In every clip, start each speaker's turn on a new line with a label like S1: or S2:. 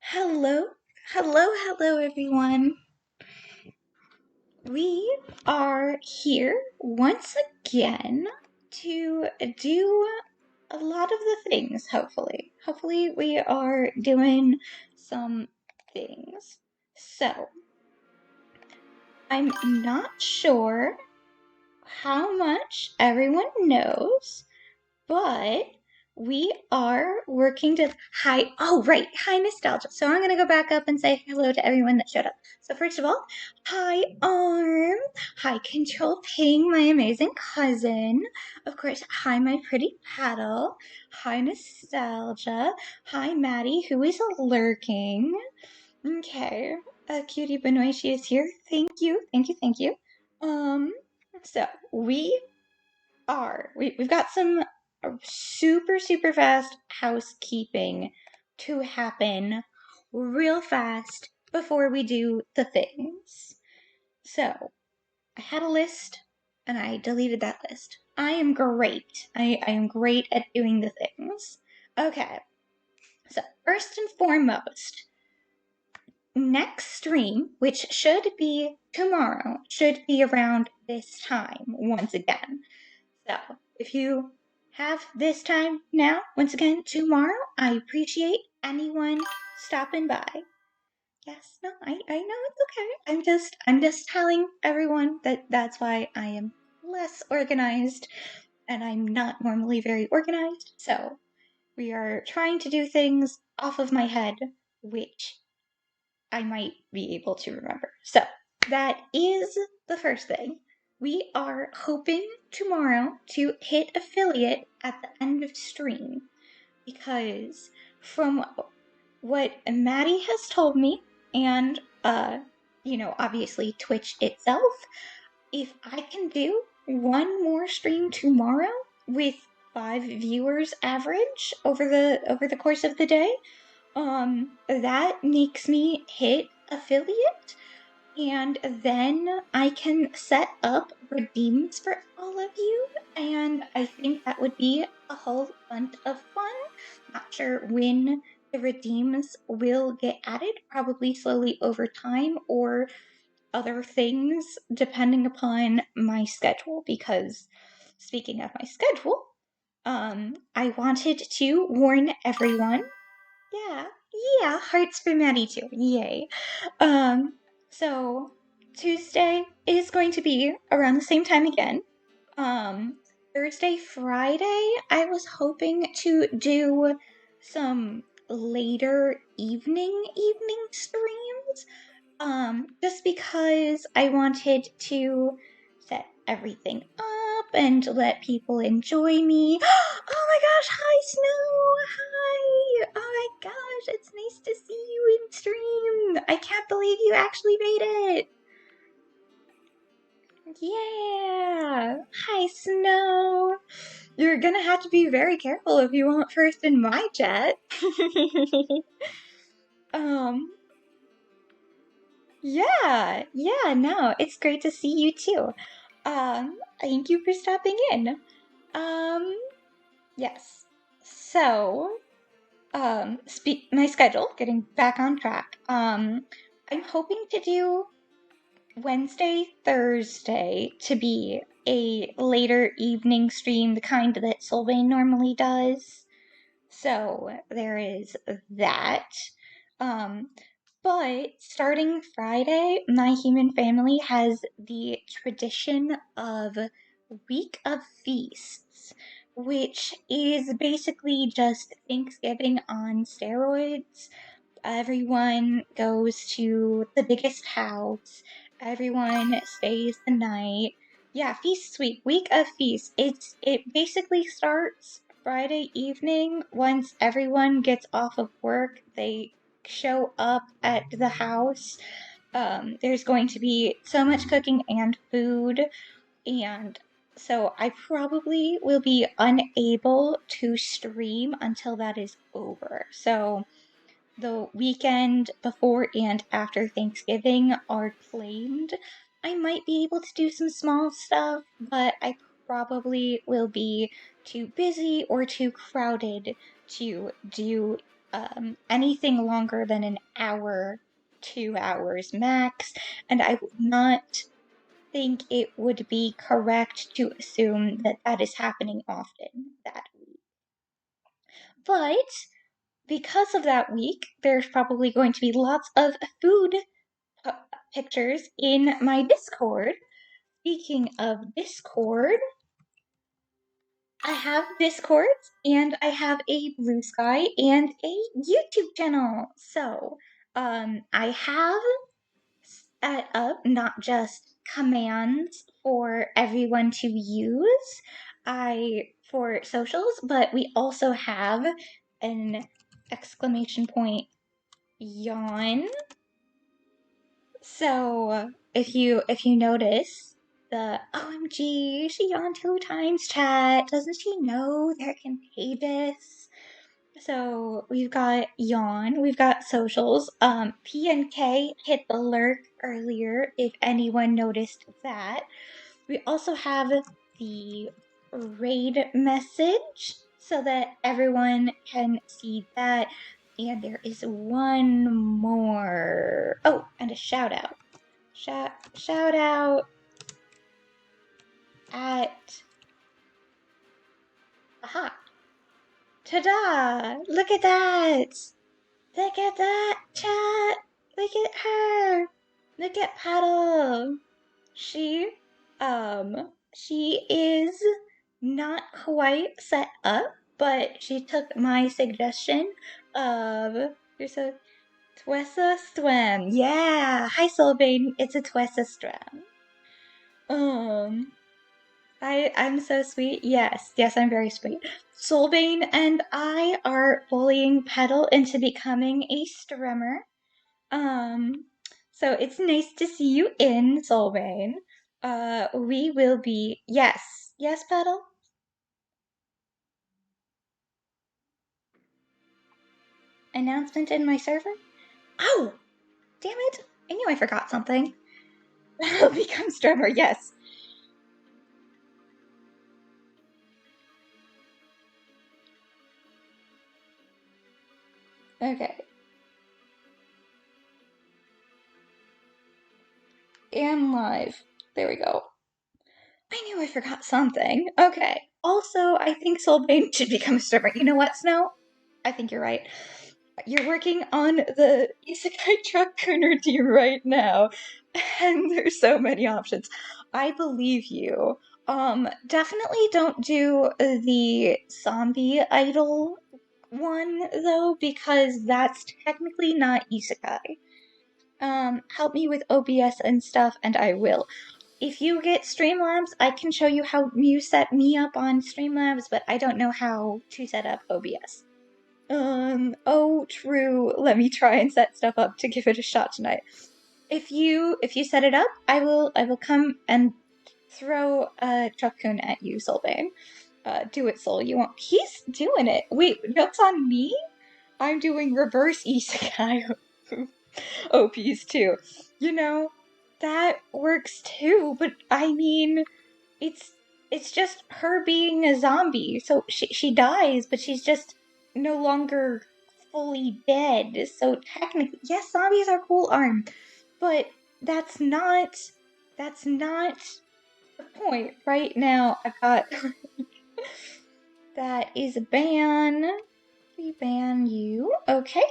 S1: Hello, hello, everyone. We are here once again to do a lot of the things, hopefully. Hopefully, we are doing some things. So, I'm not sure how much everyone knows, but we are working to hi nostalgia. So I'm gonna go back up and say hello to everyone that showed up. So first of all, hi Arm, hi Control Ping, my amazing cousin. Of course, hi my pretty paddle, hi nostalgia, hi Maddie who is lurking. Okay, Cutie Benoit, she is here. Thank you. Um, so we've got some super fast housekeeping to happen real fast before we do the things. So, I had a list and I deleted that list. I am great. I am great at doing the things. Okay, so first and foremost, next stream, which should be tomorrow, should be around this time once again. So, if you have this time now, once again, tomorrow, I appreciate anyone stopping by. Yes, no, I know it's okay. I'm just telling everyone that that's why I am less organized and I'm not normally very organized. So, we are trying to do things off of my head, which I might be able to remember. So, that is the first thing. We are hoping tomorrow to hit affiliate at the end of stream because from what Maddie has told me and obviously Twitch itself, if I can do one more stream tomorrow with 5 viewers average over the course of the day, that makes me hit affiliate, and then I can set up redeems for all of you, and I think that would be a whole bunch of fun. Not sure when the redeems will get added, probably slowly over time or other things depending upon my schedule, because speaking of my schedule, I wanted to warn everyone. Yeah, yeah, hearts for Maddie too. Yay. So Tuesday is going to be around the same time again. Um, Thursday, Friday, I was hoping to do some later evening streams. Just because I wanted to set everything up and let people enjoy me. Oh my gosh, hi Snow! Hi! Oh my gosh, it's nice to see you in stream! I can't believe you actually made it! Yeah! Hi Snow! You're gonna have to be very careful if you want first in my chat. um, Yeah, no, it's great to see you too. Thank you for stopping in. Um, yes. So, my schedule, getting back on track. I'm hoping to do Wednesday, Thursday to be a later evening stream, the kind that Sylvain normally does. So, there is that. Um, but starting Friday, my human family has the tradition of Week of Feasts, which is basically just Thanksgiving on steroids. Everyone goes to the biggest house. Everyone stays the night. Yeah, Feast Week of Feasts. It basically starts Friday evening. Once everyone gets off of work, they show up at the house. There's going to be so much cooking and food, and so I probably will be unable to stream until that is over. So the weekend before and after Thanksgiving are claimed. I might be able to do some small stuff, but I probably will be too busy or too crowded to do anything longer than an hour, 2 hours max, and I would not think it would be correct to assume that that is happening often that week. But because of that week, there's probably going to be lots of food pictures in my Discord. Speaking of Discord, I have Discord and I have a Blue Sky and a YouTube channel. So, I have set up not just commands for everyone to use for socials, but we also have an exclamation point yawn. So if you notice the OMG, she yawned 2 times chat. Doesn't she know they're contagious? So we've got yawn, we've got socials. PNK hit the lurk earlier if anyone noticed that. We also have the raid message so that everyone can see that. And there is one more. Oh, and a shout out. Shout out at aha. Ta-da! Look at that! Look at that, chat! Look at her! Look at Paddle! She is not quite set up, but she took my suggestion of, there's a Twessa Swim. Yeah! Hi, Soulbane, it's a Twessa Swim. I'm so sweet. Yes, I'm very sweet. Soulbane and I are bullying Petal into becoming a streamer. So it's nice to see you in, Soulbane. We will be, yes, Petal? Announcement in my server? Oh, damn it. I knew I forgot something. I'll become streamer, yes. Okay. And live. There we go. I knew I forgot something. Okay. Also, I think Soulbane should become a streamer. You know what, Snow? I think you're right. You're working on the Isekai Truck Cooner team right now, and there's so many options. I believe you. Definitely don't do the zombie idol one, though, because that's technically not Isekai. Help me with OBS and stuff, and I will. If you get Streamlabs, I can show you how you set me up on Streamlabs, but I don't know how to set up OBS. Oh, true. Let me try and set stuff up to give it a shot tonight. If you set it up, I will come and throw a Truckcoon at you, Soulbane. Do it, Soul. You want? He's doing it. Wait, joke's on me? I'm doing reverse isekai OPs too. You know, that works too, but I mean, it's just her being a zombie. So she dies, but she's just no longer fully dead. So technically, yes, zombies are cool, Arm, but that's not the point. Right now, I've got that is a ban. We ban you. Okay.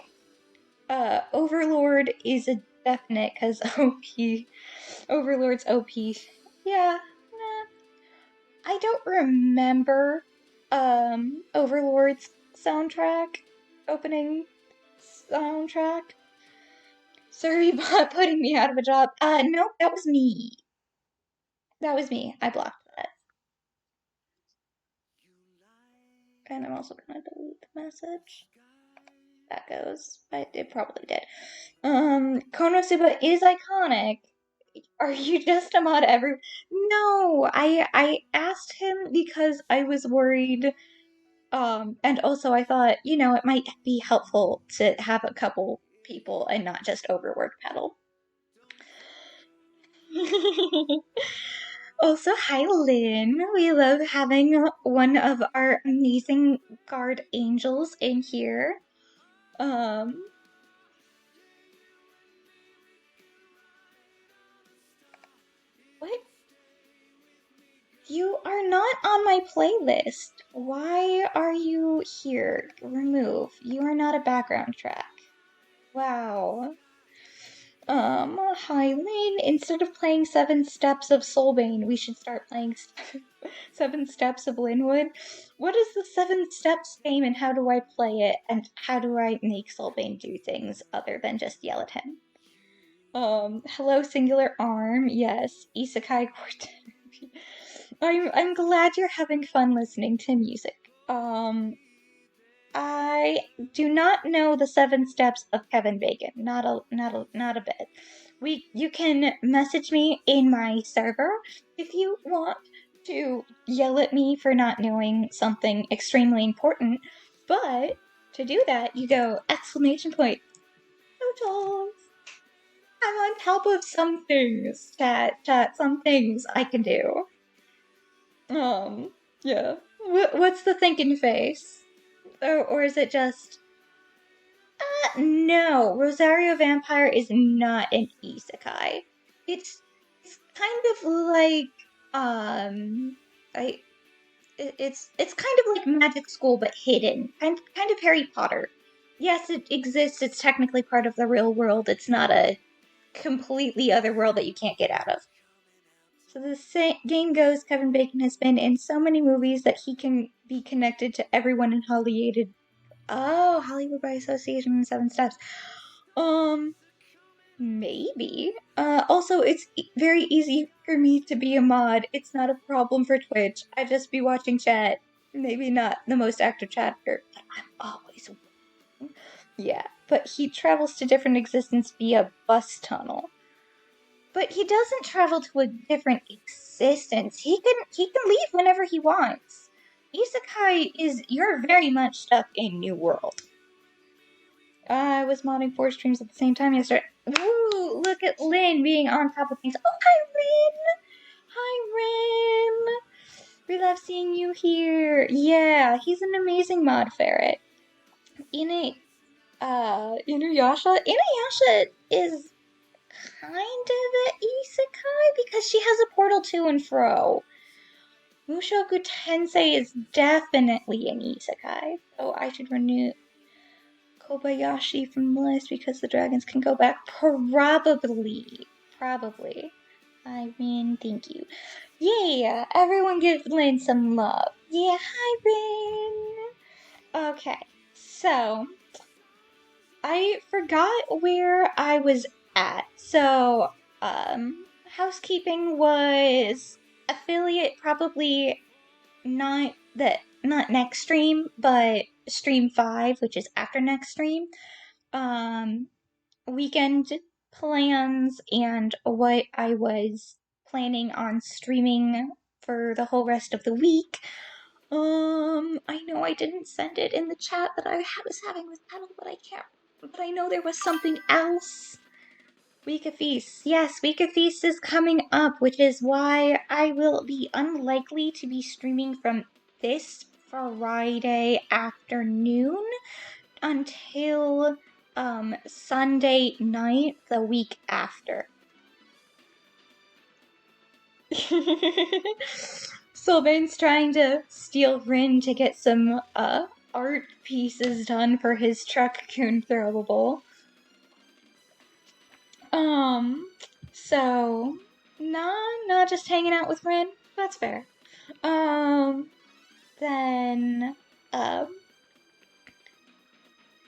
S1: Overlord is a definite because OP. Overlord's OP. Yeah. Nah. I don't remember Overlord's opening soundtrack. Sorry about putting me out of a job. No, that was me. I blocked that. And I'm also gonna delete the message. That goes. It probably did. Konosuba is iconic. Are you just a mod every? No, I asked him because I was worried. And also I thought, it might be helpful to have a couple people and not just overwork Petal. Also, hi Lynn. We love having one of our amazing guard angels in here. Um, what? You are not on my playlist. Why are you here? Remove. You are not a background track. Wow. Hi, Lynn. Instead of playing Seven Steps of Soulbane, we should start playing Seven Steps of Linwood. What is the Seven Steps game and how do I play it? And how do I make Soulbane do things other than just yell at him? Hello, Singular Arm. Yes, Isekai Quartet. I'm glad you're having fun listening to music. I do not know the seven steps of Kevin Bacon. Not a bit. You can message me in my server if you want to yell at me for not knowing something extremely important. But to do that, you go exclamation point. Totals. I'm on top of some things, chat. Some things I can do. Yeah. What's the thinking face? Or is it just no, Rosario Vampire is not an isekai. It's kind of like I it's kind of like Magic School but hidden. Kind of Harry Potter. Yes, it exists. It's technically part of the real world. It's not a completely other world that you can't get out of. So the game goes, Kevin Bacon has been in so many movies that he can be connected to everyone in Hollywood. Oh, Hollywood by association and Seven Steps. Maybe. Also, it's very easy for me to be a mod. It's not a problem for Twitch. I just be watching chat. Maybe not the most active chatter, but I'm always. Yeah, but he travels to different existence via bus tunnel. But he doesn't travel to a different existence. He can leave whenever he wants. Isekai is you're very much stuck in New World. I was modding 4 streams at the same time yesterday. Ooh, look at Lynn being on top of things. Oh, hi, Lynn! Hi, Rin! We love seeing you here. Yeah, he's an amazing mod ferret. Inuyasha is kind of an isekai because she has a portal to and fro. Mushoku Tensei is definitely an isekai, so I should renew Kobayashi from the list because the dragons can go back. Probably. I mean, thank you. Yeah, everyone give Lynn some love. Yeah, hi, Rin. Okay, so I forgot where I was at. So, housekeeping was affiliate probably not next stream, but stream 5, which is after next stream. Weekend plans and what I was planning on streaming for the whole rest of the week. I know I didn't send it in the chat that I was having with Petal, but I can't. But I know there was something else. Week of Feasts. Yes, Week of Feasts is coming up, which is why I will be unlikely to be streaming from this Friday afternoon until Sunday night the week after. Sylvain's trying to steal Rin to get some art pieces done for his Truck-kun throwable. So not just hanging out with Rin. That's fair. Then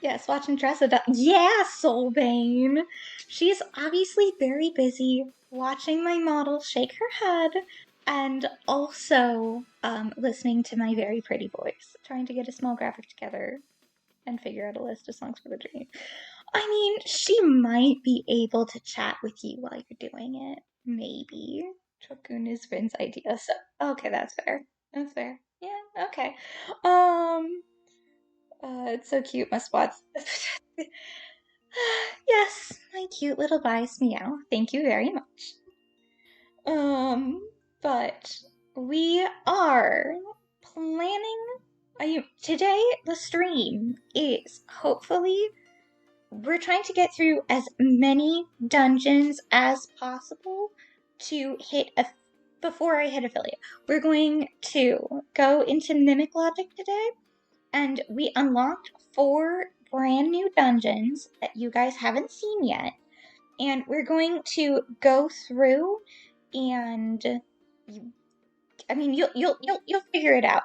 S1: yes, watching Dressa. Yeah, Soulbane. She's obviously very busy watching my model shake her head and also listening to my very pretty voice, trying to get a small graphic together and figure out a list of songs for the dream. I mean, she might be able to chat with you while you're doing it. Maybe. Chokun is Rin's idea, so okay, that's fair. That's fair. Yeah, okay. It's so cute, my spots. Yes, my cute little vice meow. Thank you very much. But we are planning Today, the stream is hopefully we're trying to get through as many dungeons as possible to hit a before I hit affiliate. We're going to go into Mimic Logic today, and we unlocked 4 brand new dungeons that you guys haven't seen yet. And we're going to go through and you'll figure it out.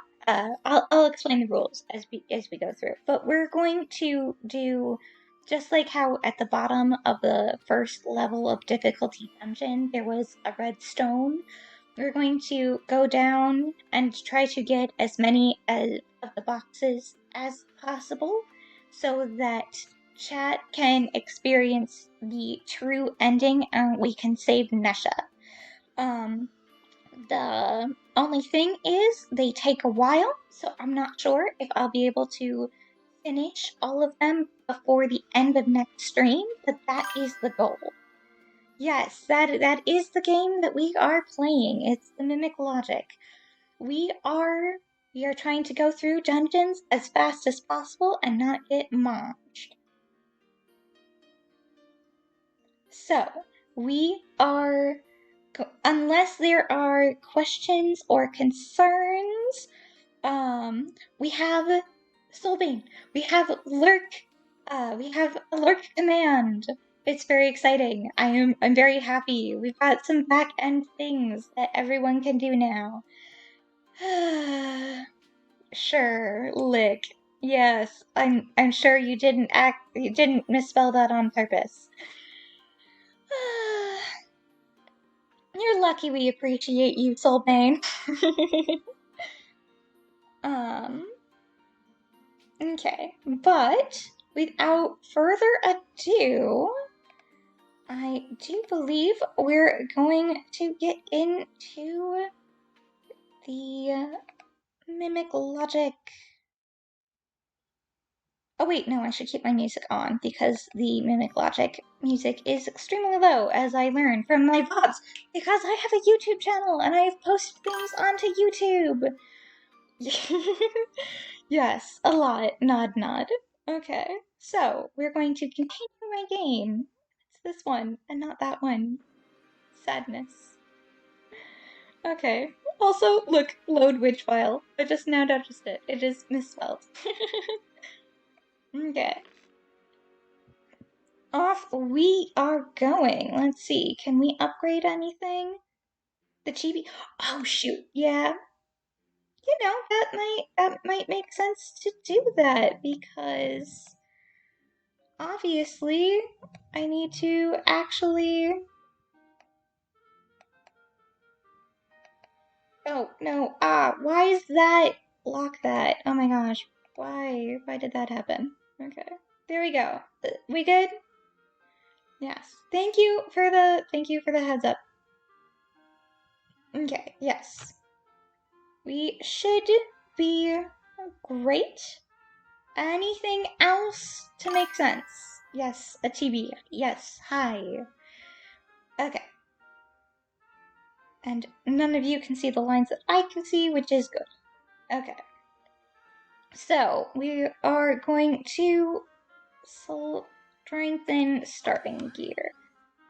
S1: I'll explain the rules as we go through. But we're going to do just like how at the bottom of the first level of difficulty dungeon there was a red stone. We're going to go down and try to get as many of the boxes as possible so that chat can experience the true ending and we can save Nesha. The only thing is they take a while, so I'm not sure if I'll be able to finish all of them before the end of next stream, but that is the goal. Yes, that is the game that we are playing. It's the Mimic Logic. We are trying to go through dungeons as fast as possible and not get mocked. So, we are, unless there are questions or concerns, we have Soulbane, we have Lurk, we have a Lurk command. It's very exciting. I'm very happy. We've got some back-end things that everyone can do now. Sure, lick. Yes, I'm sure you didn't misspell that on purpose. You're lucky we appreciate you, Soulbane. Okay, but without further ado, I do believe we're going to get into the Mimic Logic. Oh wait, no, I should keep my music on because the Mimic Logic music is extremely low, as I learned from my VODs, because I have a YouTube channel and I have posted things onto YouTube. Yes, a lot. Nod, nod. Okay, so we're going to continue my game. It's this one and not that one. Sadness. Okay. Also, look, load witch file. I just now noticed it. It is misspelled. Okay. Off we are going. Let's see. Can we upgrade anything? The chibi. Oh shoot. Yeah. That might make sense to do that because obviously I need to actually. Oh no. Why is that? Lock that. Oh my gosh. Why? Why did that happen? Okay. There we go. We good? Yes. Thank you for the heads up. Okay, yes. We should be great. Anything else to make sense? Yes, a TB. Yes, hi. Okay. And none of you can see the lines that I can see, which is good. Okay. So, we are going to strengthen starting gear.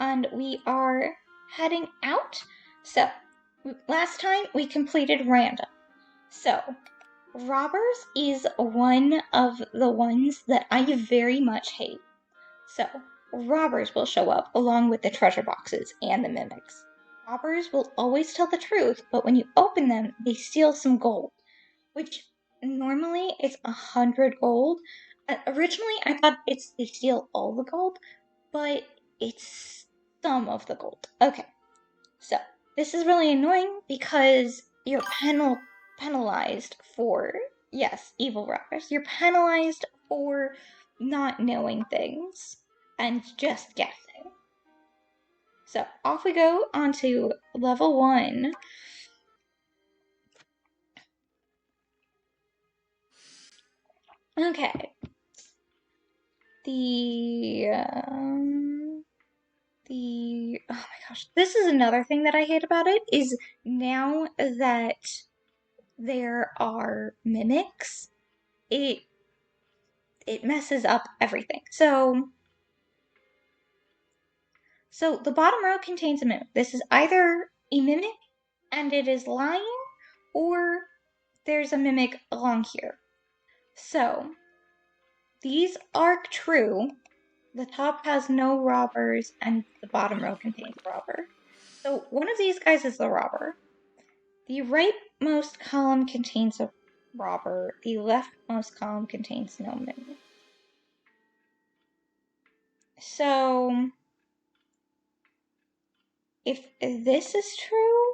S1: And we are heading out. So, last time we completed random. So, robbers is one of the ones that I very much hate. So, robbers will show up along with the treasure boxes and the mimics. Robbers will always tell the truth, but when you open them, they steal some gold, which normally is 100 gold. Originally, I thought they steal all the gold, but it's some of the gold. Okay, so this is really annoying because you're penalized for, yes, evil robbers. You're penalized for not knowing things and just guessing. So off we go onto level 1. Okay. Oh my gosh, this is another thing that I hate about it is now that there are mimics, it messes up everything. So the bottom row contains a mimic. This is either a mimic and it is lying, or there's a mimic along here. So these are true. The top has no robbers and the bottom row contains a robber. So one of these guys is the robber. The rightmost column contains a robber. The leftmost column contains no mimic. So if this is true,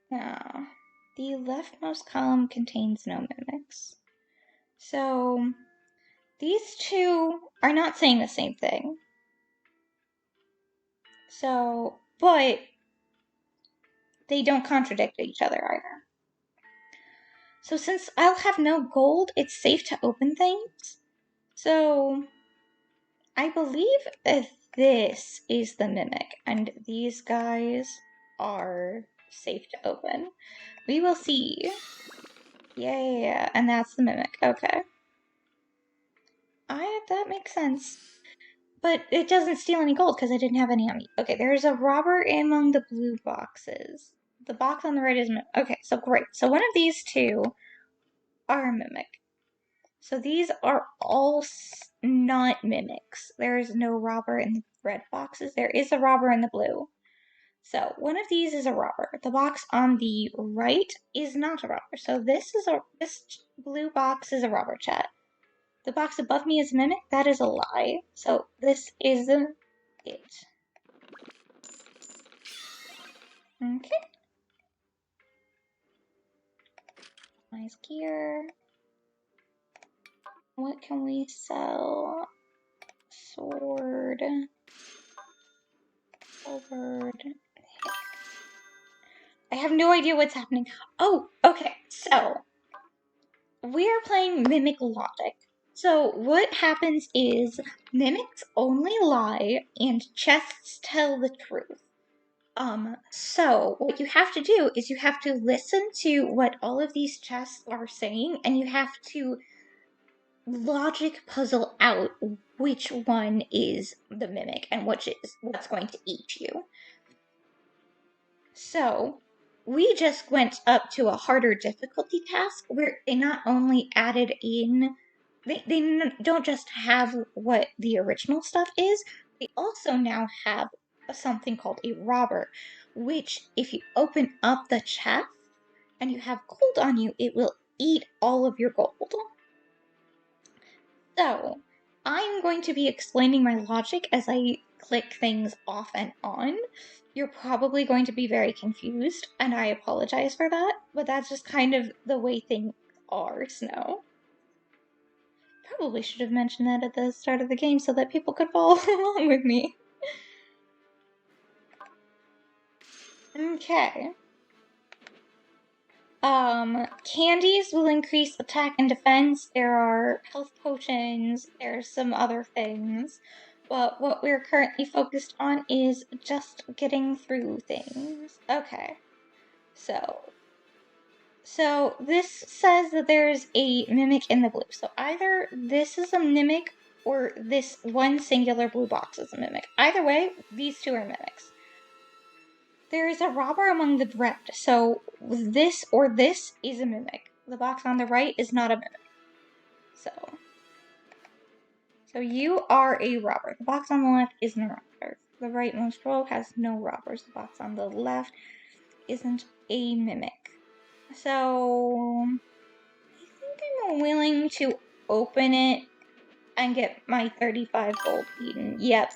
S1: no, the leftmost column contains no mimics. So these two are not saying the same thing. So, but they don't contradict each other either. So since I'll have no gold, it's safe to open things. So I believe that this is the mimic, and these guys are safe to open. We will see. Yeah, and that's the mimic. Okay. That makes sense. But it doesn't steal any gold because I didn't have any on me. Okay, there's a robber among the blue boxes. The box on the right is mimic. Okay, so great. So one of these two are a mimic. So these are all not mimics. There is no robber in the red boxes. There is a robber in the blue. So one of these is a robber. The box on the right is not a robber. So this blue box is a robber, chat. The box above me is a mimic. That is a lie. So this is it. Okay. Nice gear. What can we sell? Sword. Halberd. I have no idea what's happening. Oh, okay. So we are playing Mimic Logic. So what happens is mimics only lie and chests tell the truth. So what you have to do is you have to listen to what all of these chests are saying, and you have to logic puzzle out which one is the mimic and what's going to eat you. So we just went up to a harder difficulty task where they not only added in, they don't just have what the original stuff is, they also now have something called a robber, which if you open up the chest and you have gold on you, it will eat all of your gold. So I'm going to be explaining my logic as I click things off and on. You're probably going to be very confused, and I apologize for that, but that's just kind of the way things are, Snow. Probably should have mentioned that at the start of the game so that people could follow along with me. Okay. Candies will increase attack and defense. There are health potions. There's some other things. But what we're currently focused on is just getting through things. Okay. So this says that there's a mimic in the blue. So either this is a mimic or this one singular blue box is a mimic. Either way, these two are mimics. There is a robber among the red. So this or this is a mimic. The box on the right is not a mimic. So you are a robber. The box on the left isn't a robber. The rightmost row has no robbers. The box on the left isn't a mimic. So I think I'm willing to open it and get my 35 gold eaten. Yep.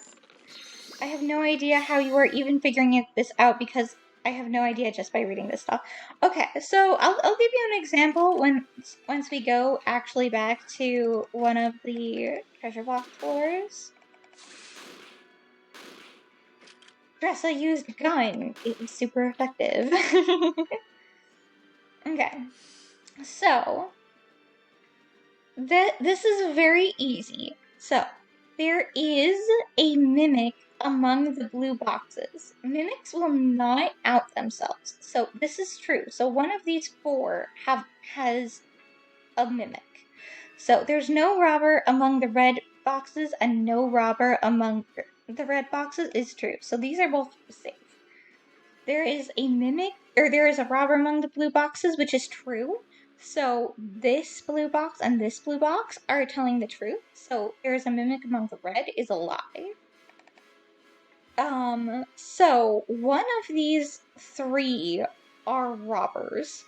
S1: I have no idea how you are even figuring this out because I have no idea just by reading this stuff. Okay, so I'll give you an example once we go actually back to one of the treasure box floors. Dressa used a gun. It was super effective. Okay, so this is very easy. So There is a mimic among the blue boxes. Mimics will not out themselves. So this is true. So one of these four has a mimic. So there's no robber among the red boxes and no robber among the red boxes is true. So these are both safe. There is a mimic, or there is a robber among the blue boxes, which is true. So this blue box and this blue box are telling the truth. So there is a mimic among the red is a lie. So one of these three are robbers.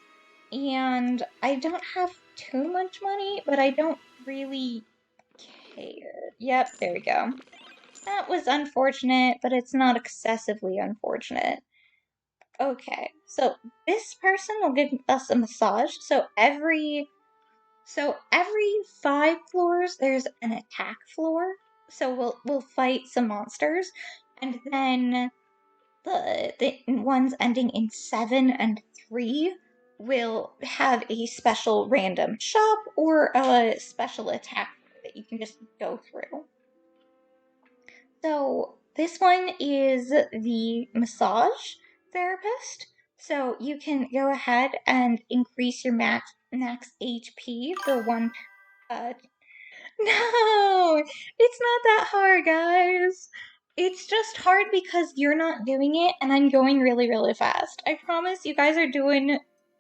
S1: And I don't have too much money, but I don't really care. Yep, there we go. That was unfortunate, but it's not excessively unfortunate. Okay, so this person will give us a massage. So every 5 floors there's an attack floor. So we'll fight some monsters, and then the ones ending in 7 and 3 will have a special random shop or a special attack that you can just go through. So this one is the massage therapist. So you can go ahead and increase your max HP for one. No, it's not that hard, guys. It's just hard because you're not doing it and I'm going really, really fast. I promise you guys are doing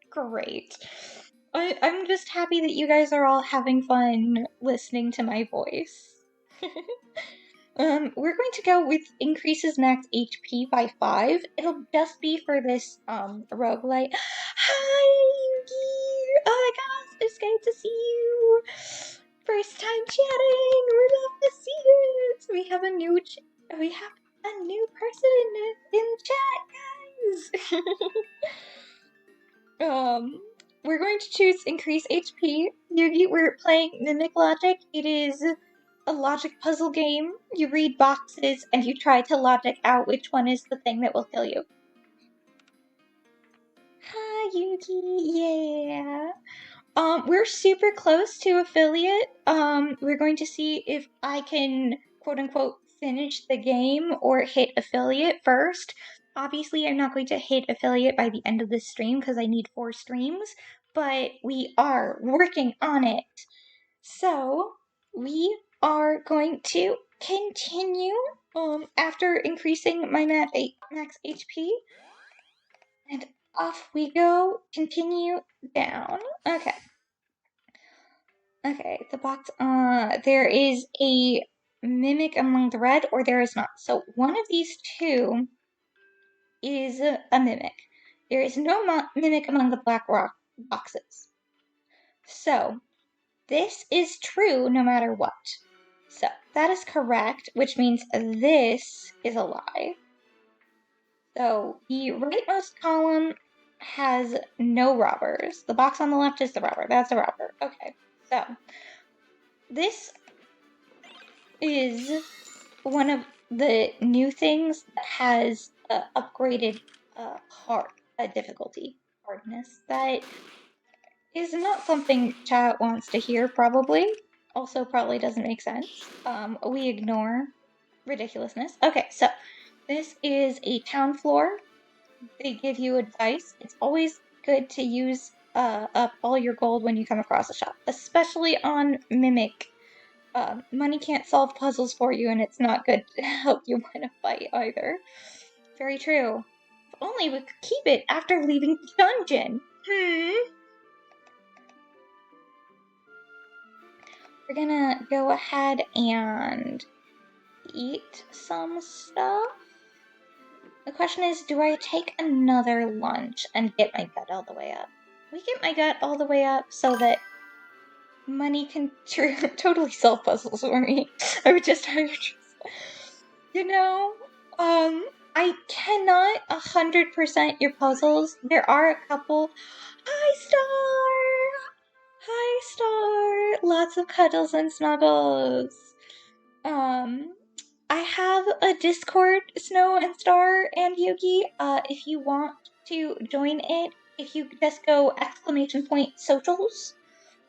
S1: great. I'm just happy that you guys are all having fun listening to my voice. We're going to go with increases max HP by 5. It'll just be for this, roguelite. Hi, Yuki! Oh my gosh, it's great to see you! First time chatting! We love to see it! We have a new person in chat, guys! We're going to choose increase HP. Yugi, we're playing Mimic Logic. It is a logic puzzle game. You read boxes and you try to logic out which one is the thing that will kill you. Hi, Yuki. Yeah. We're super close to affiliate. We're going to see if I can, quote unquote, finish the game or hit affiliate first. Obviously, I'm not going to hit affiliate by the end of this stream because I need 4 streams, but we are working on it. So, we are going to continue, after increasing my max HP. And off we go, continue down. Okay. Okay, the box, there is a mimic among the red, or there is not. So one of these two is a mimic. There is no mimic among the black rock boxes. So this is true no matter what. So that is correct, which means this is a lie. So the rightmost column has no robbers. The box on the left is the robber. That's a robber. Okay, so this is one of the new things that has upgraded difficulty hardness. That is not something chat wants to hear, probably. Also, probably doesn't make sense. We ignore ridiculousness. Okay, so this is a town floor. They give you advice. It's always good to use up all your gold when you come across a shop, especially on Mimic. Money can't solve puzzles for you, and it's not good to help you win a fight either. Very true. If only we could keep it after leaving the dungeon. We're gonna go ahead and eat some stuff. The question is, do I take another lunch and get my gut all the way up? We get my gut all the way up so that money can totally solve puzzles for me. I would just hire, you know, I cannot 100% your puzzles. There are a couple. Hi, Star! Lots of cuddles and snuggles. I have a Discord, Snow and Star and Yugi. If you want to join it, if you just go !socials,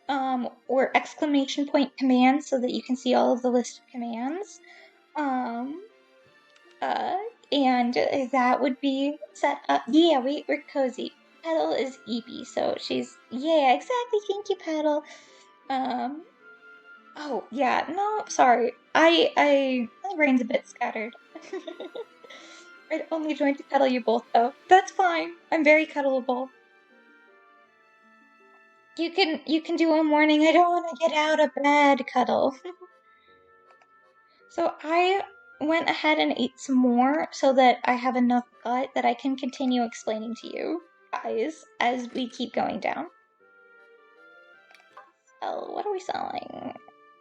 S1: or exclamation point commands so that you can see all of the list of commands. And that would be set up. Yeah, we're cozy. Petal is Eepy, so she's, yeah, exactly. Thank you, Petal. Oh, yeah, no, sorry. My brain's a bit scattered. I'd only joined to cuddle you both, though. That's fine. I'm very cuddleable. You can do a morning, I don't want to get out of bed cuddle. So I went ahead and ate some more so that I have enough gut that I can continue explaining to you guys as we keep going down. So what are we selling?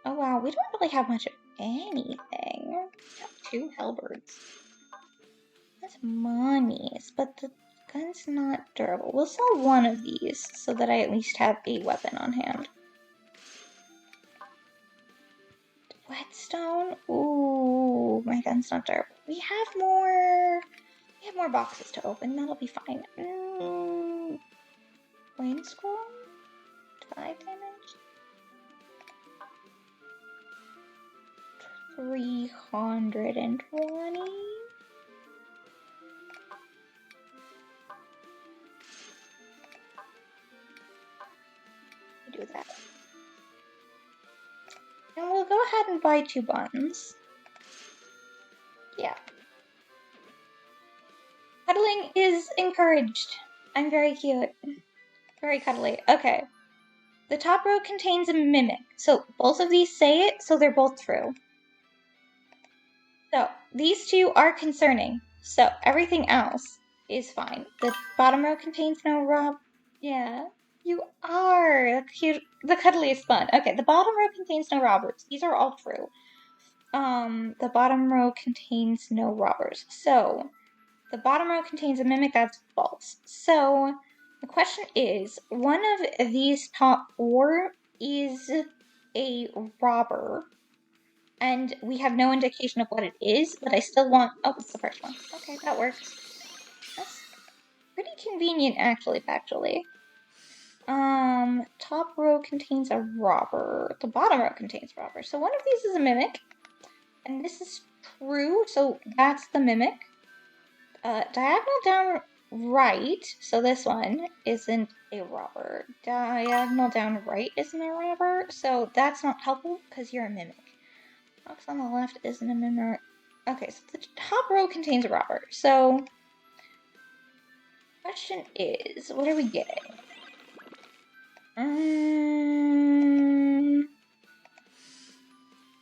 S1: Oh wow, we don't really have much of anything. We have 2 Hellbirds. That's monies, but the gun's not durable. We'll sell one of these so that I at least have a weapon on hand. Whetstone? Ooh, my gun's not durable. We have more boxes to open. That'll be fine. Flame Scroll? 5 damage? 320? Do that. And we'll go ahead and buy 2 buns. Yeah. Cuddling is encouraged. I'm very cute. Very cuddly. Okay. The top row contains a mimic. So both of these say it, so they're both true. So these 2 are concerning. So everything else is fine. The bottom row contains no rob. Yeah, you are the cuddliest bun. Okay, the bottom row contains no robbers. These are all true. The bottom row contains no robbers. So the bottom row contains a mimic. That's false. So the question is, one of these top 4 is a robber. And we have no indication of what it is, but I still want... Oh, it's the first one. Okay, that works. That's pretty convenient, actually, factually. Top row contains a robber. The bottom row contains a robber. So one of these is a mimic. And this is true, so that's the mimic. Diagonal down right, so this one isn't a robber. Diagonal down right isn't a robber, so that's not helpful because you're a mimic. Box on the left isn't a mimic. Okay, so the top row contains a robber. So, question is, what are we getting?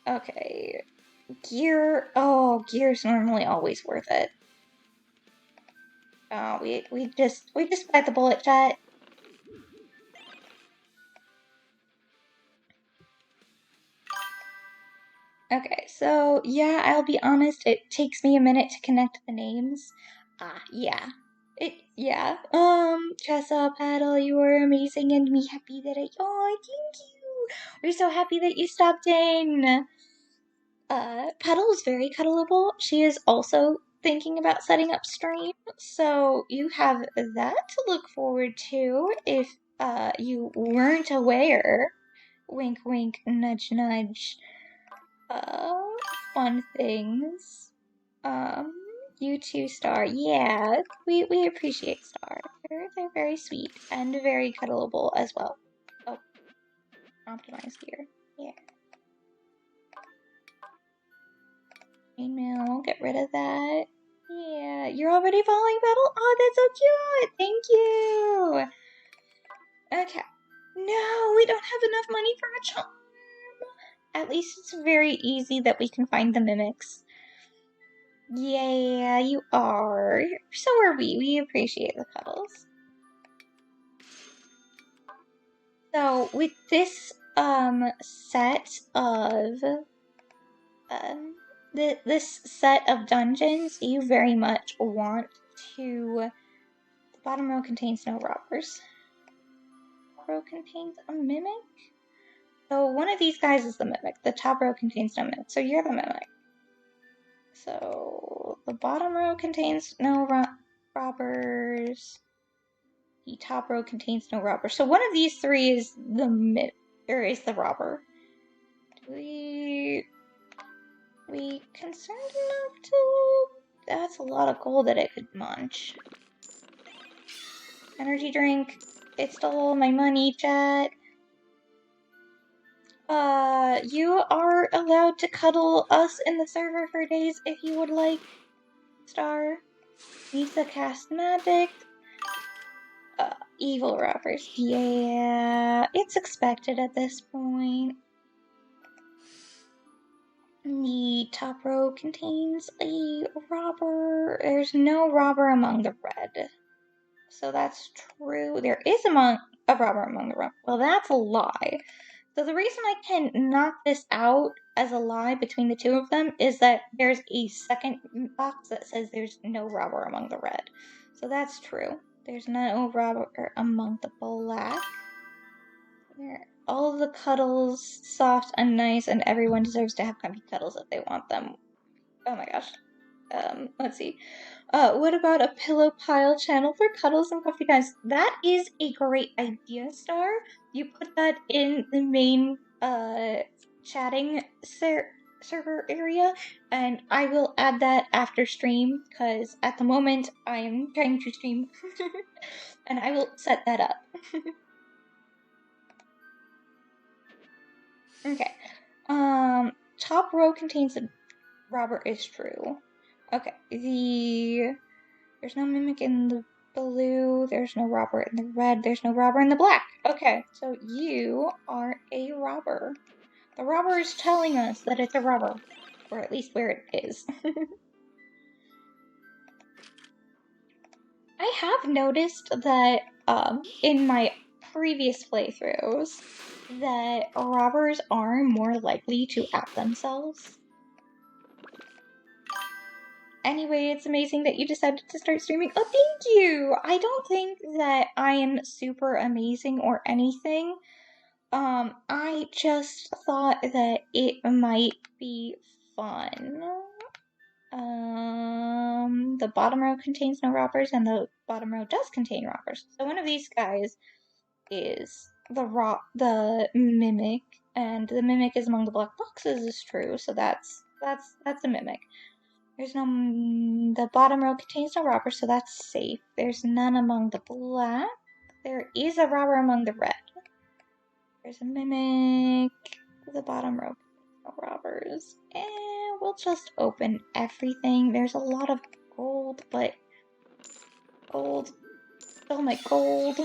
S1: Okay, gear. Oh, gear's normally always worth it. Oh, we just buy the bullet jet. Okay, so yeah, I'll be honest, it takes me a minute to connect the names. Yeah. Yeah. Tressa, Paddle, you are amazing and me happy that oh, thank you. We're so happy that you stopped in. Paddle is very cuddleable. She is also thinking about setting up stream, so you have that to look forward to if, you weren't aware. Wink, wink, nudge, nudge. Fun things. You too, Star. Yeah, we appreciate Star. They're very sweet and very cuddleable as well. Oh, optimize here. Yeah. Email, we'll get rid of that. Yeah, you're already following Battle? Oh, that's so cute! Thank you! Okay. No, we don't have enough money for a charm. At least it's very easy that we can find the mimics. Yeah, you are. So are we. We appreciate the cuddles. So with this set of this set of dungeons, you very much want to. The bottom row contains no robbers. Top row contains a mimic. So one of these guys is the mimic. The top row contains no mimic. So you're the mimic. So the bottom row contains no robbers. The top row contains no robbers. So one of these 3 is the mimic. Or is the robber? We concerned enough to... That's a lot of gold that it could munch. Energy drink. It stole all my money, chat. You are allowed to cuddle us in the server for days if you would like. Star. Nehsa cast magic. Evil robbers. Yeah, it's expected at this point. The top row contains a robber. There's no robber among the red. So that's true. There is a robber among the red. Well, that's a lie. So the reason I can knock this out as a lie between the two of them is that there's a second box that says there's no robber among the red. So that's true. There's no robber among the black. All of the cuddles, soft and nice, and everyone deserves to have comfy cuddles if they want them. Oh my gosh. Let's see. What about a pillow pile channel for cuddles and comfy times? That is a great idea, Star. You put that in the main, chatting server area, and I will add that after stream, because at the moment, I am trying to stream, and I will set that up. Okay. Top row contains a robber is true. Okay, there's no mimic in the blue, there's no robber in the red, there's no robber in the black. Okay, so you are a robber. The robber is telling us that it's a robber, or at least where it is. I have noticed that, in my previous playthroughs, that robbers are more likely to out themselves. Anyway, it's amazing that you decided to start streaming. Oh, thank you! I don't think that I am super amazing or anything. I just thought that it might be fun. The bottom row contains no robbers, and the bottom row does contain robbers. So one of these guys is the mimic, and the mimic is among the black boxes is true, so that's a mimic. There's no... The bottom row contains no robber, so that's safe. There's none among the black. There is a robber among the red. There's a mimic. The bottom row contains no robbers. And we'll just open everything. There's a lot of gold, but... Gold. Oh my gold.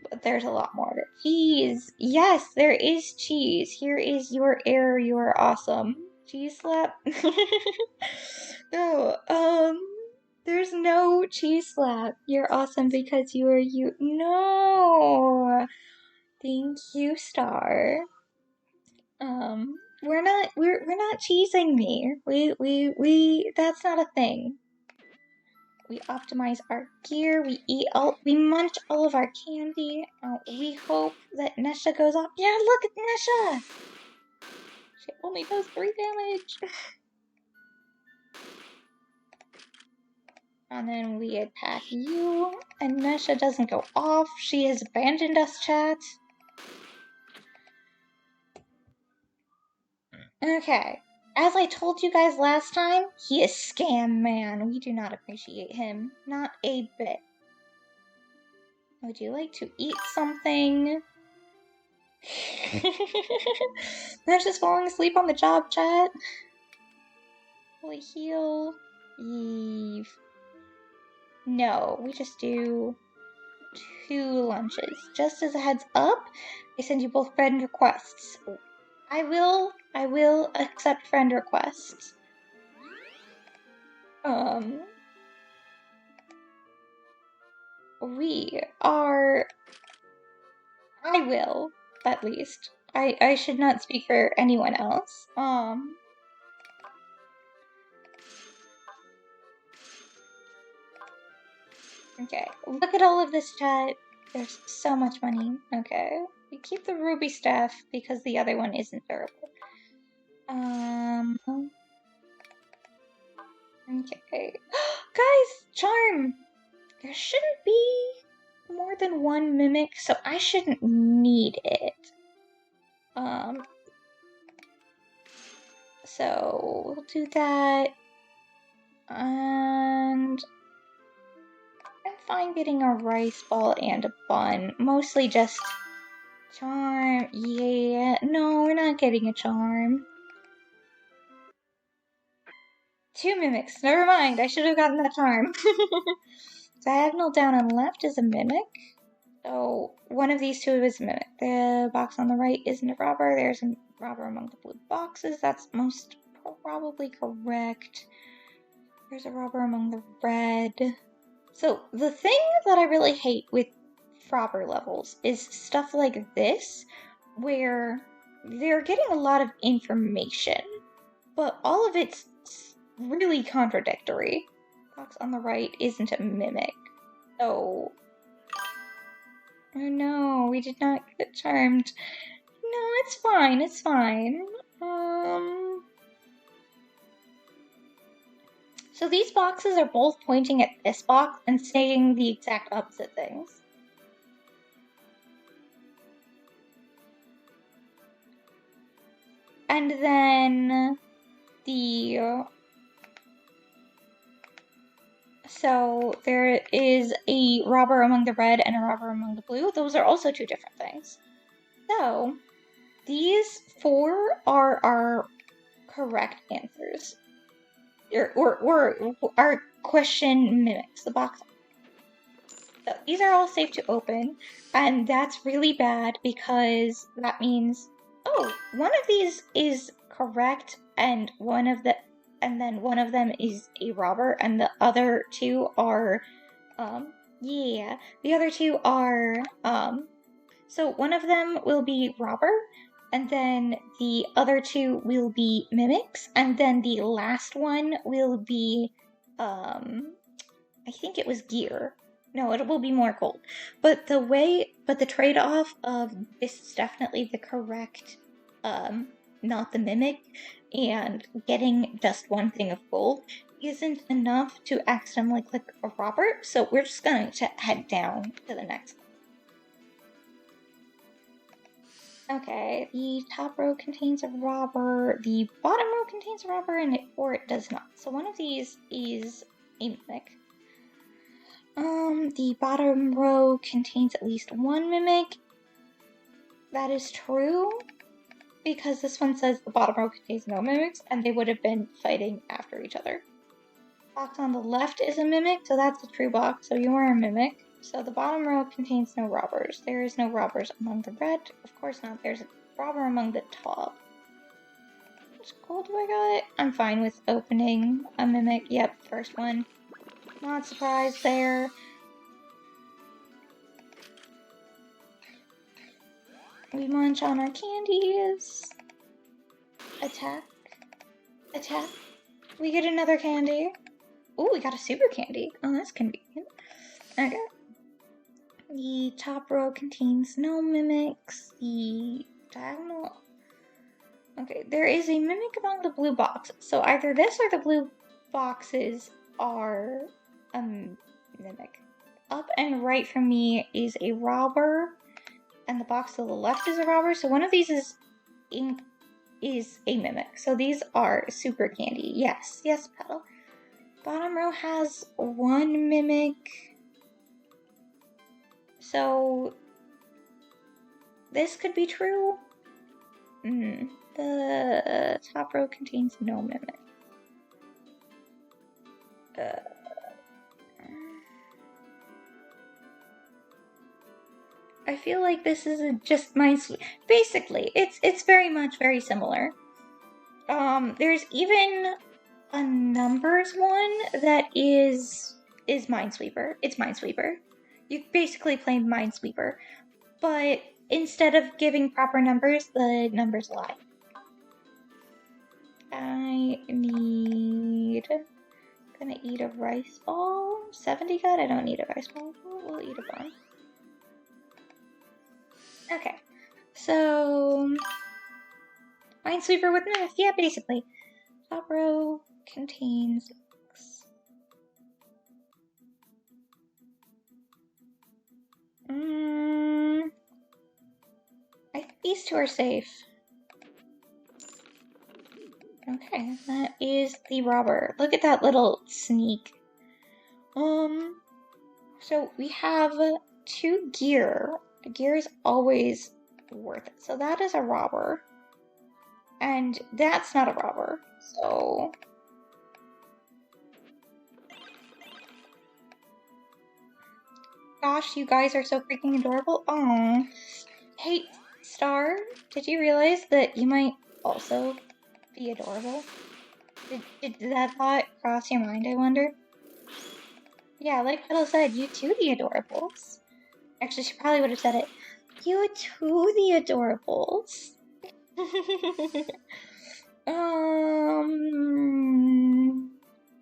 S1: But there's a lot more of it. Cheese! Yes, there is cheese. Here is your air. You are awesome. Cheese slap? No, there's no cheese slap. You're awesome because you are you. No! Thank you, Star. We're not cheesing me. That's not a thing. We optimize our gear, we munch all of our candy. We hope that Nehsa goes off. Yeah, look at Nehsa! She only does 3 damage. And then we attack you, and Nehsa doesn't go off. She has abandoned us, chat. Okay. As I told you guys last time, he is Scam Man. We do not appreciate him. Not a bit. Would you like to eat something? Nehsa's falling asleep on the job, chat. Will he heal? Eve. No, we just do 2 lunches. Just as a heads up, I send you both friend requests. I will accept friend requests. I will, at least. I should not speak for anyone else. Okay, look at all of this, chat. There's so much money. Okay, we keep the ruby staff because the other one isn't durable. Okay. Guys, charm! There shouldn't be more than 1 mimic, so I shouldn't need it. So we'll do that. And I'm fine getting a rice ball and a bun. Mostly just charm. Yeah, no, we're not getting a charm. 2 mimics. Never mind. I should have gotten that charm. Diagonal down and left is a mimic. So one of these two is a mimic. The box on the right isn't a robber. There's a robber among the blue boxes. That's most probably correct. There's a robber among the red. So the thing that I really hate with robber levels is stuff like this, where they're getting a lot of information, but all of it's really contradictory. Box on the right isn't a mimic. So... oh no, we did not get charmed. No, it's fine, it's fine. So these boxes are both pointing at this box and saying the exact opposite things. And then so there is a robber among the red and a robber among the blue. Those are also two different things. So these 4 are our correct answers. Or our question mimics the box. So these are all safe to open, and that's really bad because that means, oh, one of these is correct, and then one of them is a robber, and the other 2 are, the other 2 are, so one of them will be robber, and then the other 2 will be mimics, and then the last one will be, I think it was gear. No, it will be more gold. But the trade-off of this is definitely the correct, not the mimic, and getting just one thing of gold isn't enough to accidentally click a robber, so we're just going to head down to the next one. Okay, the top row contains a robber, the bottom row contains a robber, or it does not. So one of these is a mimic. The bottom row contains at least 1 mimic. That is true, because this one says the bottom row contains no mimics, and they would have been fighting after each other. Box on the left is a mimic, so that's a true box, so you are a mimic. So the bottom row contains no robbers. There is no robbers among the red. Of course not. There's a robber among the top. How much gold have I got? I'm fine with opening a mimic. Yep, first one. Not surprised there. We munch on our candies. Attack. Attack. We get another candy. Ooh, we got a super candy. Oh, that's convenient. Okay. The top row contains no mimics. The diagonal... okay, there is a mimic among the blue boxes. So either this or the blue boxes are a mimic. Up and right from me is a robber, and the box to the left is a robber. So one of these is a mimic. So these are super candy. Yes, yes, Petal. Bottom row has 1 mimic. So this could be true. The top row contains no mimic. I feel like this is just Minesweeper. Basically, it's very much very similar. There's even a numbers one that is Minesweeper. It's Minesweeper. You basically play Minesweeper, but instead of giving proper numbers, the numbers lie. Gonna eat a rice ball. 70 gut? I don't need a rice ball. We'll eat a bun. Okay, so Minesweeper with math. Yeah, basically. Top row contains These two are safe. Okay, that is the robber. Look at that little sneak. So we have 2 gear. Gear is always worth it. So that is a robber. And that's not a robber. So... Gosh, you guys are so freaking adorable. Aww. Hey, Star, did you realize that you might also be adorable? Did that thought cross your mind, I wonder? Yeah, like Petal said, you too, the adorables. Actually, she probably would have said it. You too, the adorables.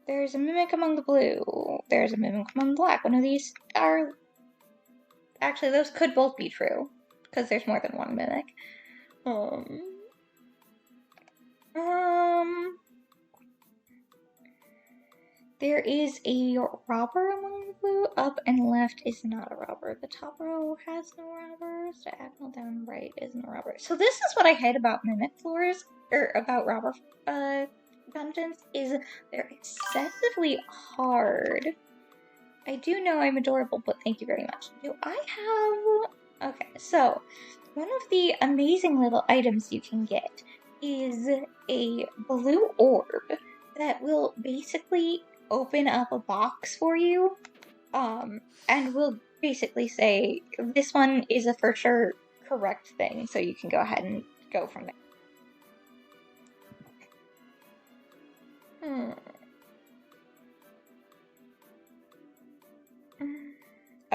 S1: There's a mimic among the blue. There's a mimic among the black. One of these are... Actually, those could both be true, because there's more than one mimic. There is a robber among the blue. Up and left is not a robber. The top row has no robbers. Diagonal down right isn't a robber. So this is what I hate about mimic floors, or about robber dungeons, is they're excessively hard. I do know I'm adorable, but thank you very much. Do I have... Okay, so one of the amazing little items you can get is a blue orb that will basically open up a box for you, and will basically say, this one is a for sure correct thing, so you can go ahead and go from there.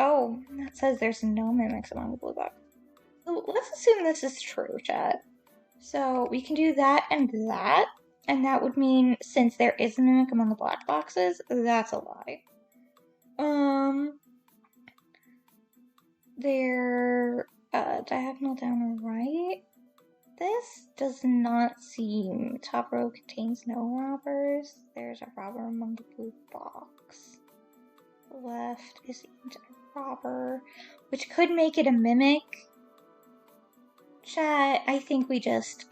S1: Oh, that says there's no mimics among the blue box. So let's assume this is true, chat. So we can do that, and that would mean, since there is a mimic among the black boxes, that's a lie. They're diagonal down right. This does not seem... Top row contains no robbers. There's a robber among the blue box. Left isn't a robber, which could make it a mimic. Chat, I think we just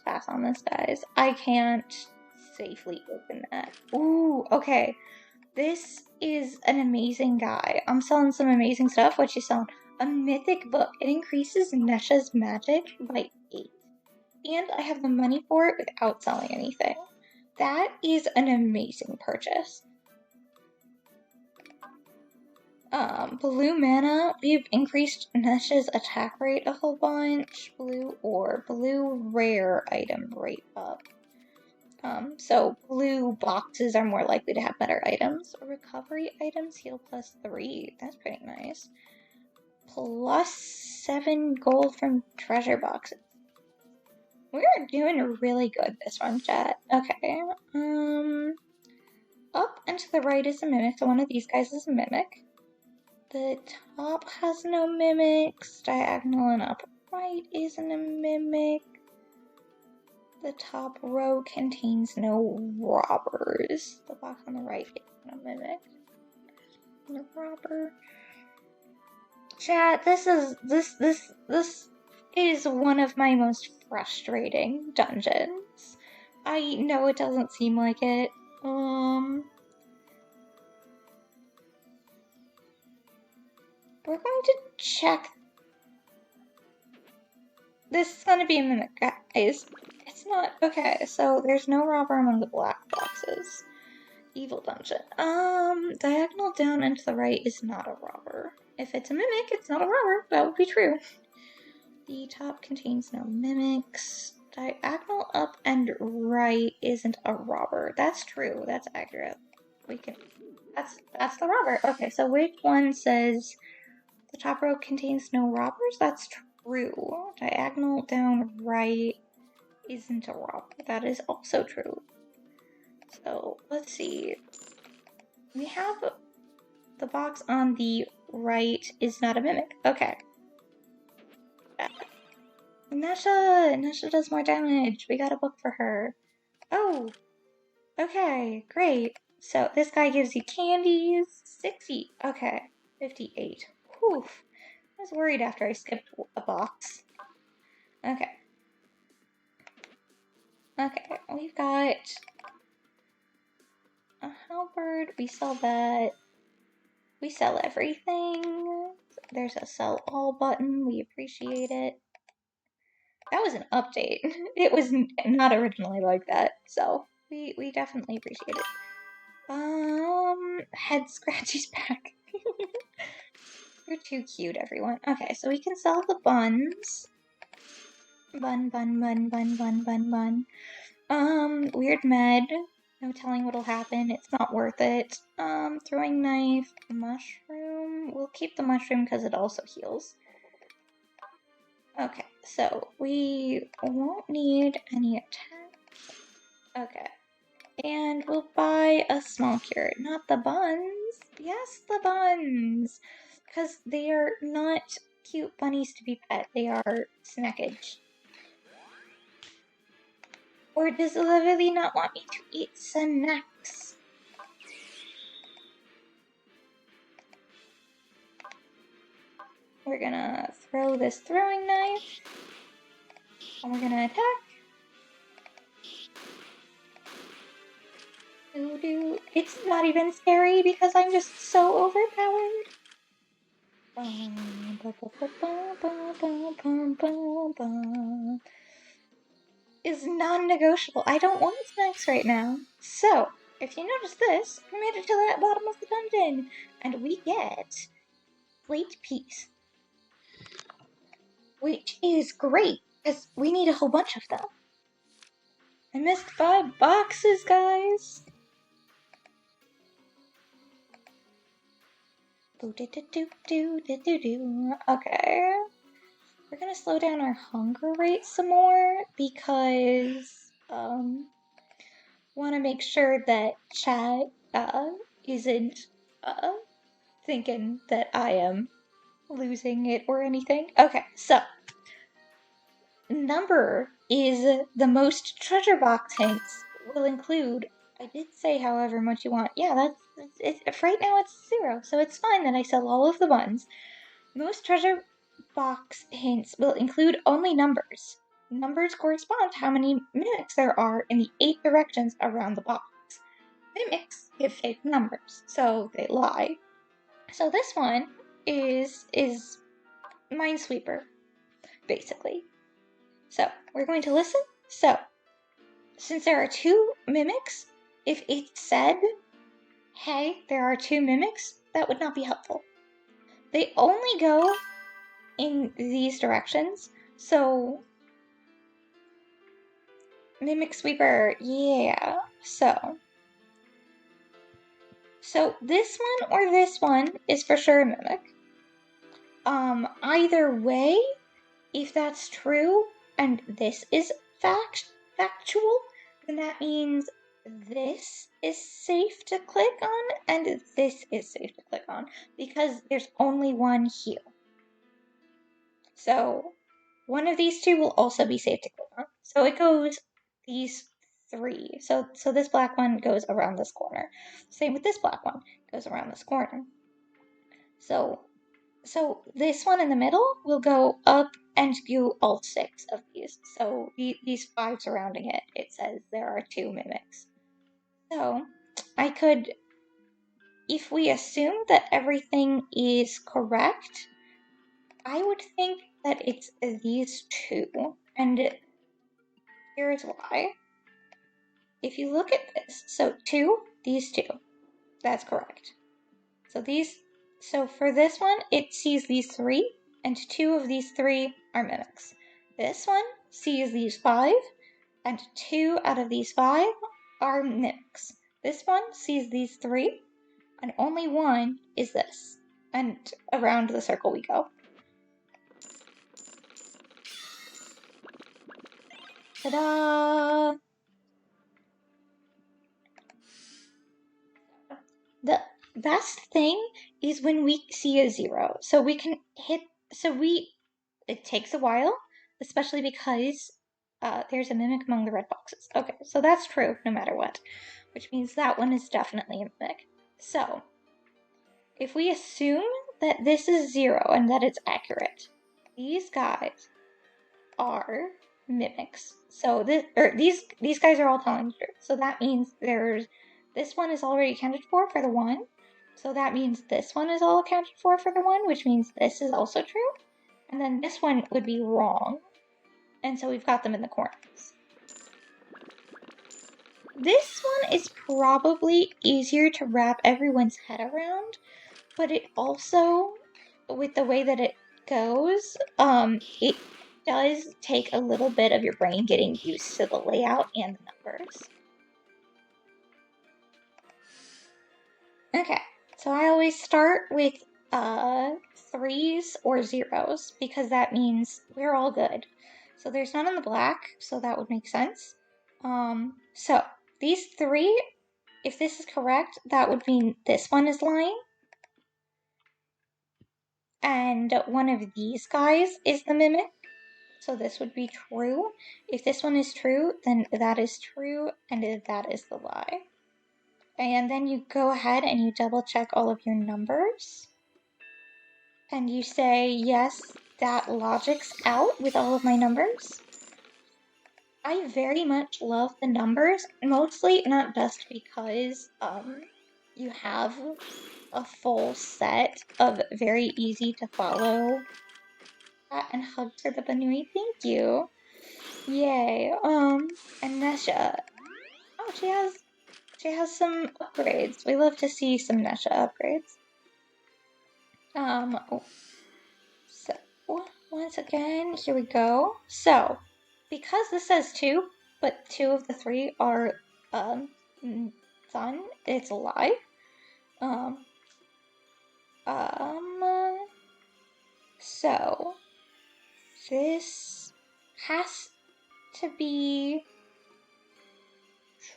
S1: pass on this, guys. I can't safely open that. Ooh, okay. This is an amazing guy. I'm selling some amazing stuff. What you selling? A mythic book. It increases Nehsa's magic by 8. And I have the money for it without selling anything. That is an amazing purchase. Blue mana, we've increased Nehsa's attack rate a whole bunch. Blue or blue rare item rate up. So blue boxes are more likely to have better items. Recovery items heal +3. That's pretty nice. +7 gold from treasure boxes. We're doing really good this one, chat. Okay. Up and to the right is a mimic, so one of these guys is a mimic. The top has no mimics. Diagonal and up right isn't a mimic. The top row contains no robbers. The box on the right isn't a mimic. No robber. Chat, this is one of my most frustrating dungeons. I know it doesn't seem like it. We're going to check. This is going to be a mimic, guys. It's not. Okay, so there's no robber among the black boxes. Evil dungeon. Diagonal down and to the right is not a robber. If it's a mimic, it's not a robber. That would be true. The top contains no mimics. Diagonal up and right isn't a robber. That's true. That's accurate. We can. That's the robber. Okay, so which one says the top row contains no robbers? That's true. Diagonal down right isn't a robber. That is also true. So let's see. We have the box on the right is not a mimic. Okay. Nehsa does more damage. We got a book for her. Oh. Okay, great. So this guy gives you candies. 60. Okay. 58. Whew. I was worried after I skipped a box. Okay. Okay, we've got a halberd. We sell that. We sell everything. There's a sell all button. We appreciate it. That was an update. It was not originally like that, so we definitely appreciate it. Head scratchy's back. You're too cute, everyone. Okay, so we can sell the buns. Bun, bun, bun, bun, bun, bun, bun. Weird med. No telling what'll happen. It's not worth it. Throwing knife. Mushroom. We'll keep the mushroom because it also heals. Okay, so we won't need any attack. Okay. And we'll buy a small cure. Not the buns. Yes, the buns. Because they are not cute bunnies to be pet. They are snackage. Or does Olivia not want me to eat snacks? We're gonna throw this throwing knife. And we're gonna attack. It's not even scary because I'm just so overpowered. Is non-negotiable. I don't want snacks right now. So, if you notice this, we made it to the bottom of the dungeon, and we get plate piece, which is great, because we need a whole bunch of them. I missed 5 boxes, guys. Okay. We're gonna slow down our hunger rate some more because want to make sure that chat isn't thinking that I am losing it or anything. Okay, so number is the most treasure box hints will include. I did say however much you want. Yeah, that's it. Right now it's 0, so it's fine that I sell all of the buns. Most treasure box hints will include only numbers. Numbers correspond to how many mimics there are in the 8 directions around the box. Mimics give fake numbers, so they lie. So this one is Minesweeper, basically. So we're going to listen. So since there are 2 mimics, if it said, hey, there are 2 mimics, that would not be helpful. They only go in these directions, so Mimic Sweeper, yeah. So this one or this one is for sure a mimic. Either way, if that's true and this is factual, then that means this is safe to click on and this is safe to click on because there's only one here. So one of these 2 will also be safe to click on. So it goes these 3. So this black one goes around this corner. Same with this black one, goes around this corner. So this one in the middle will go up and do all 6 of these. So these 5 surrounding it, it says there are 2 mimics. So I could, if we assume that everything is correct, I would think that it's these 2. And here's why. If you look at this, so 2, these 2, that's correct. So for this one, it sees these 3, and 2 of these 3 are mimics. This one sees these 5, and 2 out of these 5 are mimics. This one sees these 3, and only 1 is this. And around the circle we go. Ta-da! The best thing is when we see a 0. So we can hit, it takes a while, especially because there's a mimic among the red boxes. Okay, so that's true no matter what, which means that one is definitely a mimic. So if we assume that this is 0 and that it's accurate, these guys are mimics. So these guys are all telling the truth. So that means this one is already accounted for the one. So that means this one is all accounted for the one, which means this is also true. And then this one would be wrong. And so we've got them in the corners. This one is probably easier to wrap everyone's head around, but it also, with the way that it goes, it does take a little bit of your brain getting used to the layout and the numbers. Okay, so I always start with 3s or 0s because that means we're all good. So there's none in the black, so that would make sense. So these 3, if this is correct, that would mean this one is lying. And one of these guys is the mimic. So this would be true. If this one is true, then that is true, and that is the lie. And then you go ahead and you double check all of your numbers. And you say, yes, that logic's out with all of my numbers. I very much love the numbers, mostly not just because you have a full set of very easy to follow. And hugs for the Banui, thank you. Yay. And Nesha. Oh, she has some upgrades. We love to see some Nesha upgrades. So once again, here we go. So, because this says 2, but 2 of the 3 are sun, it's a lie. So this has to be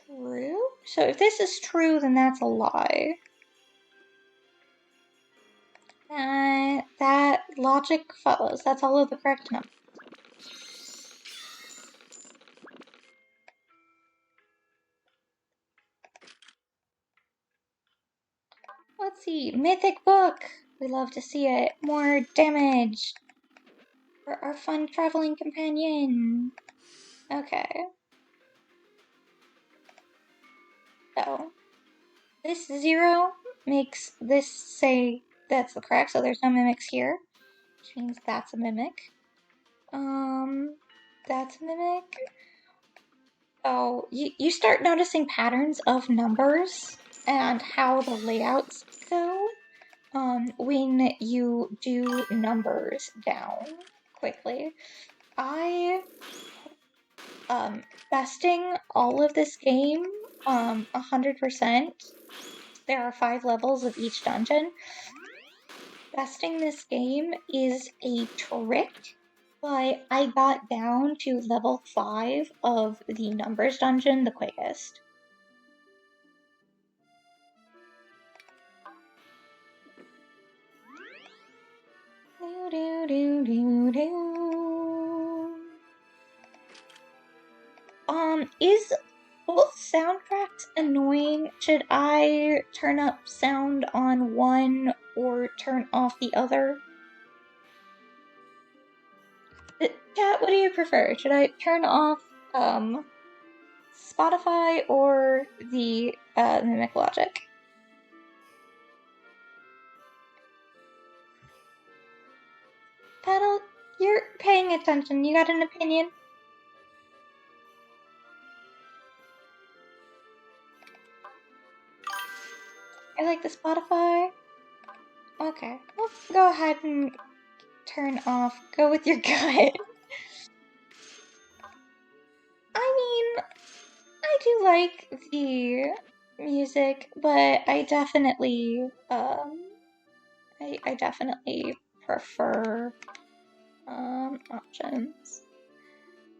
S1: true? So if this is true, then that's a lie. That logic follows. That's all of the correct numbers. Let's see. Mythic book. We love to see it. More damage for our fun traveling companion. Okay. So this 0 makes this say that's the correct, so there's no mimics here, which means that's a mimic. That's a mimic. Oh, you start noticing patterns of numbers and how the layouts go when you do numbers down quickly. I besting all of this game 100%. There are 5 levels of each dungeon. Besting this game is a trick, but I got down to level 5 of the numbers dungeon the quickest. Is both soundtracks annoying? Should I turn up sound on one or turn off the other? Chat, what do you prefer? Should I turn off Spotify or the Mimic Logic? Petal, you're paying attention. You got an opinion? I like the Spotify. Okay, let's go ahead and turn off. Go with your gut. I mean, I do like the music, but I definitely, I definitely prefer, options.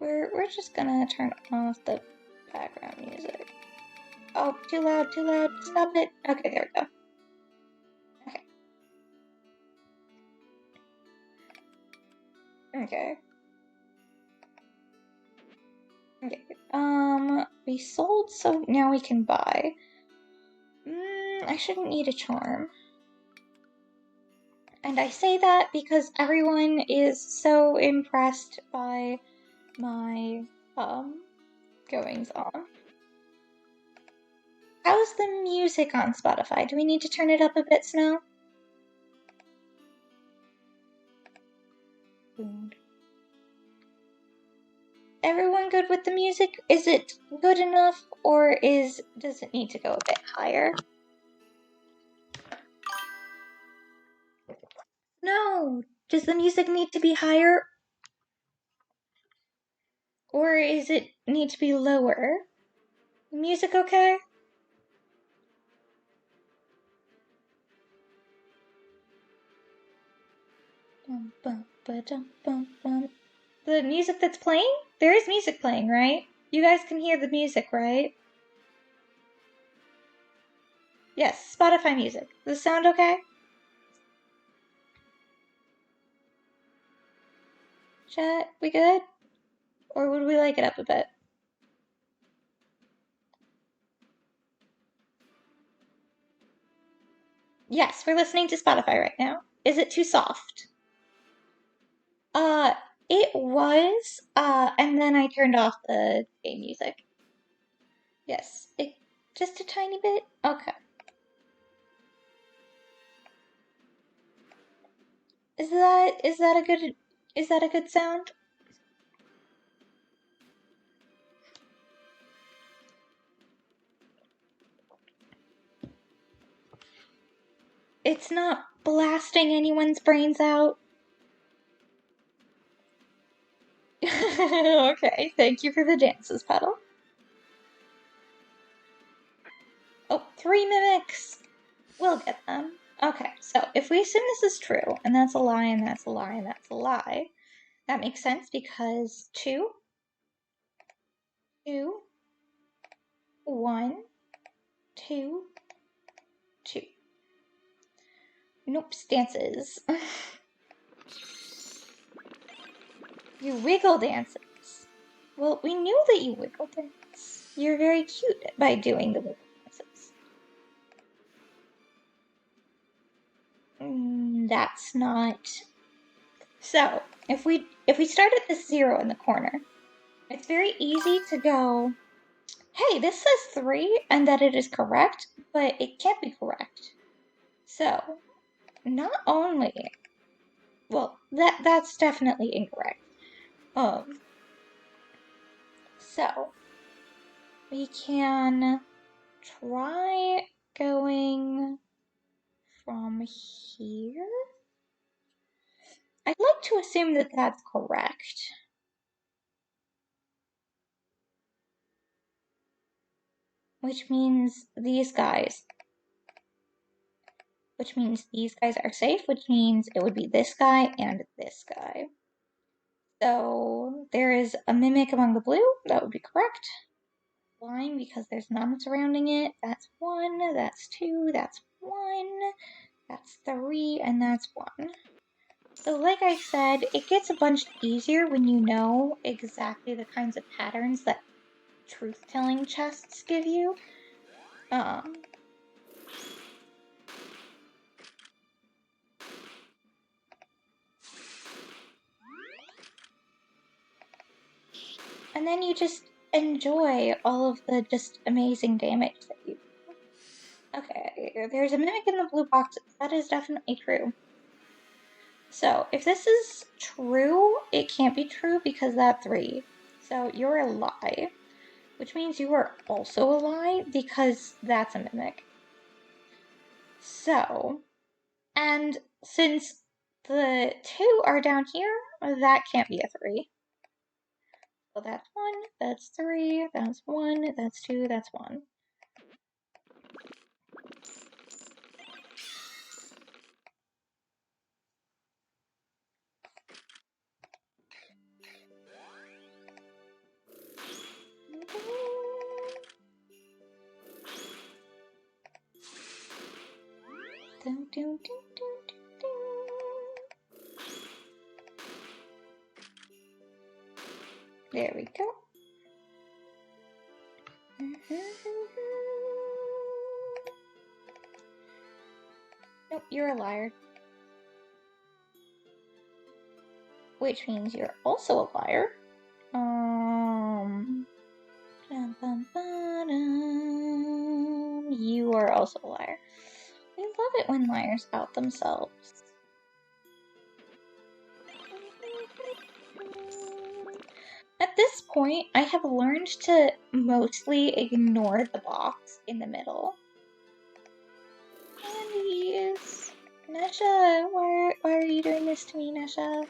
S1: We're just gonna turn off the background music. Oh, too loud, stop it. Okay, there we go. Okay. Okay. We sold, so now we can buy. I shouldn't need a charm. And I say that because everyone is so impressed by my goings on. How's the music on Spotify? Do we need to turn it up a bit, Snow? Everyone good with the music? Is it good enough, or does it need to go a bit higher? No. Does the music need to be higher? Or is it need to be lower? Music okay? The music that's playing? There is music playing, right? You guys can hear the music, right? Yes, Spotify music. Does it sound okay? Chat, we good? Or would we like it up a bit? Yes, we're listening to Spotify right now. Is it too soft? It was, and then I turned off the game music. Yes, just a tiny bit? Okay. Is that a good sound? It's not blasting anyone's brains out? Okay, thank you for the dances, Petal. Oh, 3 mimics! We'll get them. Okay, so if we assume this is true, and that's a lie, and that's a lie, and that's a lie, that makes sense because 2, 2, 1, 2, 2. Nope, dances. You wiggle dances. Well, we knew that you wiggle dance. You're very cute by doing the wiggle dances. That's not. So, if we start at this 0 in the corner, it's very easy to go, hey, this says 3 and that it is correct, but it can't be correct. So, not only, well, that's definitely incorrect. So we can try going from here. I'd like to assume that that's correct. Which means these guys. Which means these guys are safe, which means it would be this guy and this guy. So there is a mimic among the blue. That would be correct. Line because there's none surrounding it. That's 1, that's 2, that's 1, that's 3, and that's 1. So like I said, it gets a bunch easier when you know exactly the kinds of patterns that truth-telling chests give you. And then you just enjoy all of the just amazing damage that you do. Okay, there's a mimic in the blue box. That is definitely true. So, if this is true, it can't be true because that 3. So, you're a lie. Which means you are also a lie because that's a mimic. So, and since the 2 are down here, that can't be a 3. So that's 1, that's 3, that's 1, that's 2, that's 1. Dun, dun, dun, dun, dun. There we go. Nope, you're a liar. Which means you're also a liar. also a liar. I love it when liars out themselves. At this point, I have learned to mostly ignore the box in the middle. Candies! Nesha, why are you doing this to me, Nesha?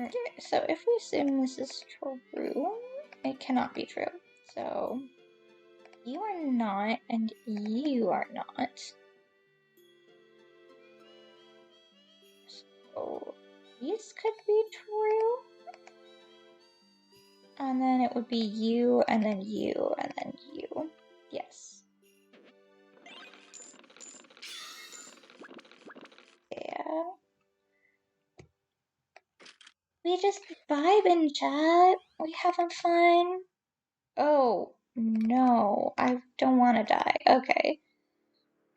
S1: Okay, so if we assume this is true, it cannot be true. So you are not, and you are not. So these could be true. And then it would be you, and then you, and then you. Yes. Yeah. We just vibing, chat. We having fun. Oh, no. I don't want to die. Okay.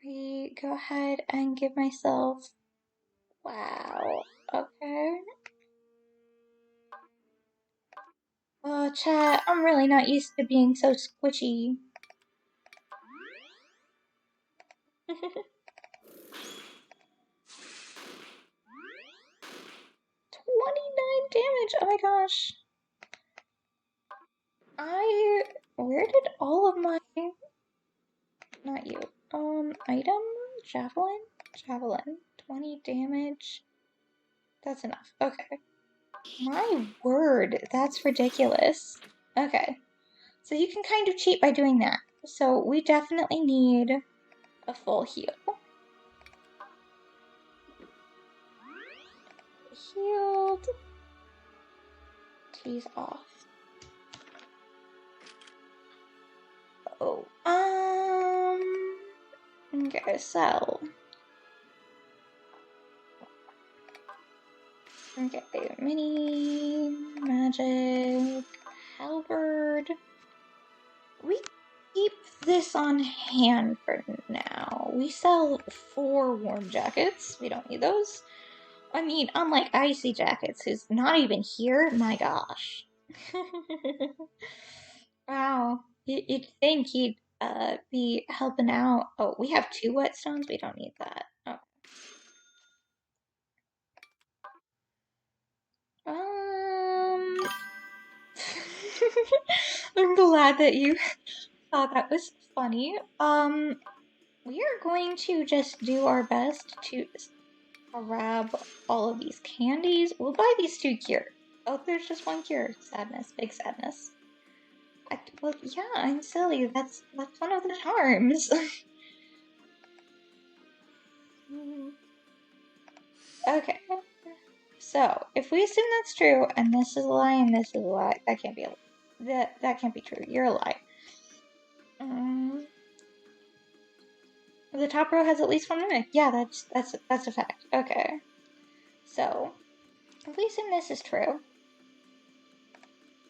S1: We go ahead and give myself... Wow. Okay. Oh, chat, I'm really not used to being so squishy. 29 damage. Oh my gosh. Where did all of my... Not you. Item? Javelin? Javelin. 20 damage. That's enough. Okay. My word, that's ridiculous. Okay. So you can kind of cheat by doing that. So we definitely need a full heal. Healed. Tease off. Oh. Okay, so. Okay, mini magic halberd. We keep this on hand for now. We sell 4 warm jackets. We don't need those. I mean, unlike Icy Jackets, who's not even here, my gosh. Wow. You'd think he'd be helping out. Oh, we have 2 whetstones? We don't need that. Oh. I'm glad that you thought that was funny. We are going to just do our best to grab all of these candies. We'll buy these 2 cure. Oh, there's just 1 cure. Sadness. Big sadness. Well, yeah, I'm silly. That's one of the charms. Okay. So, if we assume that's true, and this is a lie, and this is a lie, that can't be a lie. That can't be true. You're a lie. The top row has at least 1 mimic. Yeah, that's a fact. Okay. So, if we assume this is true,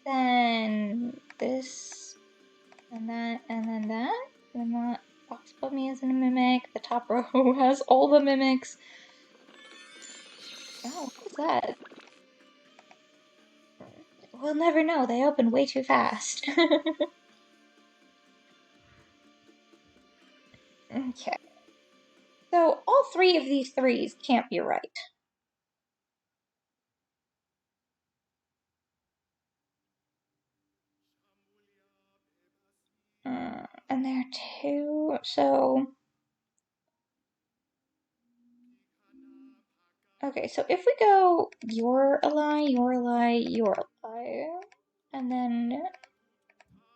S1: then this, and then that, and that box above me isn't a mimic. The top row has all the mimics. Oh, what's that? We'll never know. They open way too fast. Okay. So all 3 of these 3s can't be right. And there are 2, so... Okay, so if we go, you're a lie, you're a lie, you're a lie, and then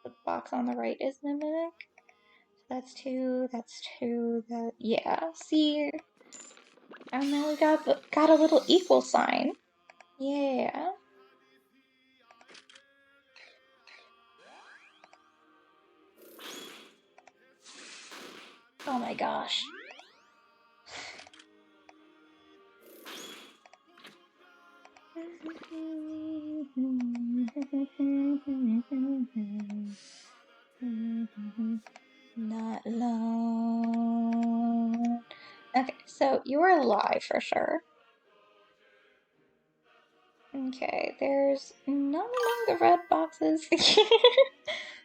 S1: the box on the right is the mimic. That's 2, that, yeah, see? And then we got a little equal sign. Yeah. Oh my gosh. Not alone. Okay, so you're alive for sure. Okay, there's none among the red boxes.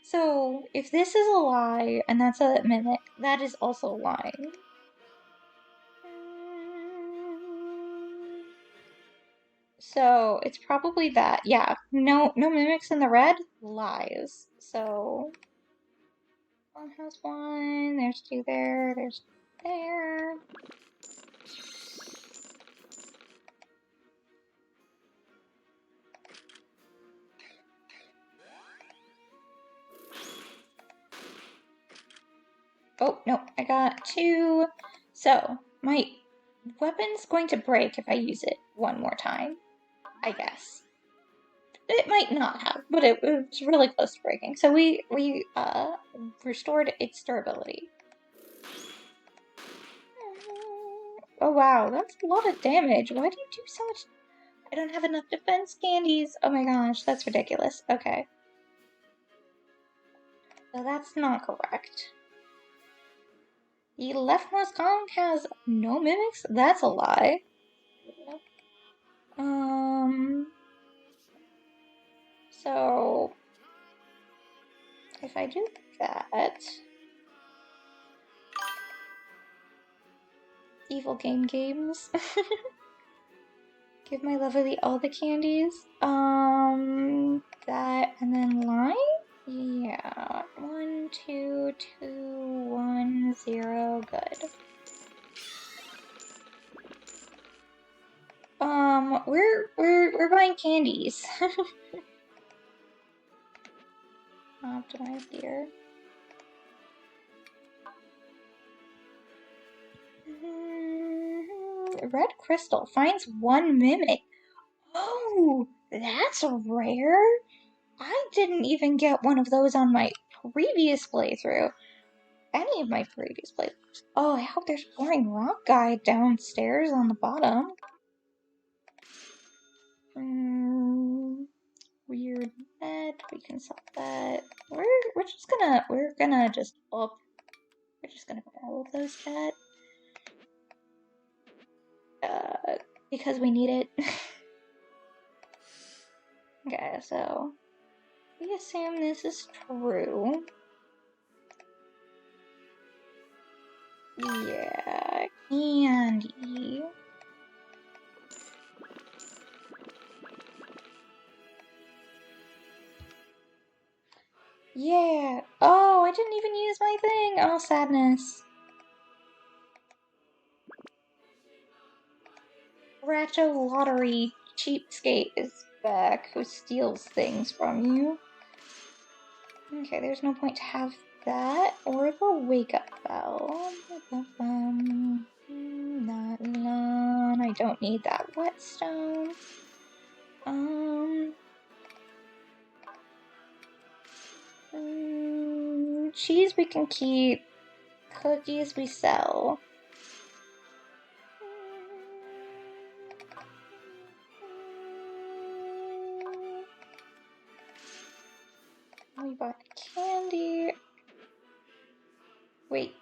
S1: So, if this is a lie, and that's a mimic, that is also lying. So, it's probably that. Yeah, no mimics in the red, lies. So, one has one, there's two there, there's there. Oh, no, I got two. So, my weapon's going to break if I use it one more time, I guess. It might not have, but it was really close to breaking. So we restored its durability. Oh wow, that's a lot of damage. Why do you do so much? I don't have enough defense candies. Oh my gosh, that's ridiculous. Okay. So that's not correct. The leftmost column has no mimics? That's a lie. So if I do that, evil games. Give my lovely all the candies. That and then line? Yeah. 1, 2, 2, 1, 0. Good. We're buying candies. Optimize here. Red crystal finds one mimic. Oh, that's rare. I didn't even get one of those on my previous playthrough. Any of my previous playthroughs. Oh, I hope there's a boring rock guy downstairs on the bottom. Weird net. We can sell that. We're just gonna put all of those chat. Because we need it. Okay, so we assume this is true. Yeah, candy. Yeah. Oh, I didn't even use my thing. Oh, sadness. Racho Lottery cheapskate is back who steals things from you. Okay, there's no point to have that or the wake up bell. I don't need that whetstone. Cheese we can keep. Cookies we sell. We bought candy. Wait.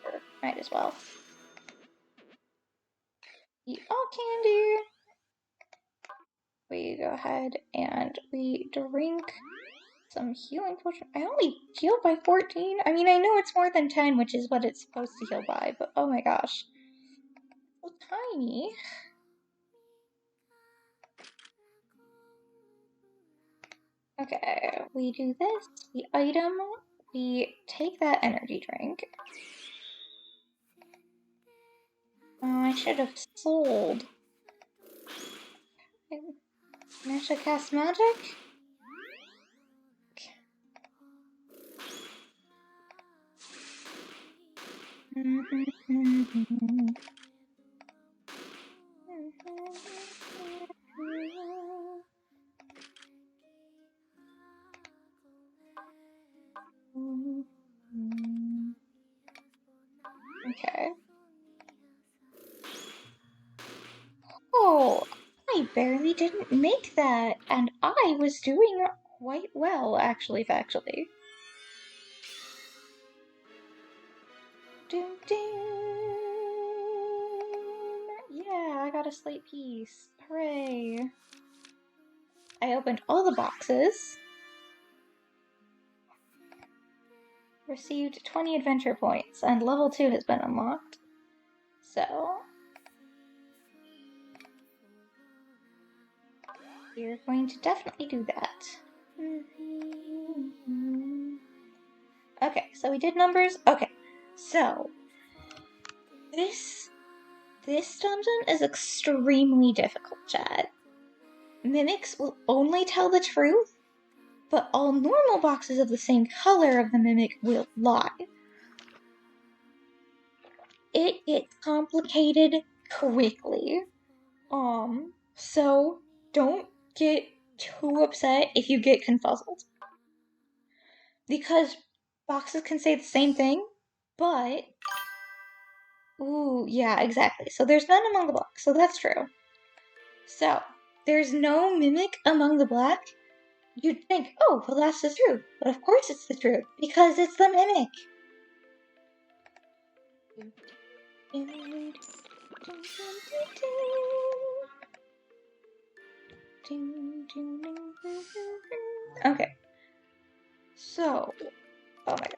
S1: Sure, might as well. Eat all candy. We go ahead and we drink some healing potion. I only healed by 14. I mean, I know it's more than 10, which is what it's supposed to heal by, but oh my gosh. So tiny. Okay, we do this. We item. We take that energy drink. Oh, I should have sold. I should cast magic? Okay. Oh, I barely didn't make that, and I was doing quite well, actually, factually. Doom, doom. Yeah, I got a slate piece. Hooray. I opened all the boxes. Received 20 adventure points, and level 2 has been unlocked. So, we're going to definitely do that. Okay, so we did numbers. Okay, so this dungeon is extremely difficult, chat. Mimics will only tell the truth, but all normal boxes of the same color of the mimic will lie. It gets complicated quickly. So don't get too upset if you get confuzzled. Because boxes can say the same thing, but... Ooh, yeah, exactly. So there's none among the black, so that's true. So, there's no mimic among the black. You'd think, oh, well that's the truth. But of course it's the truth, because it's the mimic. Okay. So, oh my god.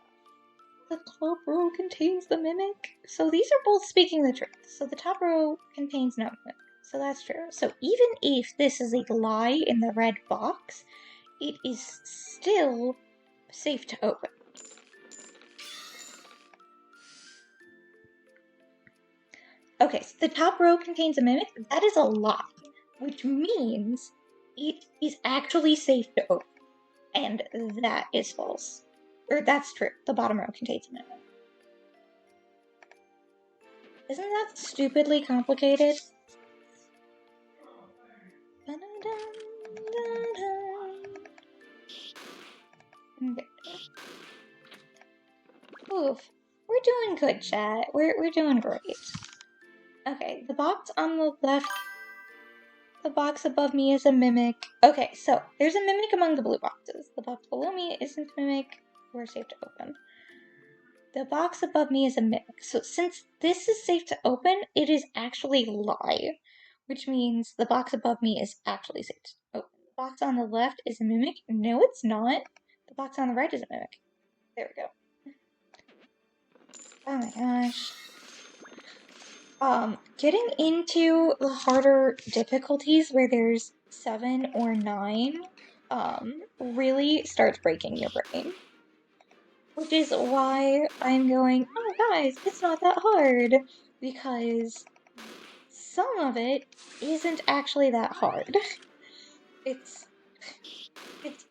S1: The top row contains the mimic. So these are both speaking the truth. So the top row contains no mimic. So that's true. So even if this is a lie in the red box, it is still safe to open. Okay, so the top row contains a mimic. That is a lie, which means it is actually safe to open. And that is false. Or that's true. The bottom row contains a mimic. Isn't that stupidly complicated? Oof. We're doing good, chat. We're doing great. Okay, the box on the left, the box above me is a mimic. Okay, so there's a mimic among the blue boxes. The box below me isn't a mimic. We're safe to open. The box above me is a mimic. So since this is safe to open, it is actually lie, which means the box above me is actually safe to open. The box on the left is a mimic. No, it's not. The box on the right is a mimic. There we go. Oh my gosh. Getting into the harder difficulties where there's 7 or 9, really starts breaking your brain. Which is why I'm going, oh guys, it's not that hard. Because some of it isn't actually that hard.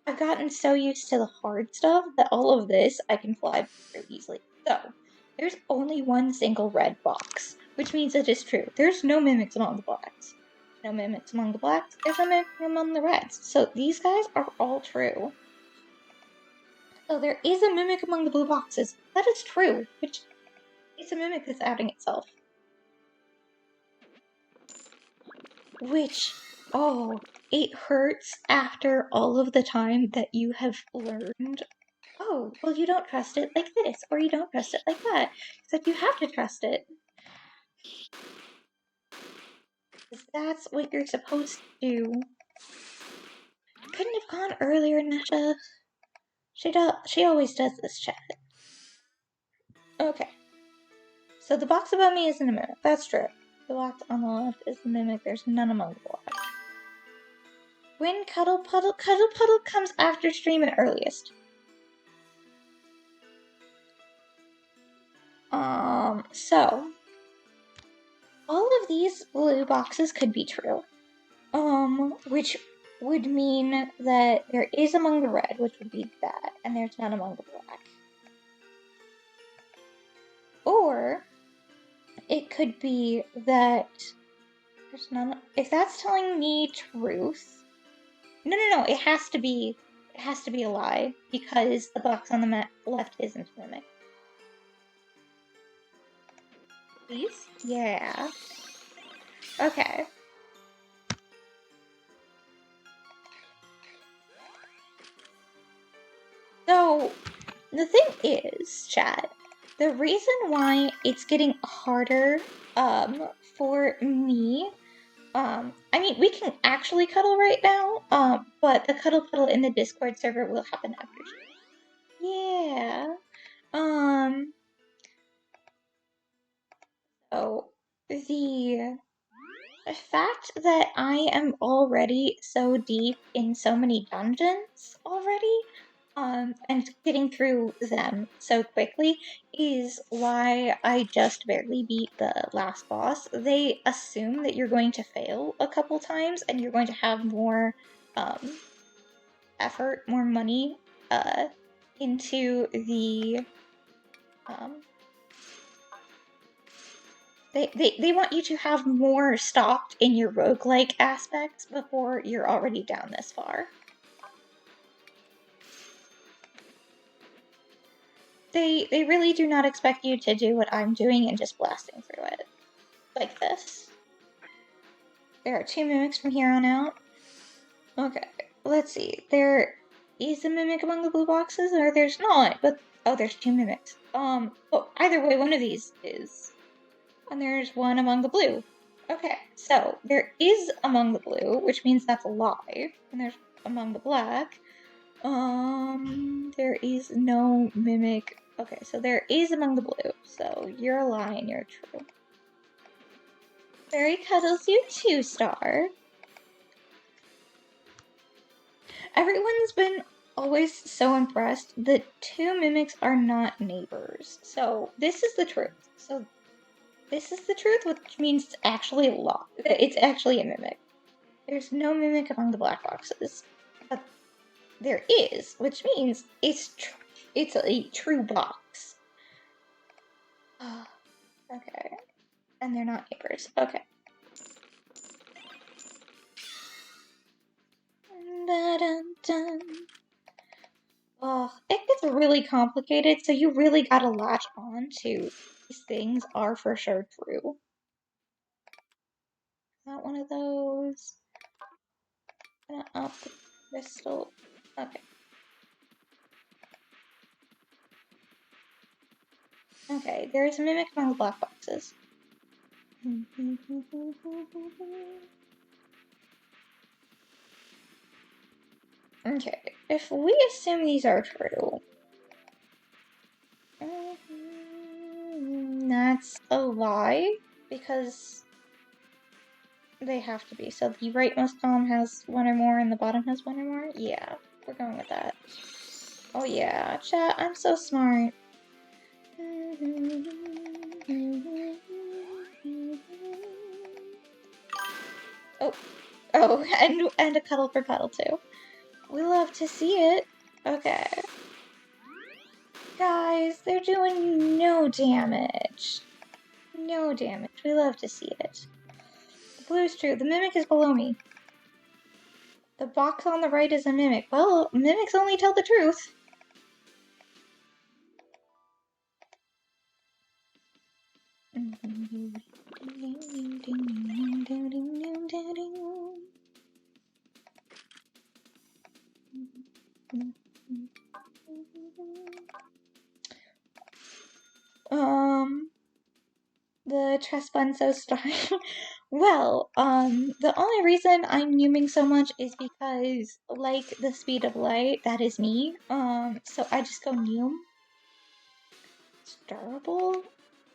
S1: I've gotten so used to the hard stuff that all of this I can fly through easily. So, there's only one single red box, which means it is true. There's no mimics among the blacks. No mimics among the blacks, there's a mimic among the reds. So these guys are all true. So there is a mimic among the blue boxes. That is true, which it's a mimic that's outing itself. Which, oh, it hurts after all of the time that you have learned, oh, well, you don't trust it like this, or you don't trust it like that. It's like you have to trust it. Because that's what you're supposed to do. Couldn't have gone earlier, Nehsa. She always does this, chat. Okay. So the box above me isn't a mimic. That's true. The box on the left is the mimic. There's none among the black. When Cuddle Puddle comes after stream and earliest. So all of these blue boxes could be true. Which would mean that there is among the red, which would be that, and there's none among the black. Or it could be that there's none. If that's telling me truth, no, it has to be a lie because the box on the left isn't a mimic. Please? Yeah. Okay. So, the thing is, chat, The reason why it's getting harder for me, I mean, we can actually cuddle right now, but the cuddle puddle in the Discord server will happen after. Yeah. So the fact that I am already so deep in so many dungeons already, and getting through them so quickly is why I just barely beat the last boss. They assume that you're going to fail a couple times and you're going to have more effort, more money into the they want you to have more stocked in your roguelike aspects before you're already down this far. They really do not expect you to do what I'm doing and just blasting through it. Like this. There are 2 mimics from here on out. Okay, let's see. There is a mimic among the blue boxes, or there's not, but oh, there's 2 mimics. Oh, either way, one of these is. And there's one among the blue. Okay, so there is among the blue, which means that's a lie. And there's among the black. There is no mimic. Okay, so there is among the blue. So you're a lie and you're true. Fairy cuddles you 2-star. Everyone's been always so impressed that 2 mimics are not neighbors. So this is the truth. So this is the truth, which means it's actually a lie. It's actually a mimic. There's no mimic among the black boxes, but there is, which means it's a true box. Okay, and they're not neighbors. Okay. Dun-dun-dun. Oh, it gets really complicated, so you really gotta latch on to these things are for sure true. Not one of those. Gonna up the crystal. Okay. Okay, there's a mimic among the black boxes. Okay, if we assume these are true, that's a lie, because they have to be. So the rightmost column has 1 or more and the bottom has 1 or more? Yeah, we're going with that. Oh yeah, chat, I'm so smart. Oh, and a cuddle for cuddle too. We love to see it. Okay. Guys, they're doing no damage. No damage. We love to see it. The blue's true. The mimic is below me. The box on the right is a mimic. Well, mimics only tell the truth. The chest bun so strong. Well, the only reason I'm numing so much is because, like the speed of light, that is me. So I just go num. It's durable.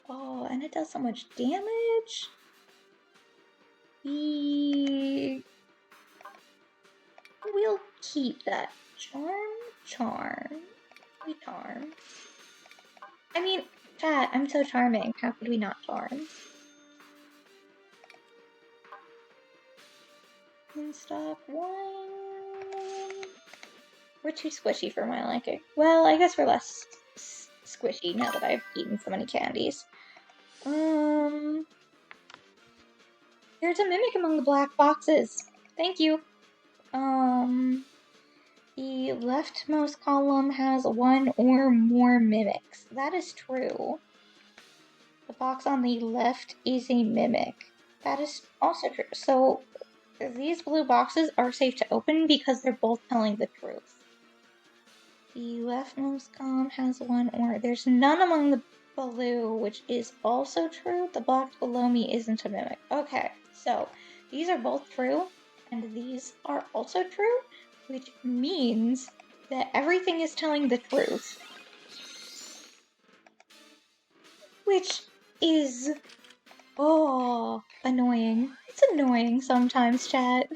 S1: Oh, and it does so much damage. We'll keep that. Charm. We charm. I mean, chat, I'm so charming. How could we not charm? In stock 1. We're too squishy for my liking. Well, I guess we're less squishy now that I've eaten so many candies. There's a mimic among the black boxes. Thank you. The leftmost column has 1 or more mimics. That is true. The box on the left is a mimic. That is also true. So these blue boxes are safe to open because they're both telling the truth. The leftmost column has 1 or... There's none among the blue, which is also true. The box below me isn't a mimic. Okay, so these are both true, and these are also true, which means that everything is telling the truth. Which is, oh, annoying. It's annoying sometimes, chat.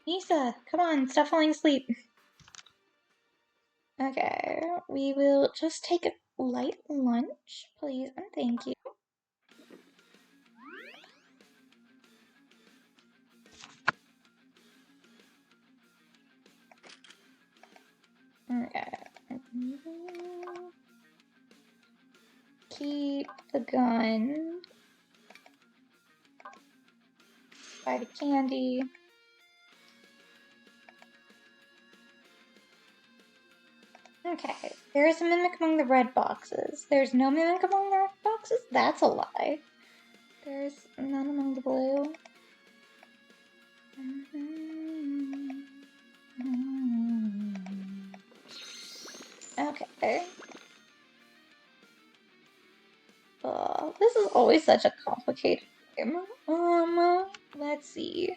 S1: Nehsa, come on, stop falling asleep. Okay, we will just take a light lunch, please, and thank you. Okay. Keep the gun. Buy the candy. Okay, there is a mimic among the red boxes. There's no mimic among the red boxes? That's a lie. There's none among the blue. Okay. This is always such a complicated game. Let's see.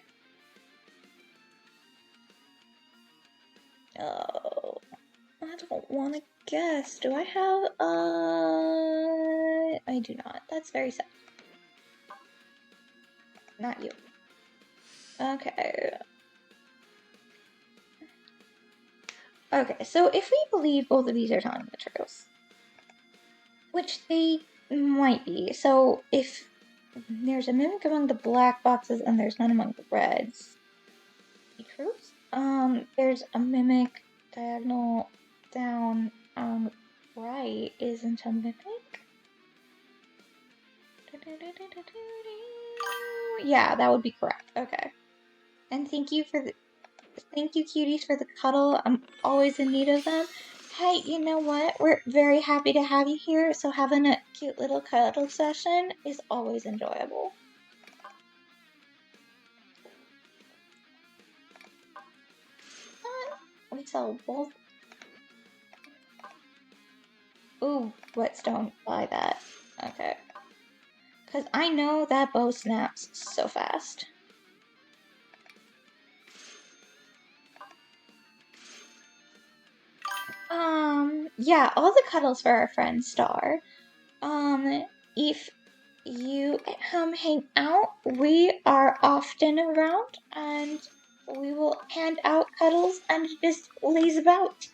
S1: Oh, I don't want to guess. Do I have, I do not. That's very sad. Not you. Okay. Okay, so if we believe both of these are telling the truth, which they might be, so if there's a mimic among the black boxes and there's none among the reds, the truth? There's a mimic diagonal down on right isn't a mimic? Yeah, that would be correct. Okay. And thank you, cuties, for the cuddle. I'm always in need of them. Hey, you know what? We're very happy to have you here, so having a cute little cuddle session is always enjoyable. We sell both. Ooh, whetstone. Buy that. Okay. Because I know that bow snaps so fast. Yeah, all the cuddles for our friend Star. If you hang out, we are often around, and we will hand out cuddles and just laze about.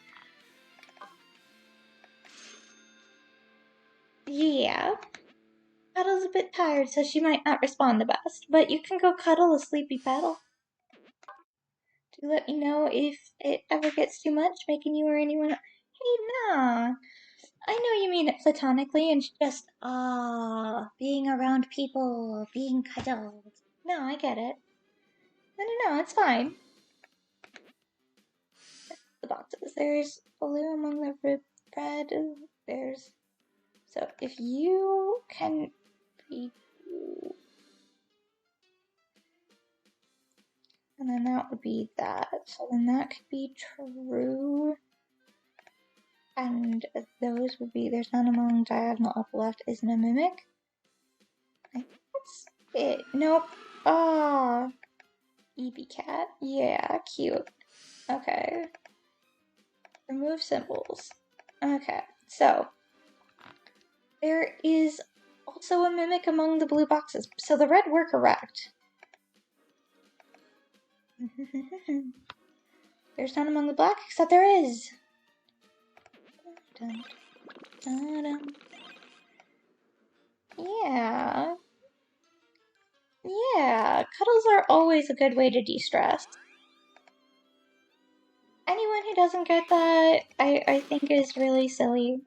S1: Yeah. Cuddle's a bit tired, so she might not respond the best, but you can go cuddle a sleepy petal. Do let me know if it ever gets too much, making you or anyone. Hey, nah. I know you mean it platonically and just, being around people, being cuddled. No, I get it. No, it's fine. The boxes. There's blue among the red. There's. So if you can be. And then that would be that. So then that could be true. And those would be. There's none among diagonal up left isn't a mimic. I think that's it. Nope. EB cat. Yeah, cute. Okay. Remove symbols. Okay, so there is also a mimic among the blue boxes. So the red were correct. There's none among the black, except there is. Dun, dun, dun. Yeah. Yeah, cuddles are always a good way to de-stress. Anyone who doesn't get that, I think is really silly.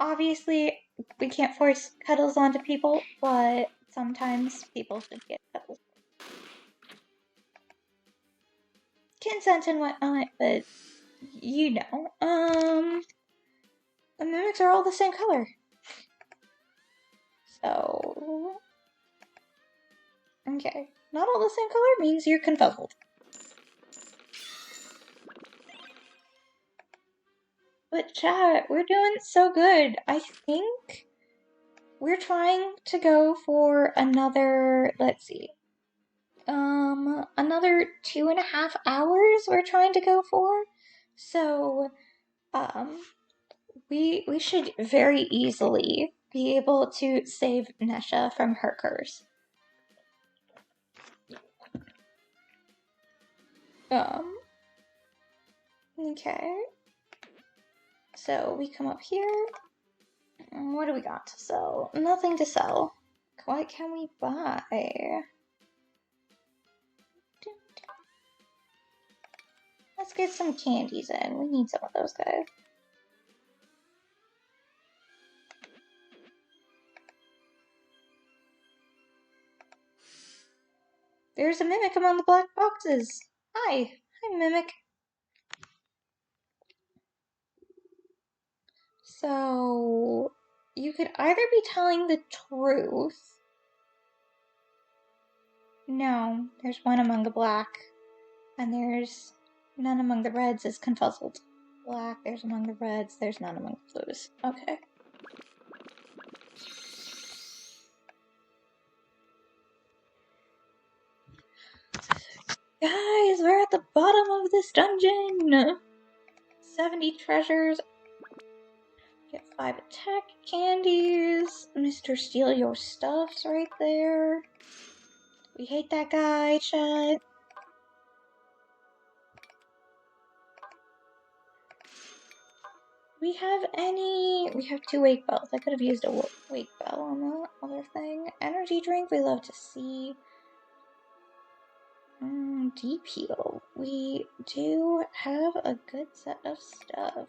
S1: Obviously, we can't force cuddles onto people, but sometimes people should get cuddles. Consent and whatnot, but you know. The mimics are all the same color. So Okay, not all the same color means you're confuzzled. But chat, we're doing so good. I think we're trying to go for another, let's see, another 2.5 hours we're trying to go for. So, we should very easily be able to save Nesha from her curse. Okay. So we come up here. What do we got to sell? Nothing to sell. What can we buy? Let's get some candies in. We need some of those guys. There's a mimic among the black boxes. Hi. Hi, mimic. So, you could either be telling the truth. No, there's one among the black. And there's none among the reds is confuzzled. Black, there's among the reds, there's none among the blues. Okay. Guys, we're at the bottom of this dungeon! 70 treasures. Get 5 attack candies. Mr. Steal Your Stuff's right there. We hate that guy, chat. We have 2 wake bells. I could have used a wake bell on the other thing. Energy drink, we love to see. Deep heal. We do have a good set of stuff.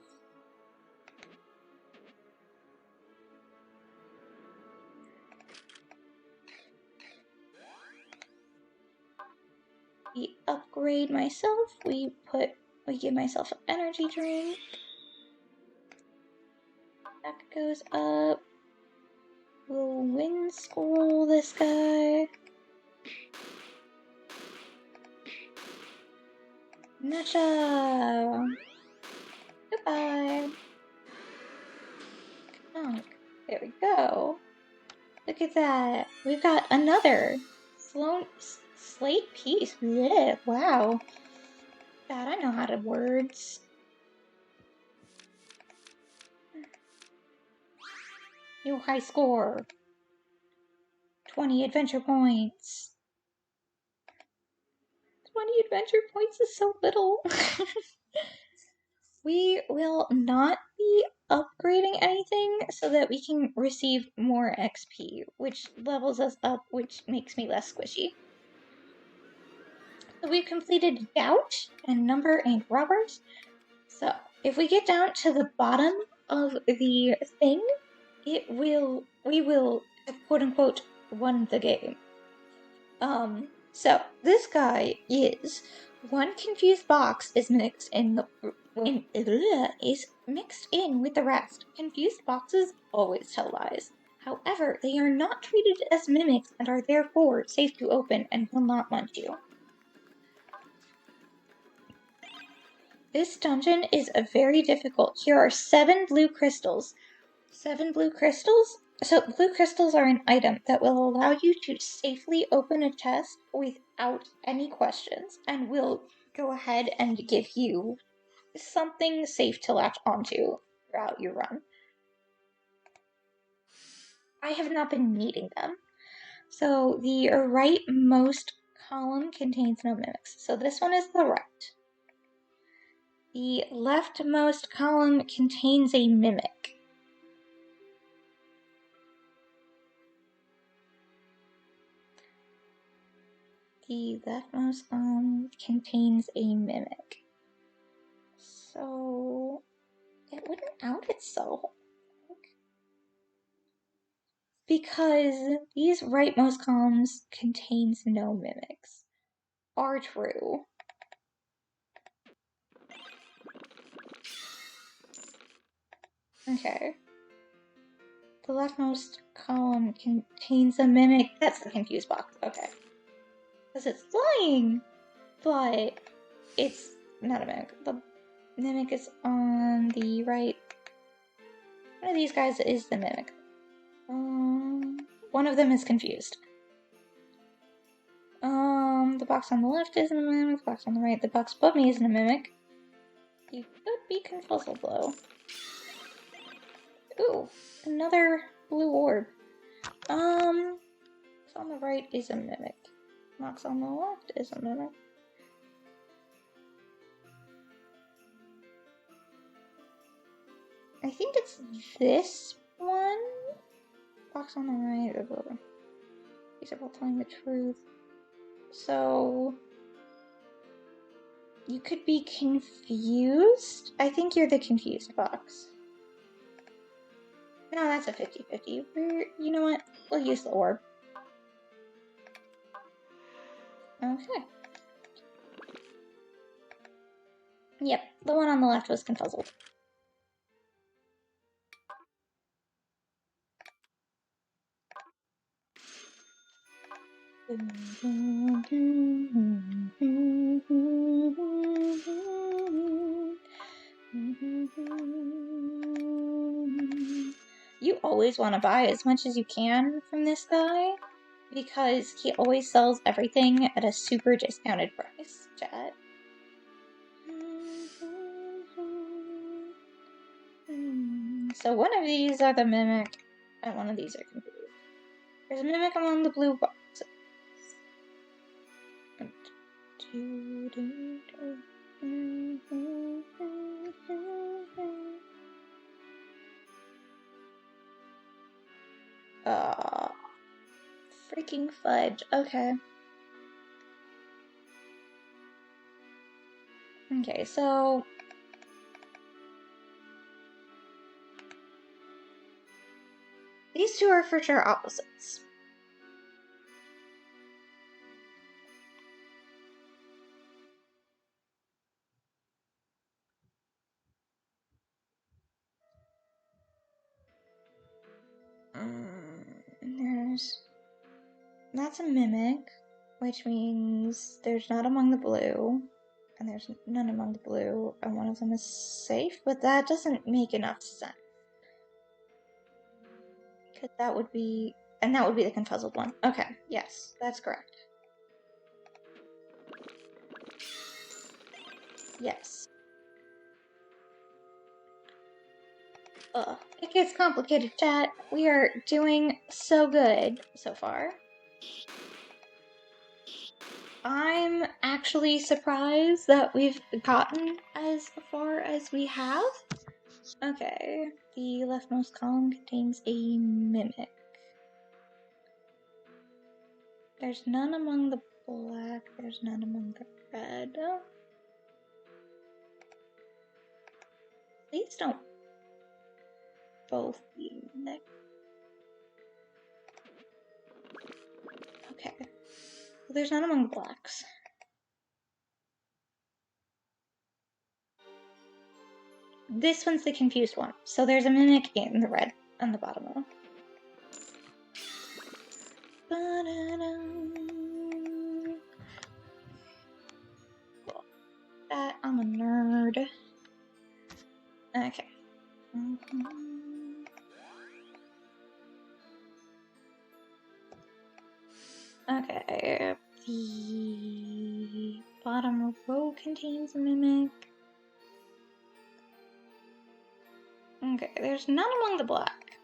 S1: We upgrade myself. We give myself an energy drink. That goes up. We'll wind scroll this guy. Nesha! Goodbye. Oh, there we go. Look at that. We've got another slate piece. Yeah, wow. God, I know how to words. New high score. 20 adventure points. 20 adventure points is so little. We will not be upgrading anything so that we can receive more XP, which levels us up, which makes me less squishy. So we've completed Doubt and Number and Robbers. So if we get down to the bottom of the thing, we will quote unquote won the game. So this guy is one confused box is mixed in with the rest. Confused boxes always tell lies. However, they are not treated as mimics and are therefore safe to open and will not munch you. This dungeon is very difficult. Here are 7 blue crystals. 7 blue crystals? So blue crystals are an item that will allow you to safely open a chest without any questions and will go ahead and give you something safe to latch onto throughout your run. I have not been needing them. So the rightmost column contains no mimics. So this one is the right. The leftmost column contains a mimic. The leftmost contains a mimic. So it wouldn't out itself. Because these rightmost columns contains no mimics. Are true. Okay. The leftmost column contains a mimic. That's the confused box. Okay. Because it's flying! But it's not a mimic. The mimic is on the right. One of these guys is the mimic. One of them is confused. The box on the left isn't a mimic, the box on the right, the box above me isn't a mimic. You could be confuzzled though. Ooh, another blue orb. Box on the right is a mimic. Box on the left is a mimic. I think it's this one. Box on the right. These are both telling the truth. So you could be confused. I think you're the confused box. No, that's a 50-50. You know what? We'll use the orb. Okay. Yep, the one on the left was confuzzled. You always want to buy as much as you can from this guy because he always sells everything at a super discounted price, chat. So one of these are the mimic, and one of these are confused. There's a mimic among the blue boxes. Freaking fudge. Okay. Okay, so these two are for sure opposites. That's a mimic, which means there's not among the blue, and there's none among the blue, and one of them is safe, but that doesn't make enough sense. Because that would be, and that would be the confuzzled one. Okay, yes, that's correct. Yes. Ugh, it gets complicated, chat. We are doing so good so far. I'm actually surprised that we've gotten as far as we have. Okay, the leftmost column contains a mimic. There's none among the black, there's none among the red. Please don't both be mimic. Okay, well, there's none among the blacks. This one's the confused one, so there's a mimic in the red on the bottom row. That, I'm a nerd. Okay. Okay, the bottom row contains a mimic. Okay, there's none among the black.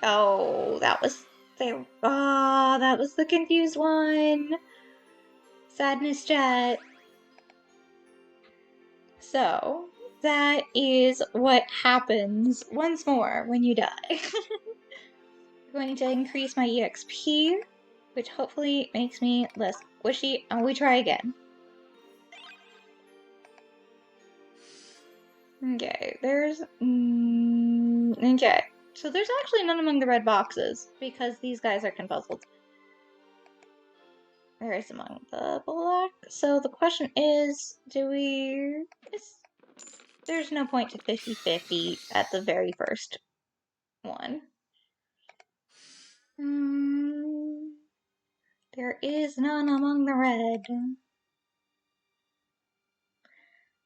S1: Oh, that was the that was the confused one. Sadness chat. So that is what happens once more when you die. I'm going to increase my EXP, which hopefully makes me less squishy, and we try again. Okay, there's okay. So there's actually none among the red boxes because these guys are confuzzled. There is among the black. So the question is, there's no point to 50-50 at the very first one. There is none among the red.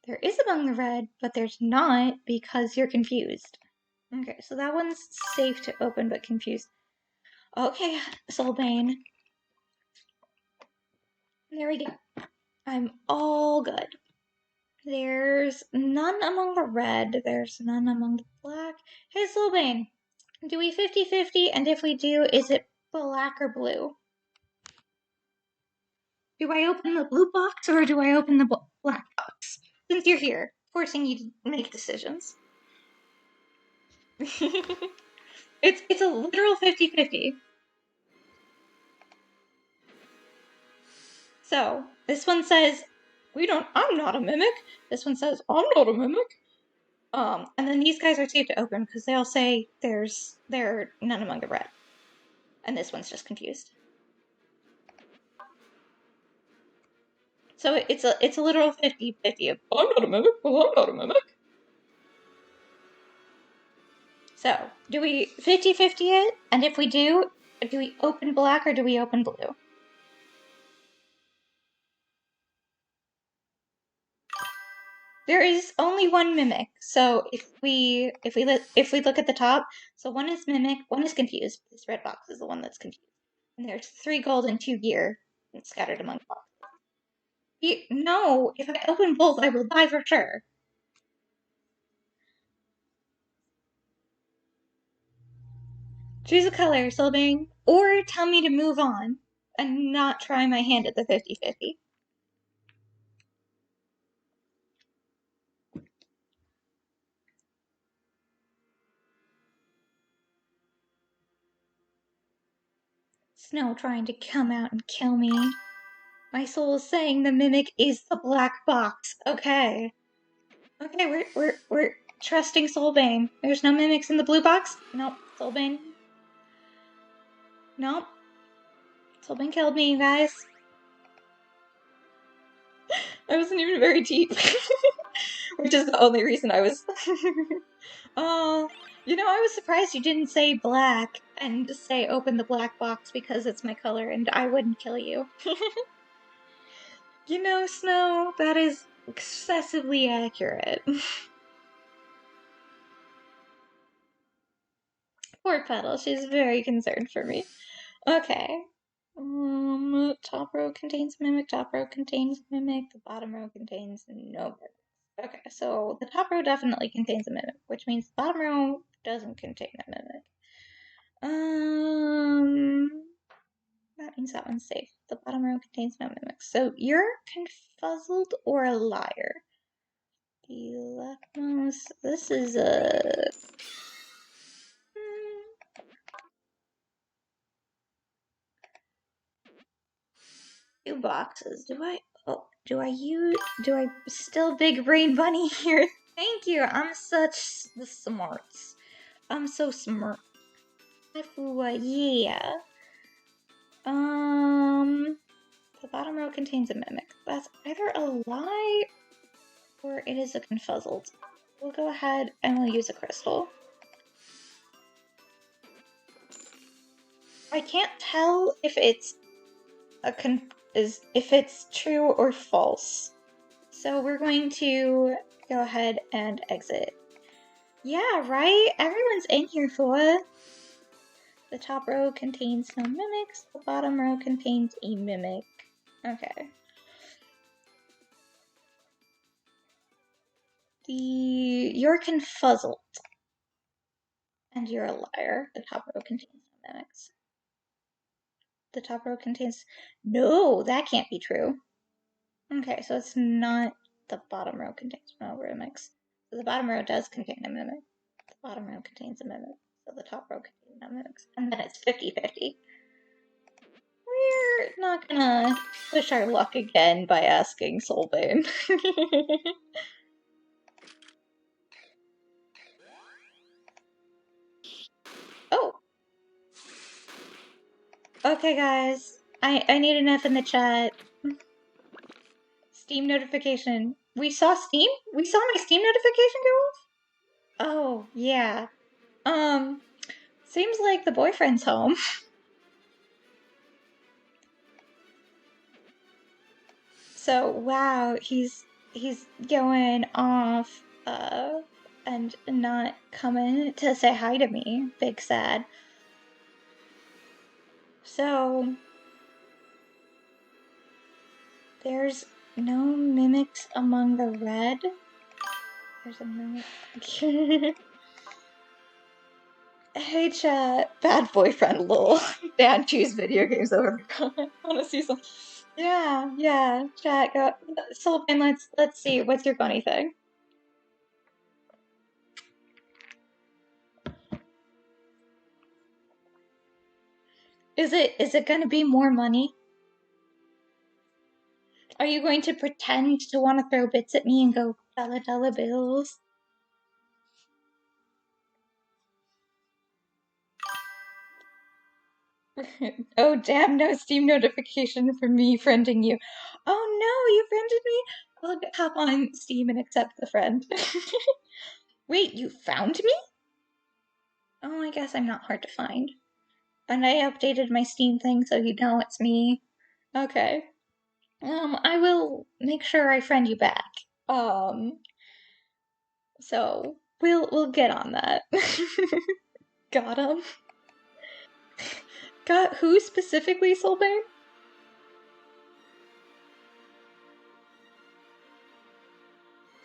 S1: There is among the red, but there's not because you're confused. Okay, so that one's safe to open but confused. Okay, Soulbane. There we go. I'm all good. There's none among the red. There's none among the black. Hey, Soulbane. Do we 50-50? And if we do, is it black or blue? Do I open the blue box or do I open the black box? Since you're here, forcing you to make decisions. It's a literal 50-50. So, this one says, I'm not a mimic. This one says, I'm not a mimic. And then these guys are safe to open because they all say there are none among the red. And this one's just confused. So it's a literal 50-50 of, I'm not a mimic, well, I'm not a mimic. So, do we 50-50 it? And if we do we open black or do we open blue? There is only one mimic. So if we look at the top, so one is mimic, one is confused. This red box is the one that's confused. And there's 3 gold and 2 gear scattered among the boxes. No, if I open both, I will die for sure. Choose a color, Sylvain, or tell me to move on and not try my hand at the 50-50. Snow trying to come out and kill me. My soul is saying the mimic is the black box. Okay. Okay, we're trusting Soulbane. There's no mimics in the blue box? Nope. Soulbane. Nope. Soulbane killed me, you guys. I wasn't even very deep. Which is the only reason I was... Oh, you know, I was surprised you didn't say black and say open the black box because it's my color and I wouldn't kill you. You know, Snow, that is excessively accurate. Poor Petal, she's very concerned for me. Okay. Top row contains mimic, top row contains mimic, the bottom row contains no mimic. Okay, so the top row definitely contains a mimic, which means the bottom row doesn't contain a mimic. That means that one's safe. The bottom row contains no mimics. So you're confuzzled or a liar. The leftmost, this is a... Two boxes. Do I still big brain bunny here? Thank you. I'm such the smarts. I'm so smart. Yeah. The bottom row contains a mimic. That's either a lie or it is a confuzzled. We'll go ahead and we'll use a crystal. I can't tell if it's if it's true or false. So we're going to go ahead and exit. Yeah, right? Everyone's in here for it. The top row contains no mimics. The bottom row contains a mimic. Okay. You're confuzzled. And you're a liar. The top row contains no mimics. The top row contains... No, that can't be true. Okay, so it's not the bottom row contains no mimics. So the bottom row does contain a mimic. The bottom row contains a mimic. So the top row contains no mimics. And then it's 50-50. We're not gonna push our luck again by asking Soulbane. Oh! Okay, guys. I need an F in the chat. Steam notification. We saw Steam? We saw my Steam notification go off? Oh, yeah. Seems like the boyfriend's home. So wow, he's going off and not coming to say hi to me. Big sad. So there's no mimics among the red. There's a mimic. Hey chat, bad boyfriend lol. Dad choose video games over wanna see some. Yeah, chat go. So Ben, let's see, what's your funny thing? Is it gonna be more money? Are you going to pretend to want to throw bits at me and go dollar bills? Oh damn, no Steam notification for me friending you. Oh no, you friended me? I'll hop on Steam and accept the friend. Wait, you found me? Oh, I guess I'm not hard to find. And I updated my Steam thing so you know it's me. Okay. I will make sure I friend you back. So we'll get on that. Got him. Got who specifically, Soulbane?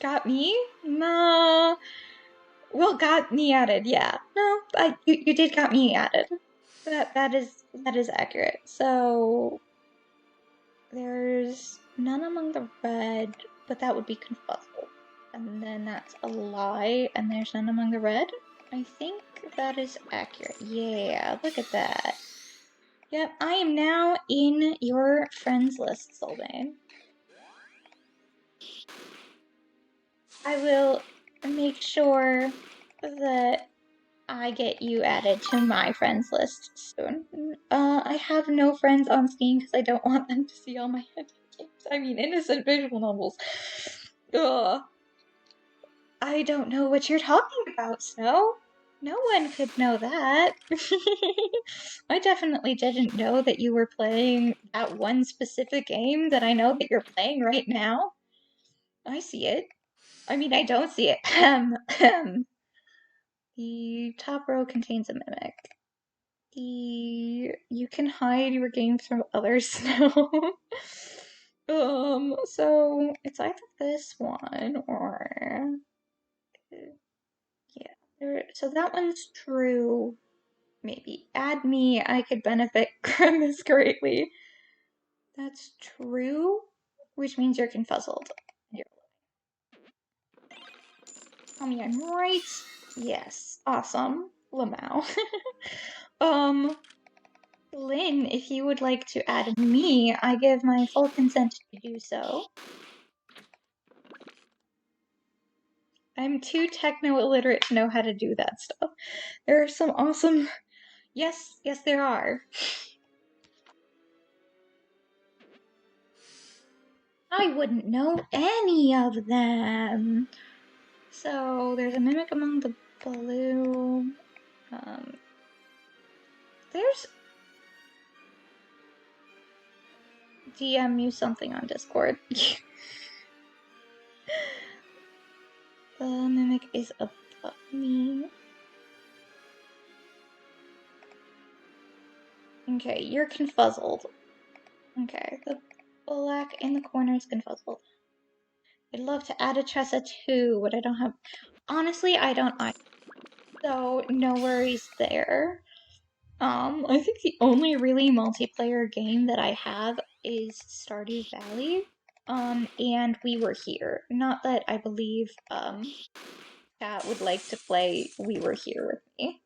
S1: Got me? No. Well, got me added, yeah. No, you did got me added. That is accurate. So there's none among the red, but that would be confuzzled. And then that's a lie, and there's none among the red? I think that is accurate. Yeah, look at that. Yep, I am now in your friends list, Soulbane. I will make sure that I get you added to my friends list soon. I have no friends on Steam because I don't want them to see all my games. I mean, innocent visual novels. Ugh. I don't know what you're talking about, Snow. No one could know that. I definitely didn't know that you were playing that one specific game that I know that you're playing right now. I see it. I mean, I don't see it. The top row contains a mimic. You can hide your games from others now. So it's either this one or yeah. So that one's true. Maybe add me. I could benefit from this greatly. That's true, which means you're confuzzled. Tell me I'm right. Yes, awesome, Lamau. Lynn, if you would like to add me, I give my full consent to do so. I'm too techno-illiterate to know how to do that stuff. There are some awesome... Yes, there are. I wouldn't know any of them. So, there's a mimic among the blue... there's... DM you something on Discord. The mimic is above me. Okay, you're confuzzled. Okay, the black in the corner is confuzzled. I'd love to add a Tressa too, but I don't have... Honestly, I don't either. So, no worries there. I think the only really multiplayer game that I have is Stardew Valley. And We Were Here. Not that I believe, Kat would like to play We Were Here with me.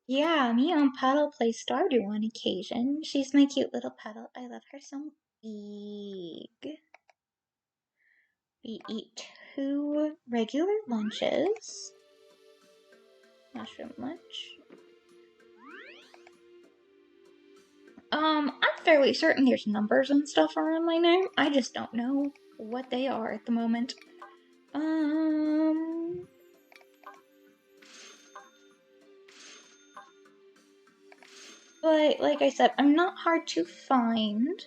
S1: Yeah, me and Puddle play Stardew on occasion. She's my cute little Puddle. I love her so big. We eat 2 regular lunches. Mushroom lunch. I'm fairly certain there's numbers and stuff around my name. I just don't know what they are at the moment. but like I said, I'm not hard to find.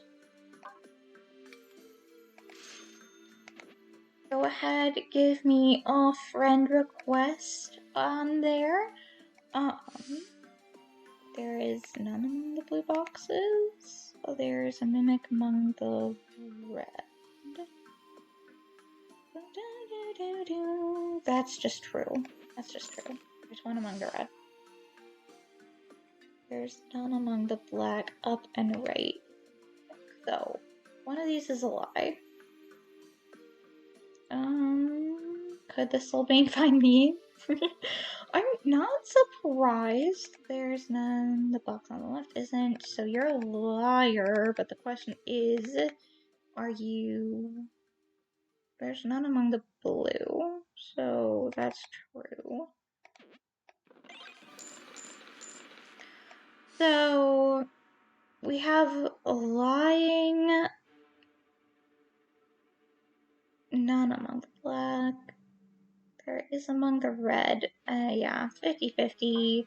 S1: Go ahead, give me a friend request on there. There is none among the blue boxes. Oh, there's a mimic among the red. That's just true. That's just true. There's one among the red. There's none among the black, up and right. So, one of these is a lie. Could the Soulbane find me? I'm not surprised. There's none. The box on the left isn't. So you're a liar. But the question is, are you... There's none among the blue. So that's true. So we have lying. None among the black. There is among the red. Yeah, 50-50.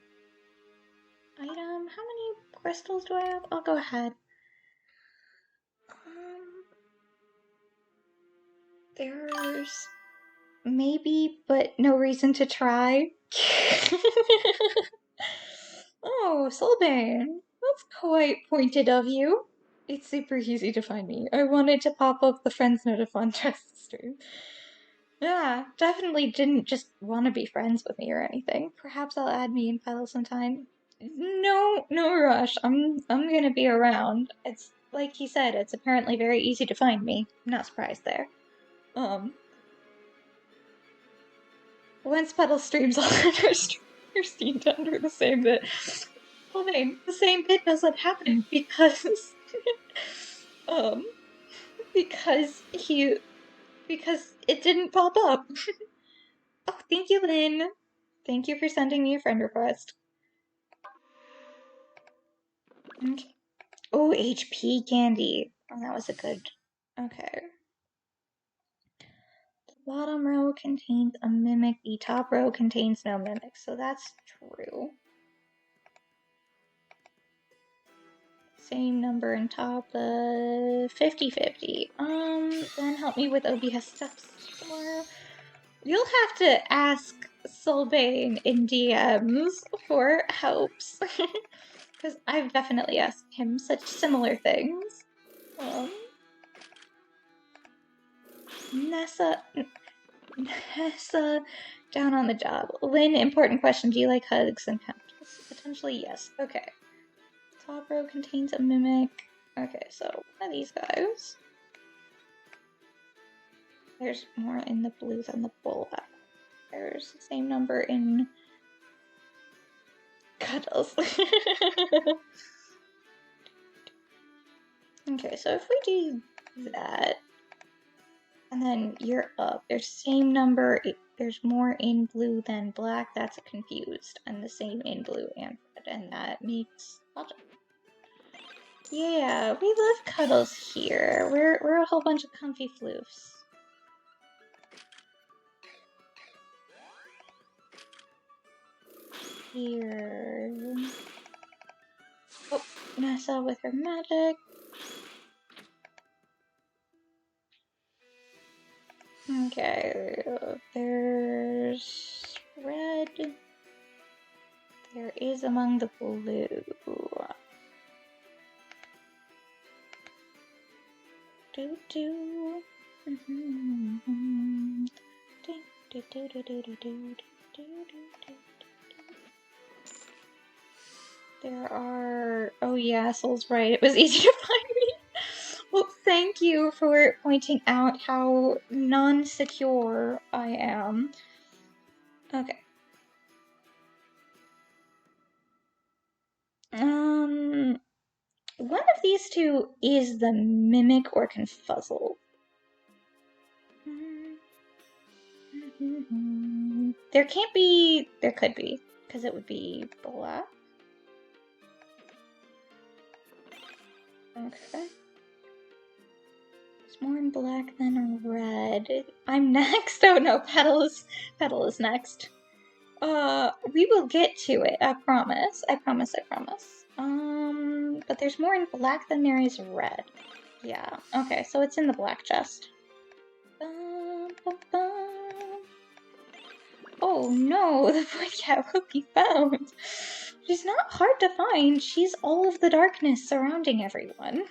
S1: Item. How many crystals do I have? I'll go ahead. There's maybe, but no reason to try. Oh, Soulbane. That's quite pointed of you. It's super easy to find me. I wanted to pop up the friends notif on test stream. Yeah, definitely didn't just want to be friends with me or anything. Perhaps I'll add me in Paddle sometime. No rush. I'm gonna be around. It's like he said, it's apparently very easy to find me. I'm not surprised there. Once Petal streams all of your Steam under the same bit. Well, name, the same bit doesn't happen because because it didn't pop up. Oh, thank you, Lynn. Thank you for sending me a friend request. Okay. Oh, HP candy. Oh, that was a good... Okay. The bottom row contains a mimic. The top row contains no mimic, so that's true. Same number in top, 50-50. Then help me with OBS steps tomorrow. You'll have to ask Soulbane in DMs for helps. Because I've definitely asked him such similar things. Nehsa down on the job. Lynn, important question. Do you like hugs and candles? Potentially yes. Okay. Top row contains a mimic. Okay, so one of these guys. There's more in the blue than the black. There's the same number in cuddles. Okay, so if we do that, and then you're up, there's the same number, there's more in blue than black, that's confused, and the same in blue and red, and that makes logic. Yeah, we love cuddles here. We're a whole bunch of comfy floofs. Here. Oh, Nehsa with her magic. Okay, there's red. There is among the blue. There are... Oh yeah, Soul's right. It was easy to find me. Well, thank you for pointing out how non-secure I am. Okay. One of these two is the mimic or confuzzle. There can't be... There could be, because it would be black. Okay. It's more in black than red. I'm next? Oh no, Petal is next. We will get to it, I promise. I promise. But there's more in black than there is red. Yeah, okay, so it's in the black chest. Oh no, the Boy Cat will be found. She's not hard to find. She's all of the darkness surrounding everyone.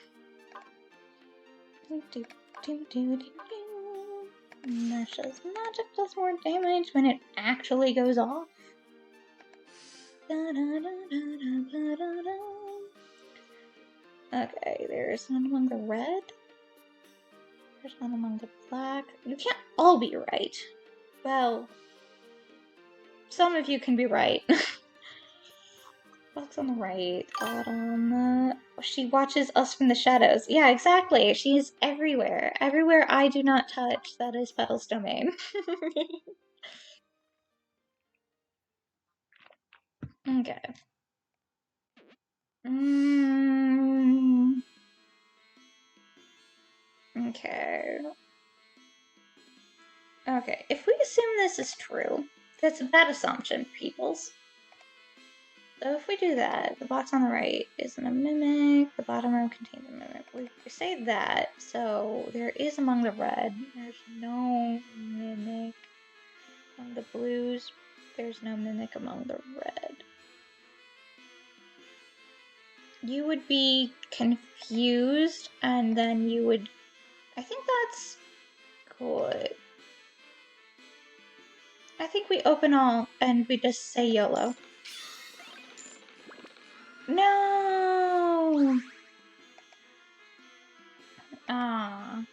S1: Nehsa's magic does more damage when it actually goes off. Okay, there's none among the red. There's none among the black. You can't all be right. Well, some of you can be right. Box on the right, bottom. She watches us from the shadows. Yeah, exactly. She's everywhere. Everywhere I do not touch, that is Petal's domain. Okay. Okay. Okay, if we assume this is true, that's a bad assumption, peoples. So if we do that, the box on the right isn't a mimic, the bottom row contains a mimic. We say that, so there is among the red, there's no mimic. Among the blues, there's no mimic among the red. You would be confused, and then you would... I think that's good. I think we open all, and we just say YOLO. No! Ah.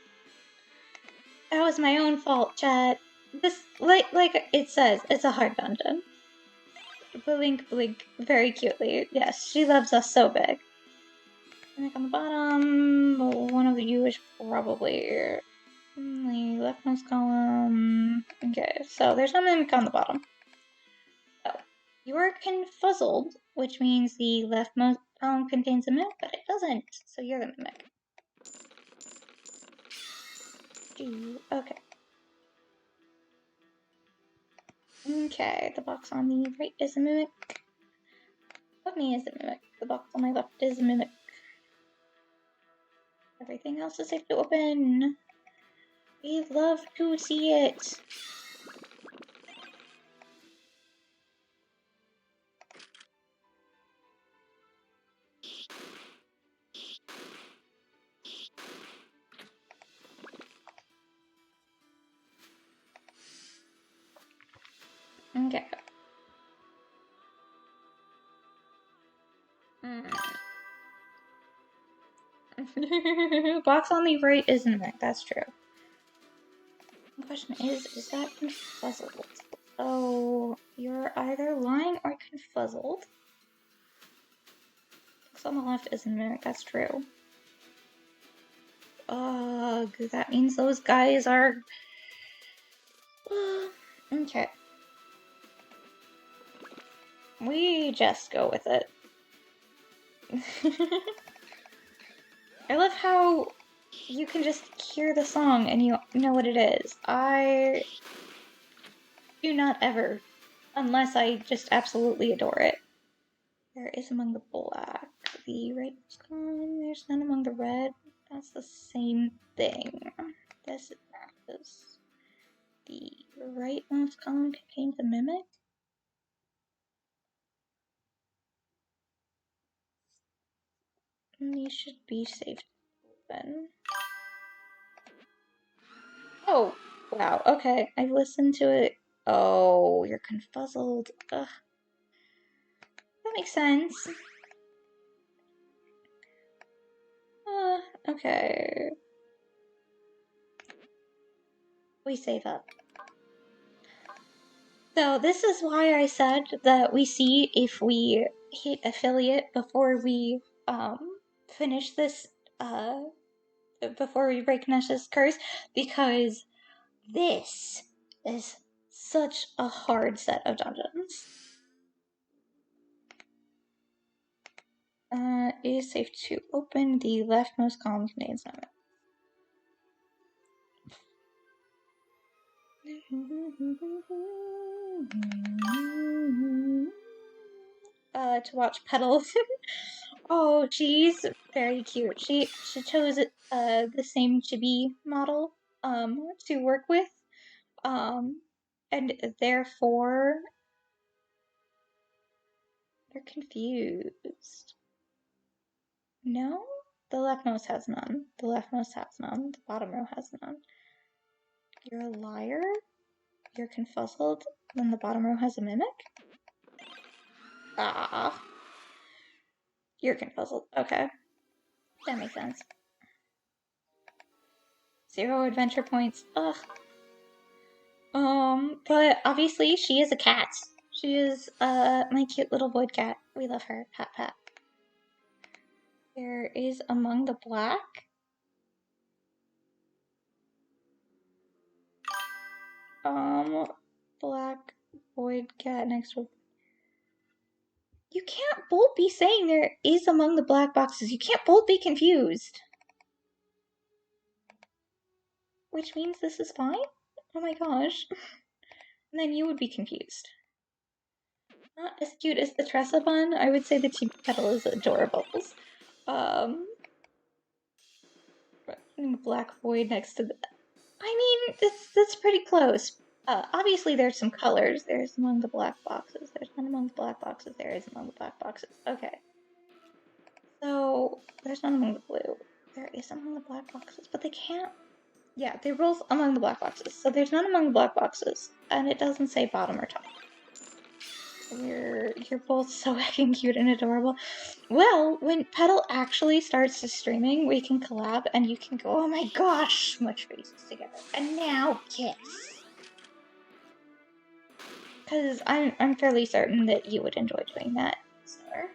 S1: That was my own fault, chat. This, like it says, it's a hard dungeon. Blink, blink, very cutely. Yes, she loves us so big. Mimic on the bottom. One of you is probably the leftmost column. Okay, so there's no mimic on the bottom. So, you're confuzzled, which means the leftmost column contains a mimic, but it doesn't. So you're the mimic. Okay. Okay, the box on the right is a mimic. Above me is a mimic. The box on my left is a mimic. Everything else is safe to open. We love to see it. Okay. Box on the right is a mimic, that's true. The question is that confuzzled? So, you're either lying or confuzzled. Box on the left is a mimic, that's true. Ugh, that means those guys are... Okay. We just go with it. I love how you can just hear the song and you know what it is. I do not ever, unless I just absolutely adore it. There is among the black. The right column, there's none among the red. That's the same thing. This is the rightmost column contains a mimic. And these should be safe to open. Oh, wow, okay. I've listened to it. Oh, you're confuzzled. Ugh. That makes sense. Okay. We save up. So this is why I said that we see if we hit affiliate before we finish this, before we break Nehsa's curse, because this is such a hard set of dungeons. It is safe to open. The leftmost column contains them. to watch Petal. Oh, she's very cute. She chose the same chibi model to work with. And therefore they're confused. No? The leftmost has none. The leftmost has none. The bottom row has none. You're a liar? You're confuzzled? Then the bottom row has a mimic? Ah. You're confuzzled. Okay. That makes sense. 0 adventure points. Ugh. But obviously she is a cat. She is, my cute little void cat. We love her. Pat pat. There is among the black. Black void cat next to. You can't both be saying there is among the black boxes. You can't both be confused. Which means this is fine? Oh my gosh. And then you would be confused. Not as cute as the Tressa bun. I would say the Chibi Petal is adorable. Black void next to the. I mean, that's pretty close. Obviously there's some colors. There's among the black boxes. There's none among the black boxes. There is among the black boxes. Okay. So, there's none among the blue. There is among the black boxes, but they can't. Yeah, they're both among the black boxes. So there's none among the black boxes, and it doesn't say bottom or top. You're both so heckin' cute and adorable. Well, when Petal actually starts to streaming, we can collab and you can go, oh my gosh, much faces together. And now kiss. Because I'm fairly certain that you would enjoy doing that, sir.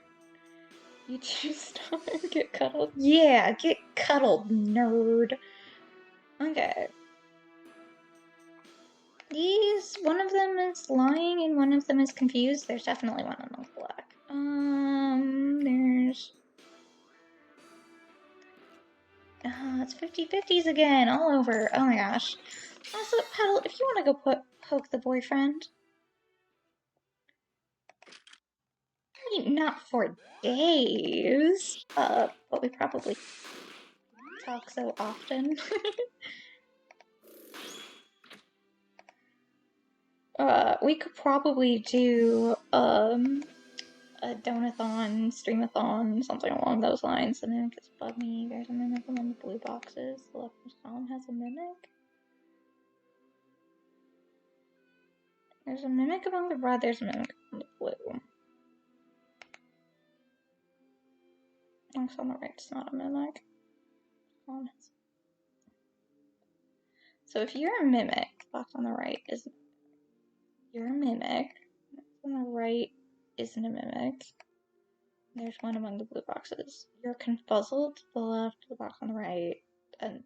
S1: You two star, get cuddled. Yeah, get cuddled, nerd. Okay. One of them is lying and one of them is confused. There's definitely one among the black. There's... it's 50-50s again, all over. Oh my gosh. Also, Petal, if you want to go poke the boyfriend. I mean, not for days, but we probably talk so often. We could probably do, a donathon, streamathon, something along those lines. The mimic is above me. There's a mimic among the blue boxes. The leftmost column has a mimic. There's a mimic among the red. There's a mimic among the blue. Box on the right is not a mimic. So if you're a mimic, the box on the right is. You're a mimic. The box on the right isn't a mimic. There's one among the blue boxes. You're confuzzled, the left, the box on the right, and...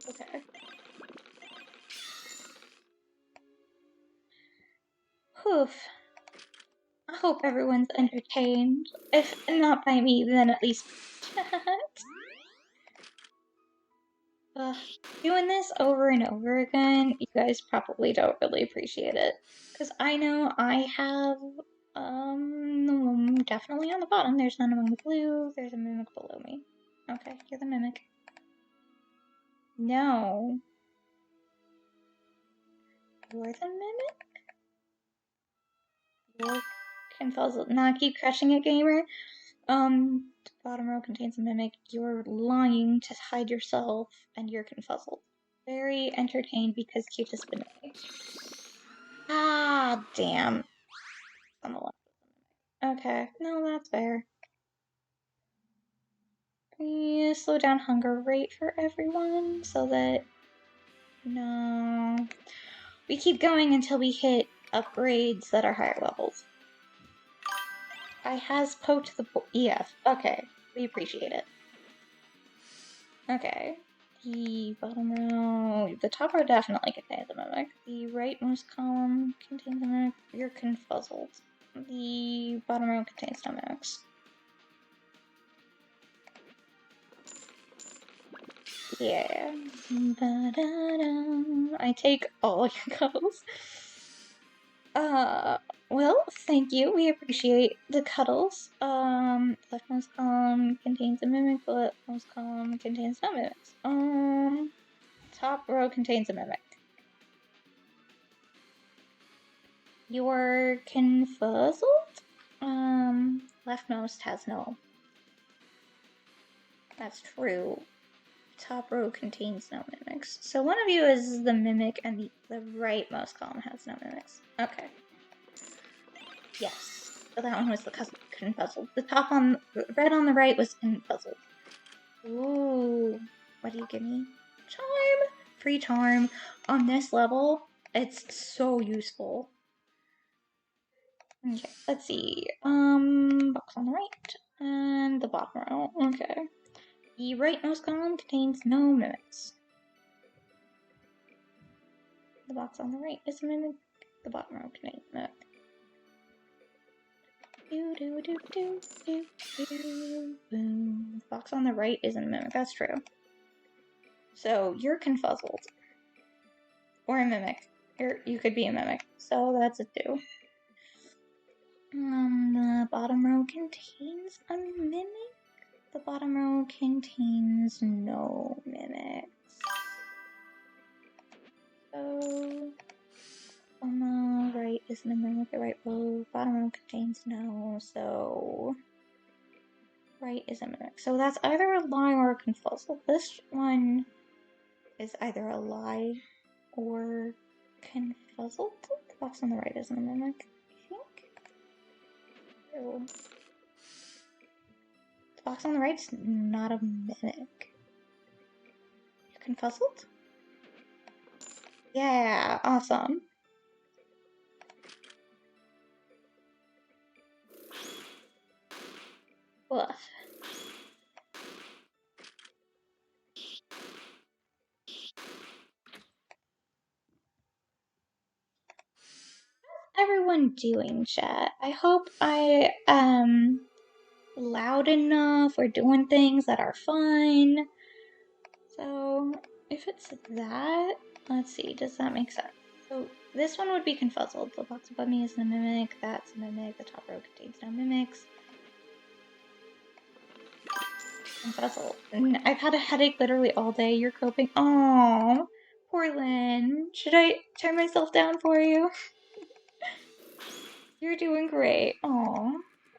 S1: Okay. Whew. I hope everyone's entertained. If not by me, then at least doing this over and over again, you guys probably don't really appreciate it. Because I know I have, definitely on the bottom, there's none among the blue, there's a mimic below me. Okay, you're the mimic. No. You're the mimic? You're confuzzled. Nah, keep crushing it, gamer. The bottom row contains a mimic. You're lying to hide yourself, and you're confuzzled. Very entertained because cute has been made. Ah, damn. On the left. Okay, no, that's fair. Yeah, slow down hunger rate for everyone so that. No. We keep going until we hit upgrades that are higher levels. I has poked the EF. Okay, we appreciate it. Okay. The bottom row, the top row definitely contains a mimic. The rightmost column contains a mimic. You're confuzzled. The bottom row contains no mimics. Yeah. I take all your cuddles. Well, thank you. We appreciate the cuddles. Leftmost column contains a mimic, but leftmost column contains no mimics. Top row contains a mimic. You're confuzzled? Leftmost has no. That's true. Top row contains no mimics. So one of you is the mimic and the rightmost column has no mimics. Okay. Yes. So that one was the confuzzled. The top on red on the right was confuzzled. Ooh. What do you give me? Charm! Free charm. On this level, it's so useful. Okay, let's see. Box on the right and the bottom row. Okay. The rightmost column contains no mimics. The box on the right is a mimic. The bottom row contains a mimic. The box on the right isn't a mimic. That's true. So you're confuzzled. Or a mimic. You could be a mimic. So that's a 2. The bottom row contains a mimic. The bottom row contains no mimics. So on the right isn't a mimic. The right row, bottom row contains no. So right is a mimic. So that's either a lie or a confuzzle. This one is either a lie or confuzzled. The box on the right isn't a mimic, I think. So the box on the right's not a mimic. You're confuzzled? Yeah, awesome. Woof. Everyone doing, chat? I hope I am loud enough or doing things that are fun. So if it's that, let's see, does that make sense? So this one would be confuzzled. The box above me is a mimic, that's a mimic, the top row contains no mimics. Confuzzled. And I've had a headache literally all day. You're coping. Oh, poor Lynn. Should I turn myself down for you? You're doing great. Aw.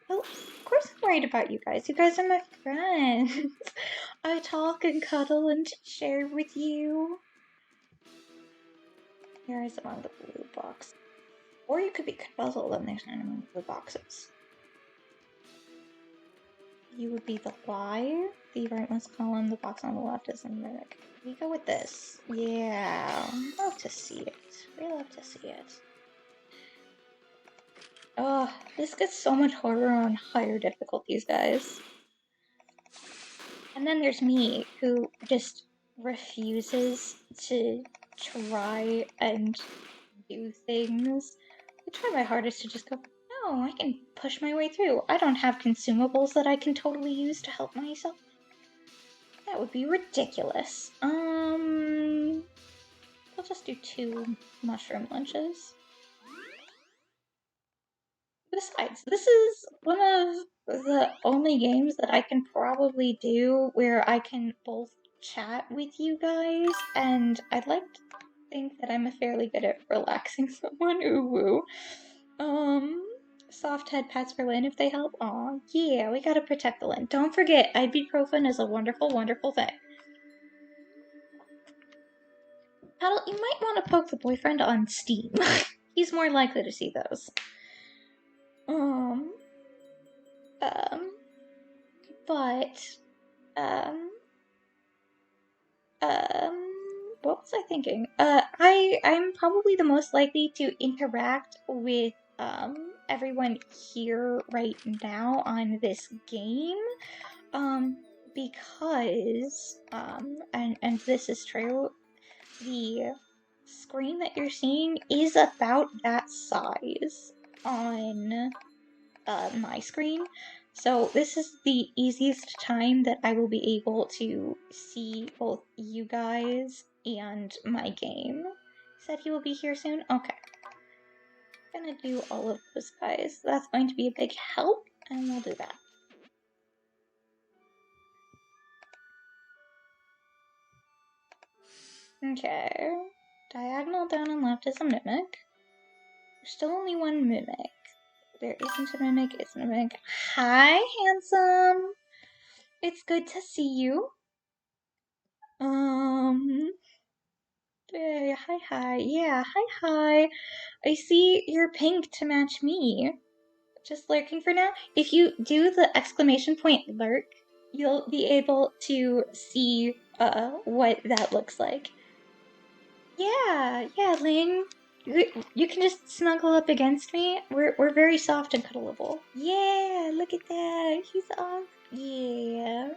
S1: Well, of course I'm worried about you guys. You guys are my friends. I talk and cuddle and share with you. Here is among the blue box. Or you could be confuzzled and there's none among the blue boxes. You would be the lie. The rightmost column, the box on the left is a mimic. We go with this. Yeah. Love to see it. We love to see it. Oh, this gets so much harder on higher difficulties, guys. And then there's me, who just refuses to try and do things. I try my hardest to just go, no, I can push my way through. I don't have consumables that I can totally use to help myself. That would be ridiculous. I'll just do 2 mushroom lunches. Besides, this is one of the only games that I can probably do where I can both chat with you guys, and I'd like to think that I'm fairly good at relaxing someone. Ooh woo. Soft head pats for Lynn if they help. Aw, yeah, we gotta protect the Lynn. Don't forget, ibuprofen is a wonderful, wonderful thing. Paddle, you might want to poke the boyfriend on Steam. He's more likely to see those. But, what was I thinking? I'm probably the most likely to interact with, everyone here right now on this game, because, and this is true, the screen that you're seeing is about that size on my screen. So this is the easiest time that I will be able to see both you guys and my game. He said he will be here soon? Okay. gonna do all of those guys. That's going to be a big help, and we'll do that. Okay. Diagonal down and left is a mimic. There's still only one mimic. There isn't a mimic, it's a mimic. Hi, handsome! It's good to see you. Hey, hi. Yeah, hi. I see you're pink to match me. Just lurking for now. If you do the exclamation point lurk, you'll be able to see what that looks like. Yeah, Ling. You can just snuggle up against me. We're very soft and cuddleable. Yeah, look at that. He's off. Yeah.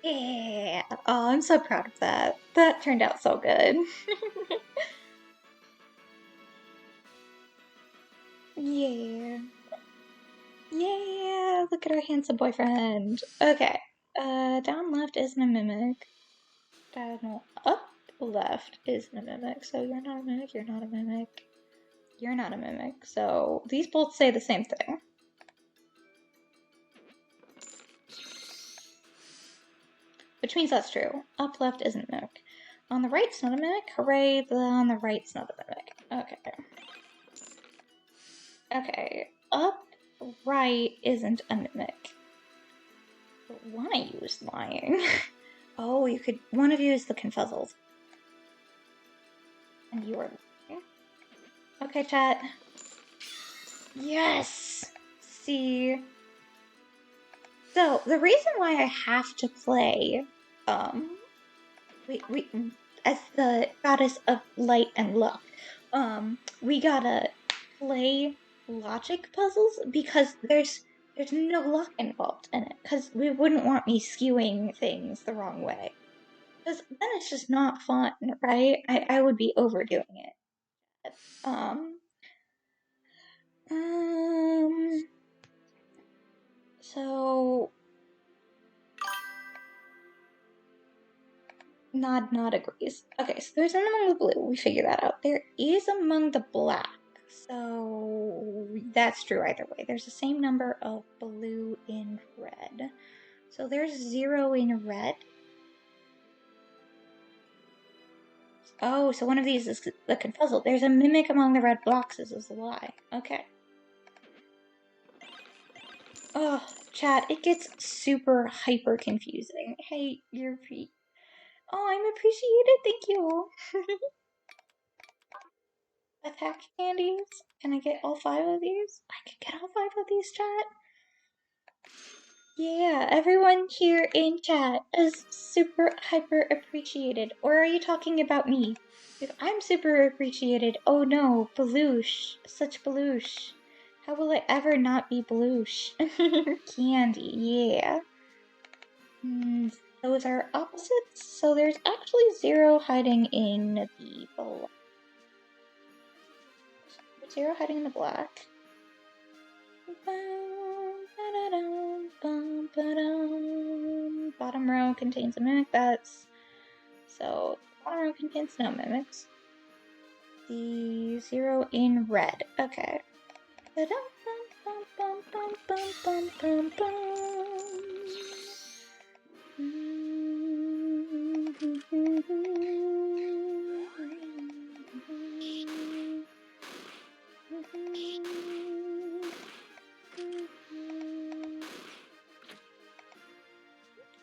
S1: Yeah. Oh, I'm so proud of that. That turned out so good. Yeah. Yeah, look at our handsome boyfriend. Okay. Down left isn't a mimic. Diagonal up left isn't a mimic. So you're not a mimic, you're not a mimic. You're not a mimic. So these both say the same thing. Which means that's true. Up left isn't a mimic. On the right's not a mimic. Hooray, the on the right's not a mimic. Okay. Up right isn't a mimic. But one of you is lying. Oh, you could. One of you is the confuzzles. And you are lying. Okay, chat. Yes! See? So, the reason why I have to play, we as the goddess of light and luck, we gotta play logic puzzles because there's no luck involved in it, because we wouldn't want me skewing things the wrong way. Because then it's just not fun, right? I would be overdoing it. So Nod agrees. Okay, so there's none among the blue. We figure that out. There is among the black. So that's true either way. There's the same number of blue in red. So there's 0 in red. Oh, so one of these is the confuzzle. There's a mimic among the red boxes is a lie. Okay. Oh, chat, it gets super hyper confusing. Hey, you're Oh, I'm appreciated. Thank you. Attack candies. Can I get all 5 of these? I can get all 5 of these, chat. Yeah, everyone here in chat is super hyper appreciated. Or are you talking about me? If I'm super appreciated, oh no, Baloosh. Such Baloosh. How will I ever not be Baloosh? Candy, yeah. Those are opposites, so there's actually 0 hiding in the black. 0 hiding in the black. Bottom row contains a mimic. So bottom row contains no mimics. The 0 in red. Okay.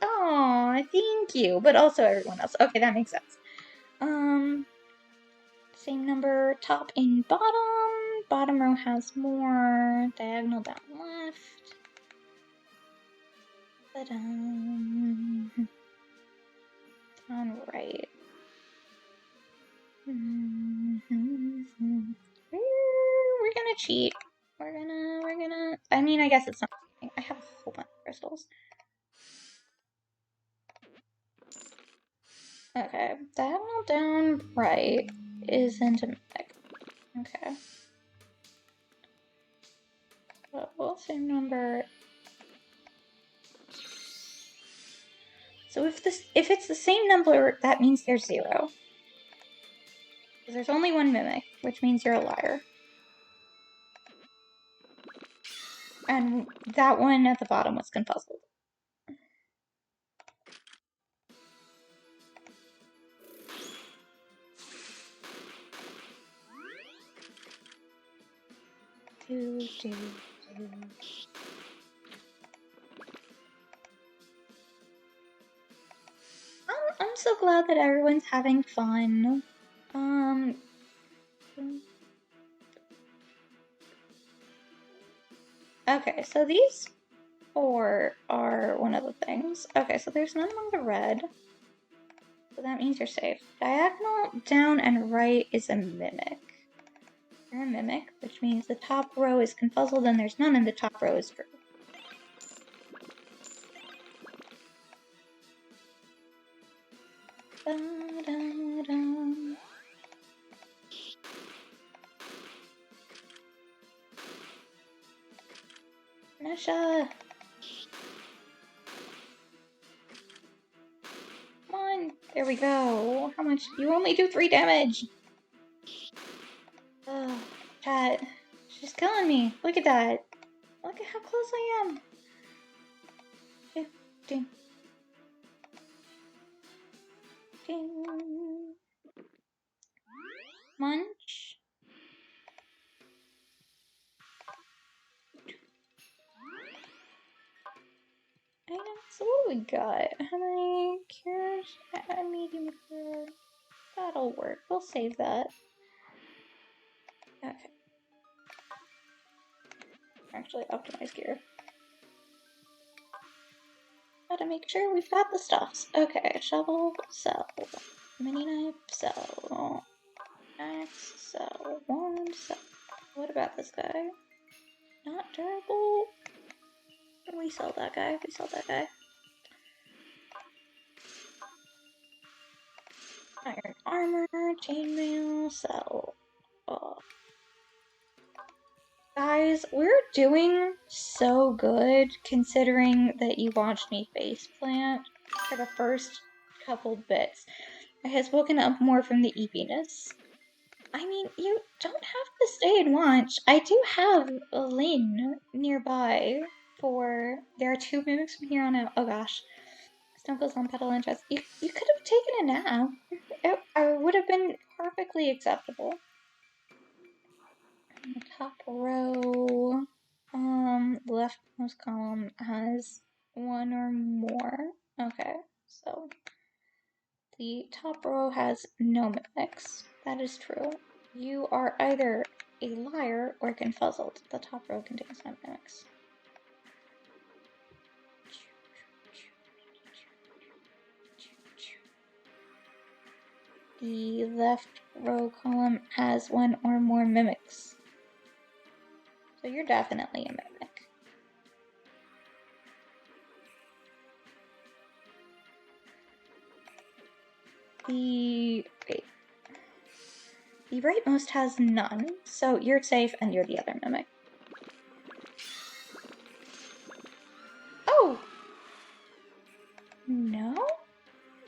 S1: Aw, thank you. But also everyone else. Okay, that makes sense. Same number, top and bottom. Bottom row has more. Diagonal down left. On right. We're gonna cheat. We're gonna. I mean, I guess it's not. I have a whole bunch of crystals. Okay, diagonal down right isn't a mimic. Okay. Well, same number. So if it's the same number, that means there's 0. There's only one mimic, which means you're a liar. And that one at the bottom was confuzzled. I'm so glad that everyone's having fun. Okay, so these 4 are one of the things. Okay, so there's none among the red. So that means you're safe. Diagonal, down, and right is a mimic. You're a mimic, which means the top row is confuzzled and there's none, and the top row is true. Nehsa! Come on! There we go! How much? You only do 3 damage! Ugh, chat. She's killing me. Look at that. Look at how close I am. Ding, ding. Ding. Munch. I know. So what do we got? How many cures? A medium cure. That'll work. We'll save that. Okay. Actually, optimize gear. Gotta make sure we've got the stuffs. Okay, shovel, sell. Mini knife, sell. Axe, sell. Wand, sell. What about this guy? Not durable. We sell that guy. We sell that guy. Iron armor, chainmail, sell. Guys, we're doing so good considering that you watched me faceplant for the first couple bits. I have spoken up more from the eepiness. I mean, you don't have to stay and watch. I do have a Lynn nearby for... There are 2 mimics from here on out. Oh gosh. Snuggles on petal and chest. You could have taken a nap. It would have been perfectly acceptable. The top row, leftmost column has 1 or more. Okay, so the top row has no mimics. That is true. You are either a liar or confuzzled. The top row contains no mimics. The left row column has 1 or more mimics. So you're definitely a mimic. The rightmost has none, so you're safe and you're the other mimic. Oh! No?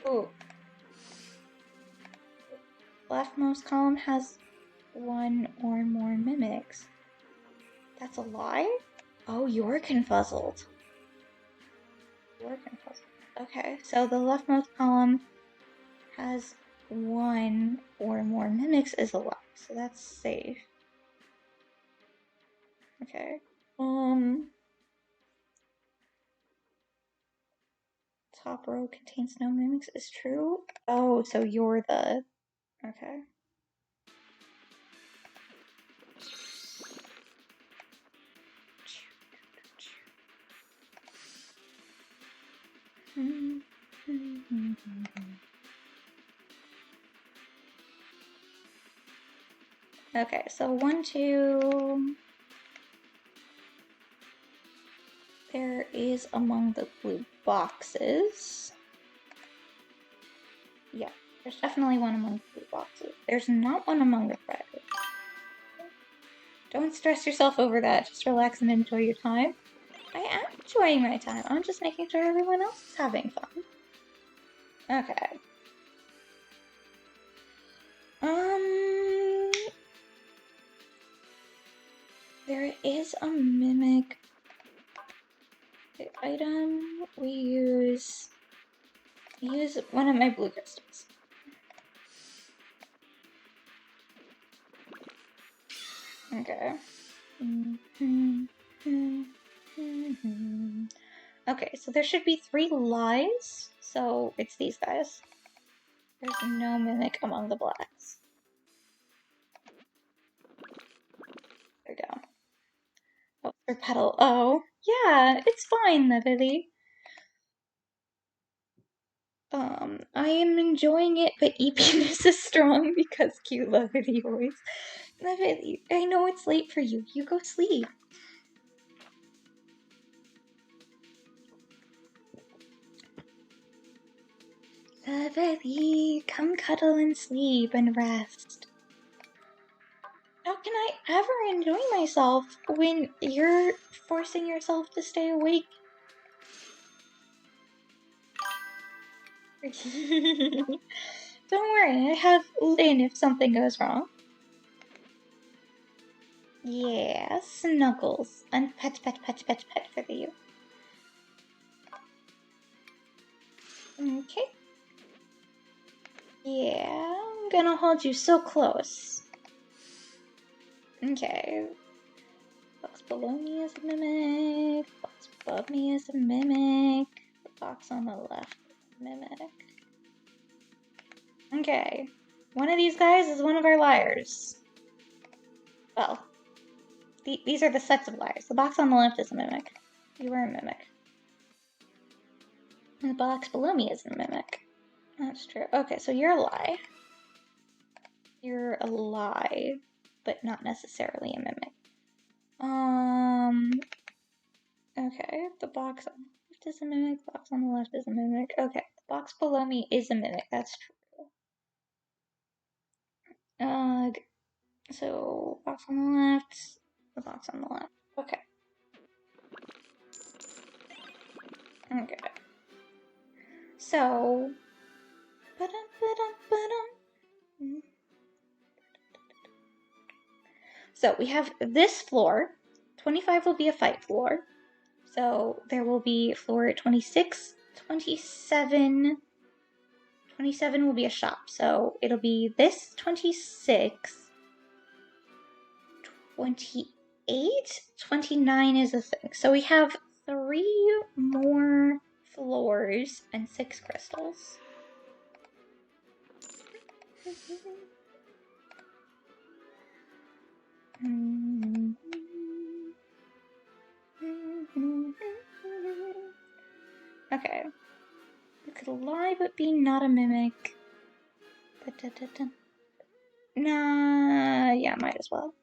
S1: Oh. Leftmost column has 1 or more mimics. That's a lie? Oh, you're confuzzled. You're confuzzled. Okay, so the leftmost column has 1 or more mimics is a lie, so that's safe. Okay. Top row contains no mimics is true. Oh, so you're the... Okay. Okay, so 1, 2... There is among the blue boxes. Yeah, there's definitely 1 among the blue boxes. There's not 1 among the red. Don't stress yourself over that. Just relax and enjoy your time. I am enjoying my time. I'm just making sure everyone else is having fun. Okay. There is a mimic. The item we use one of my blue crystals. Okay. Okay, so there should be 3 lies, so it's these guys. There's no mimic among the blacks. There we go. Oh, for petal. Oh, yeah, it's fine, Levity. I am enjoying it, but EPness is strong because cute Levity voice. Levity, I know it's late for you. You go sleep. Levity, come cuddle and sleep and rest. How can I ever enjoy myself when you're forcing yourself to stay awake? Don't worry, I have Lynn if something goes wrong. Yeah, snuggles and pet for you. Okay. Yeah, I'm gonna hold you so close. Okay. Box below me is a mimic. Box above me is a mimic. The box on the left is a mimic. Okay. One of these guys is one of our liars. Well, these are the sets of liars. The box on the left is a mimic. You are a mimic. And the box below me is a mimic. That's true. Okay, so you're a lie. You're a lie, but not necessarily a mimic. Okay, the box on the left is a mimic, the box on the left is a mimic. Okay, the box below me is a mimic, that's true. So box on the left, the box on the left. Okay. Okay. So, so we have this floor. 25 will be a fight floor. So there will be floor 26, 27. 27 will be a shop. So it'll be this 26, 28, 29 is a thing. So we have 3 more floors and 6 crystals. Okay. You could lie but be not a mimic. Nah, yeah, might as well.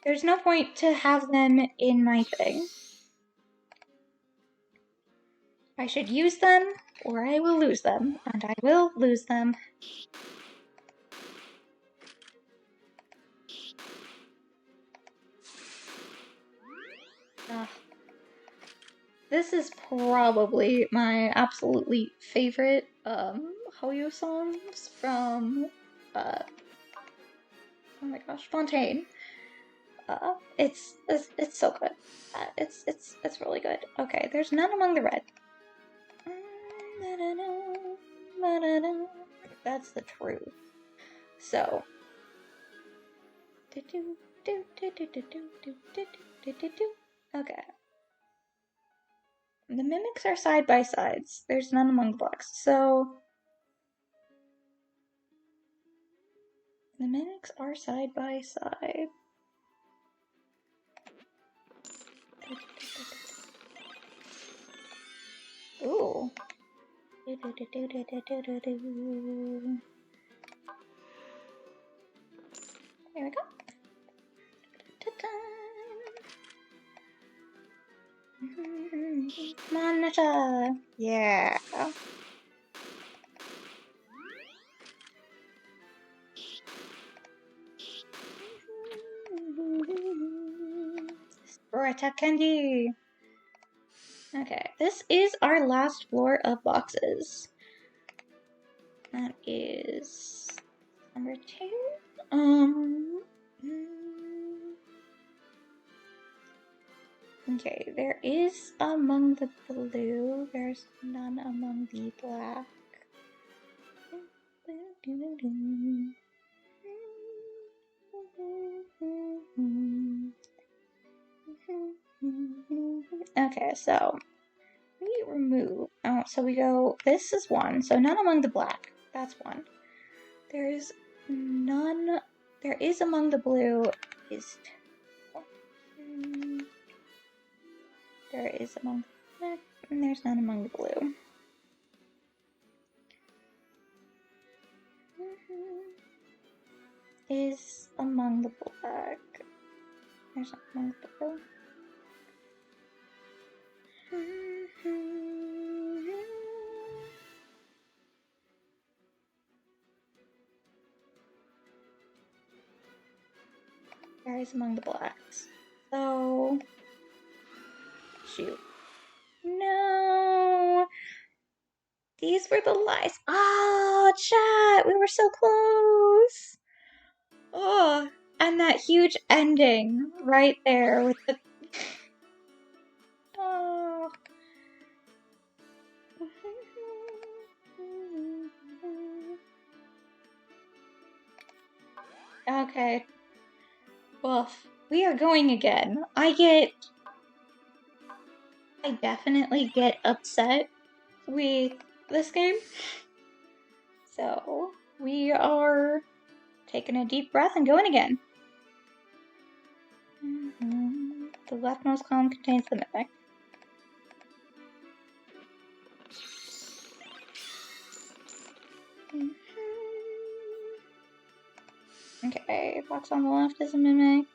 S1: There's no point to have them in my thing. I should use them, or I will lose them, and I will lose them. This is probably my absolutely favorite Hoyo songs from oh my gosh, Fontaine. It's so good. It's really good. Okay, there's none among the red. That's the truth. So. Okay. The mimics are side by sides. There's none among the blocks. So. The mimics are side by side. Ooh. There we go. Come on, Nehsa. Yeah. Sprita candy. Okay, this is our last floor of boxes. That is number 2. Okay, there is among the blue. There's none among the black. Okay, so we remove. Oh, so we go. This is one. So none among the black. That's one. There's none. There is among the blue. Is two. There is among the black, and there's none among the blue. Is among the black. There's not among the blue. There is among the blacks. So shoot. No. These were the lies. Oh, chat. We were so close. Oh, and that huge ending right there with the. Oh. Okay. Well, we are going again. I definitely get upset with this game. So, we are taking a deep breath and going again. The leftmost column contains the mimic. Okay, box on the left is a mimic.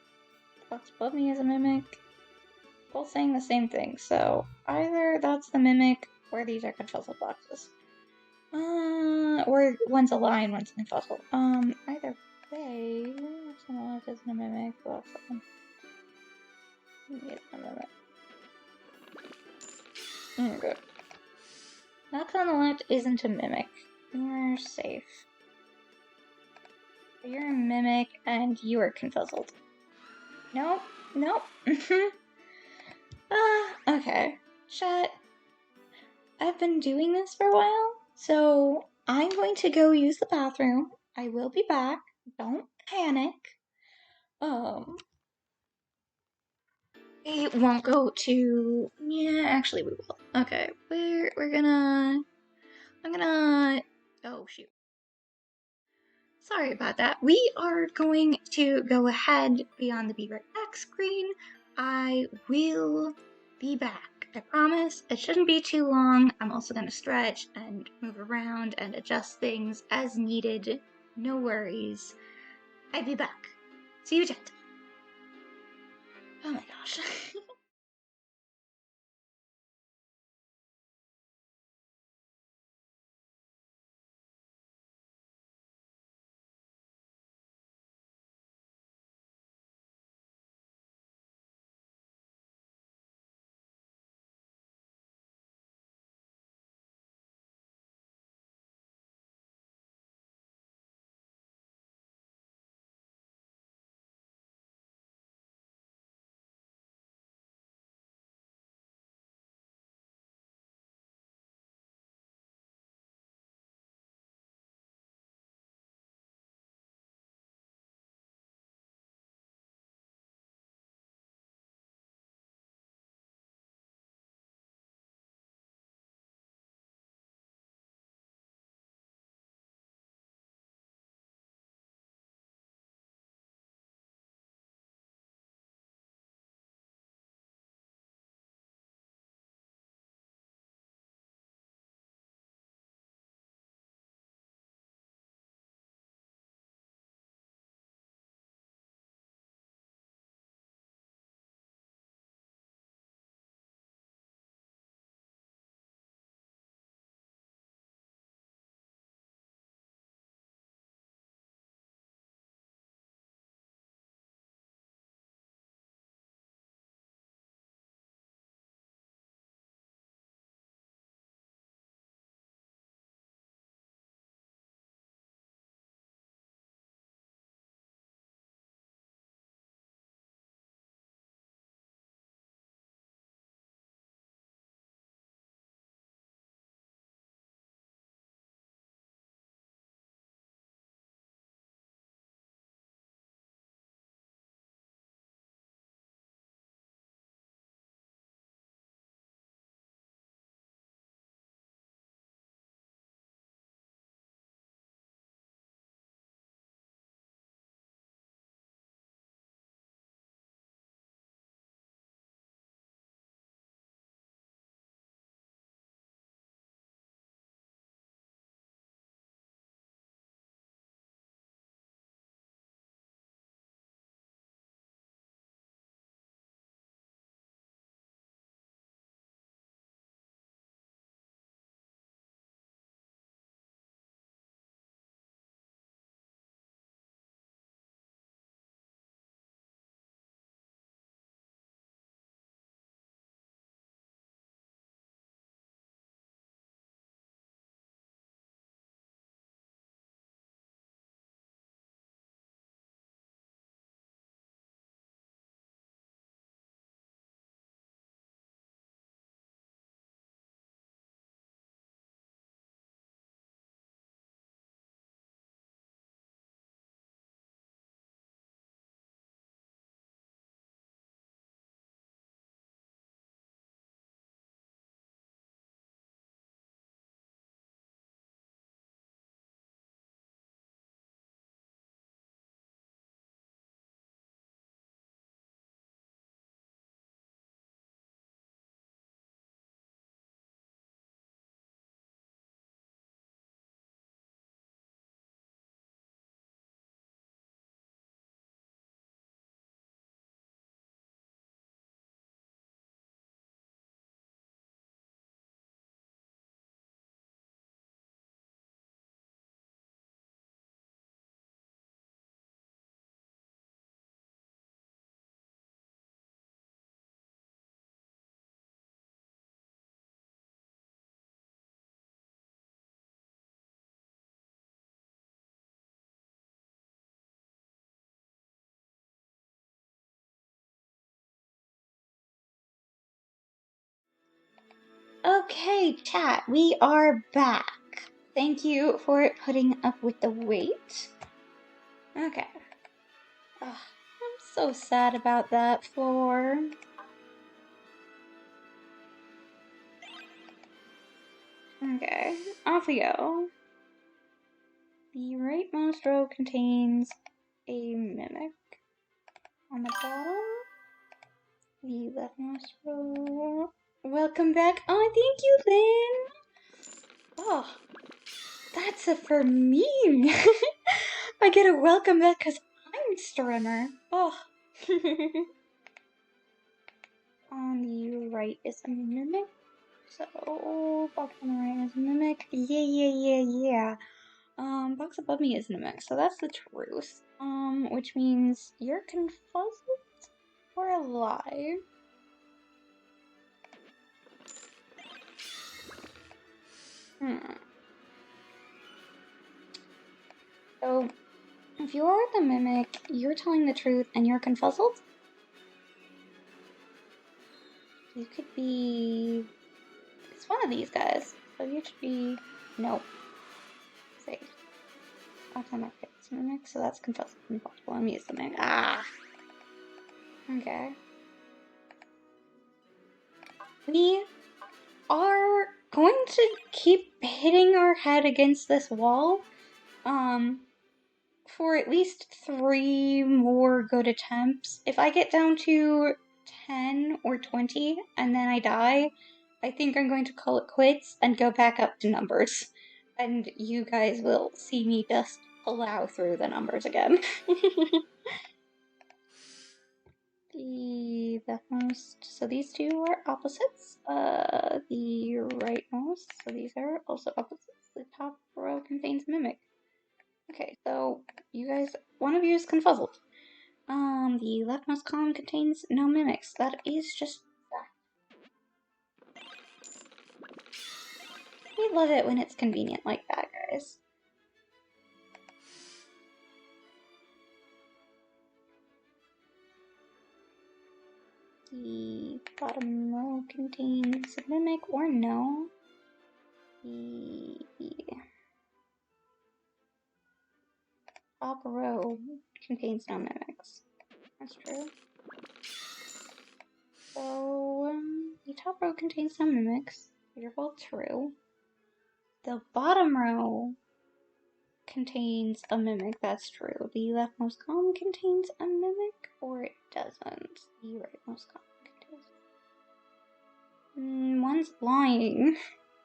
S1: Box above me is a mimic. Both saying the same thing, so either that's the mimic or these are confuzzled boxes. Or one's a lie and one's an confuzzled. Either way, box on the left isn't a mimic. Box on it's a mimic. Good. Box on the left isn't a mimic. You're safe. You're a mimic and you are confuzzled. Nope. Nope. Okay. Chat. I've been doing this for a while, so I'm going to go use the bathroom. I will be back. Don't panic. We won't go to. Yeah, actually, we will. Okay, we're gonna. I'm gonna. Oh shoot. Sorry about that. We are going to go ahead beyond the Be Right Back screen. I will be back. I promise. It shouldn't be too long. I'm also going to stretch and move around and adjust things as needed. No worries. I'll be back. See you, chat. Oh my gosh. Okay, chat, we are back. Thank you for putting up with the wait. Okay. Ugh, I'm so sad about that floor. Okay, off we go. The rightmost row contains a mimic. On the bottom, the leftmost row. Welcome back. Oh, thank you, Lynn. Oh, that's a for me. I get a welcome back because I'm streamer. Oh. On the right is a mimic. So, box on the right is a mimic. Yeah. Box above me is a mimic. So that's the truth. Which means you're confuzzled or alive. So, if you're the mimic, you're telling the truth and you're confuzzled? You could be... It's one of these guys. So you should be... Nope. Safe. Okay, it's mimic, so that's confuzzled. Impossible. Let me use the mimic. Ah! Okay. We are going to keep hitting our head against this wall, for at least 3 more good attempts. If I get down to 10 or 20 and then I die, I think I'm going to call it quits and go back up to numbers. And you guys will see me just plow through the numbers again. The leftmost, so these two are opposites. The rightmost, so these are also opposites. The top row contains mimic. Okay, so you guys, one of you is confuzzled. The leftmost column contains no mimics. That is just that. We love it when it's convenient like that, guys. The bottom row contains a mimic or no. The top row contains no mimics. That's true. So, the top row contains no mimics. You're both true. The bottom row contains a mimic. That's true. The leftmost column contains a mimic, or it doesn't. The rightmost column contains. One's lying.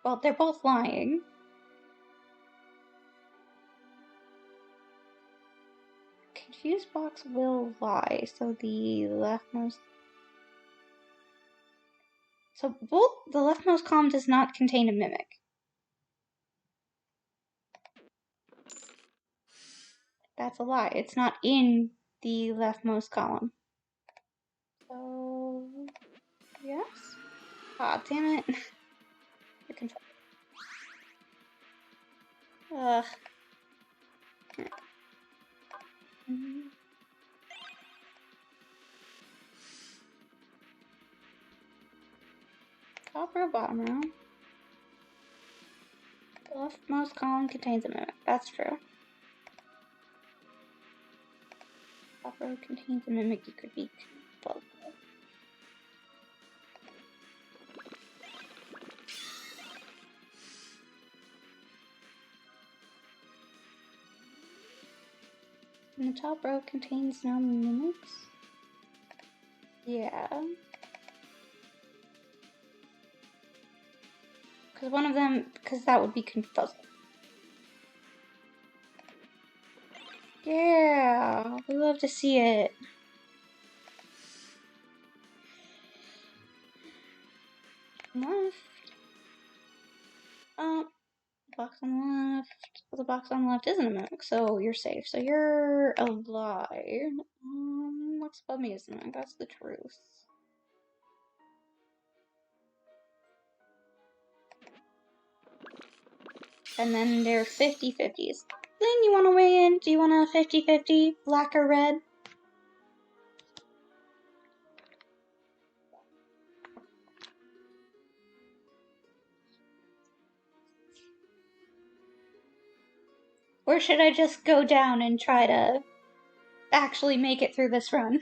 S1: Well, they're both lying. Confused box will lie, so the leftmost... So both the leftmost column does not contain a mimic. That's a lie. It's not in the leftmost column. So... yes? Aw, damn it. You're confused. Ugh. Top row, bottom row. The leftmost column contains a mimic. That's true. Top row contains a mimic. You could be both. And the top row contains no mimics. Yeah. Because one of them, because that would be confuzzled. Yeah, we love to see it. Left. Box on the left. The box on the left isn't a mimic, so you're safe. So you're alive. What's above me isn't a mimic. That's the truth. And then they're 50-50s. Lynn, you want to weigh in? Do you want a 50-50, black or red? Or should I just go down and try to actually make it through this run?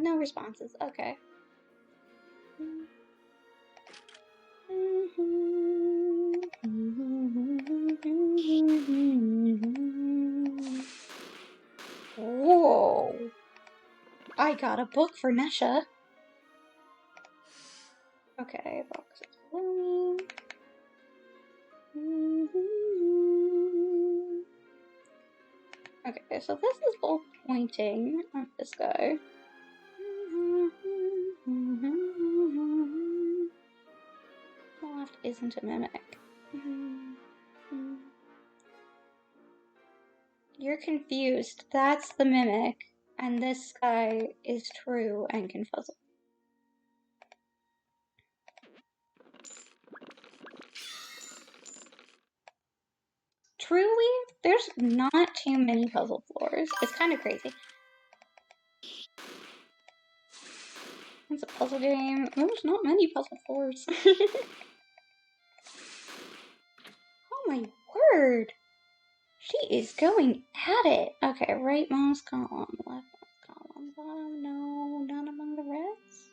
S1: No responses. Okay. Whoa. I got a book for Nesha. Okay, box of blooming. Okay, so this is all pointing at this guy. The left isn't a mimic. You're confused. That's the mimic. And this guy is true and confused. Truly, there's not too many puzzle floors. It's kind of crazy. It's a puzzle game. There's not many puzzle floors. Oh my word! She is going at it. Okay, right mouse column, left mouse column, bottom, no, none among the reds.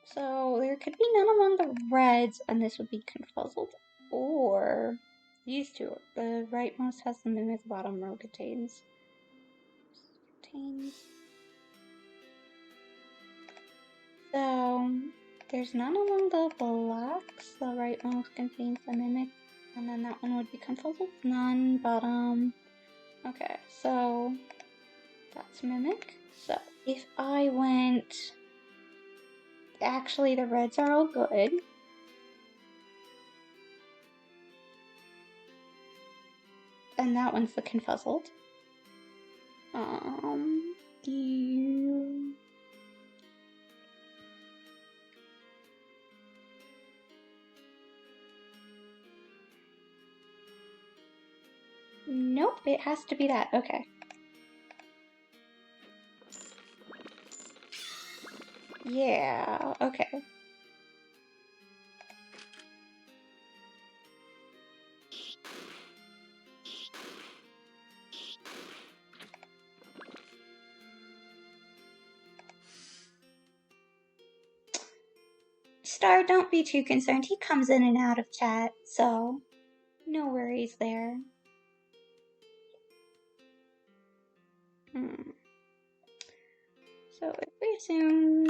S1: So there could be none among the reds, and this would be confuzzled. Or these two. The right mouse has the mimic, the bottom row contains. So there's none among the blacks. The right mouse contains the mimic, and then that one would be confuzzled. None, bottom. Okay, so that's mimic. So if I went, actually the reds are all good. And that one's the confuzzled. Nope, it has to be that. Okay. Yeah, okay. Star, don't be too concerned. He comes in and out of chat, so no worries there. So if we assume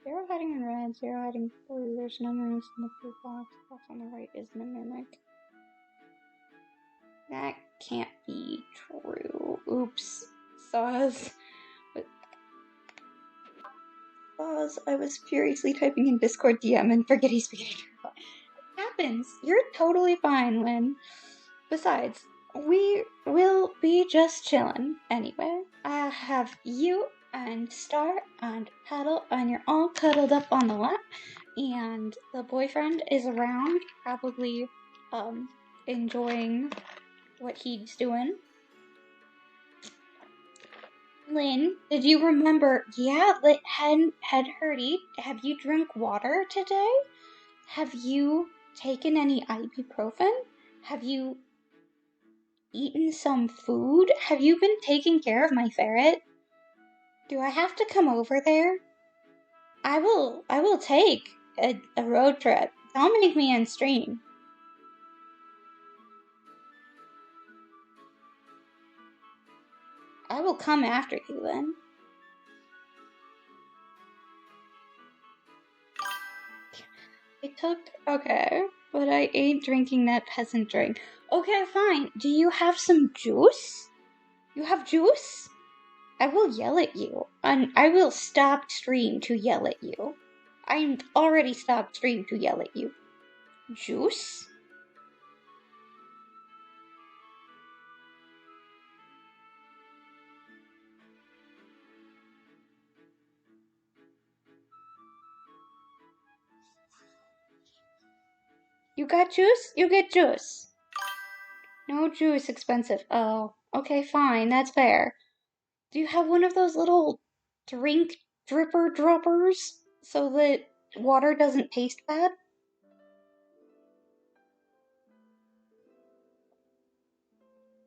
S1: zero hiding in red, zero hiding in blue, there's no mimics in the blue box. The box on the right isn't a mimic. That can't be true. Oops. Saws. Saws. I was furiously typing in Discord DM and forgetting spaghetti. It happens. You're totally fine, Lynn. Besides, we will be just chillin' anyway. I have you and Star and Paddle, and you're all cuddled up on the lap, and the boyfriend is around, probably enjoying what he's doing. Lynn, did you remember? Yeah, head hurty. Have you drunk water today? Have you taken any ibuprofen? Have you eaten some food? Have you been taking care of my ferret? Do I have to come over there? I will take a road trip. Don't make me end stream. I will come after you then. Okay, but I ain't drinking that peasant drink. Okay, fine. Do you have some juice? You have juice? I will yell at you, and I will stop stream to yell at you. I'm already stopped stream to yell at you. Juice? You got juice? You get juice. No juice expensive. Oh, okay, fine, that's fair. Do you have one of those little drink dripper droppers so that water doesn't taste bad?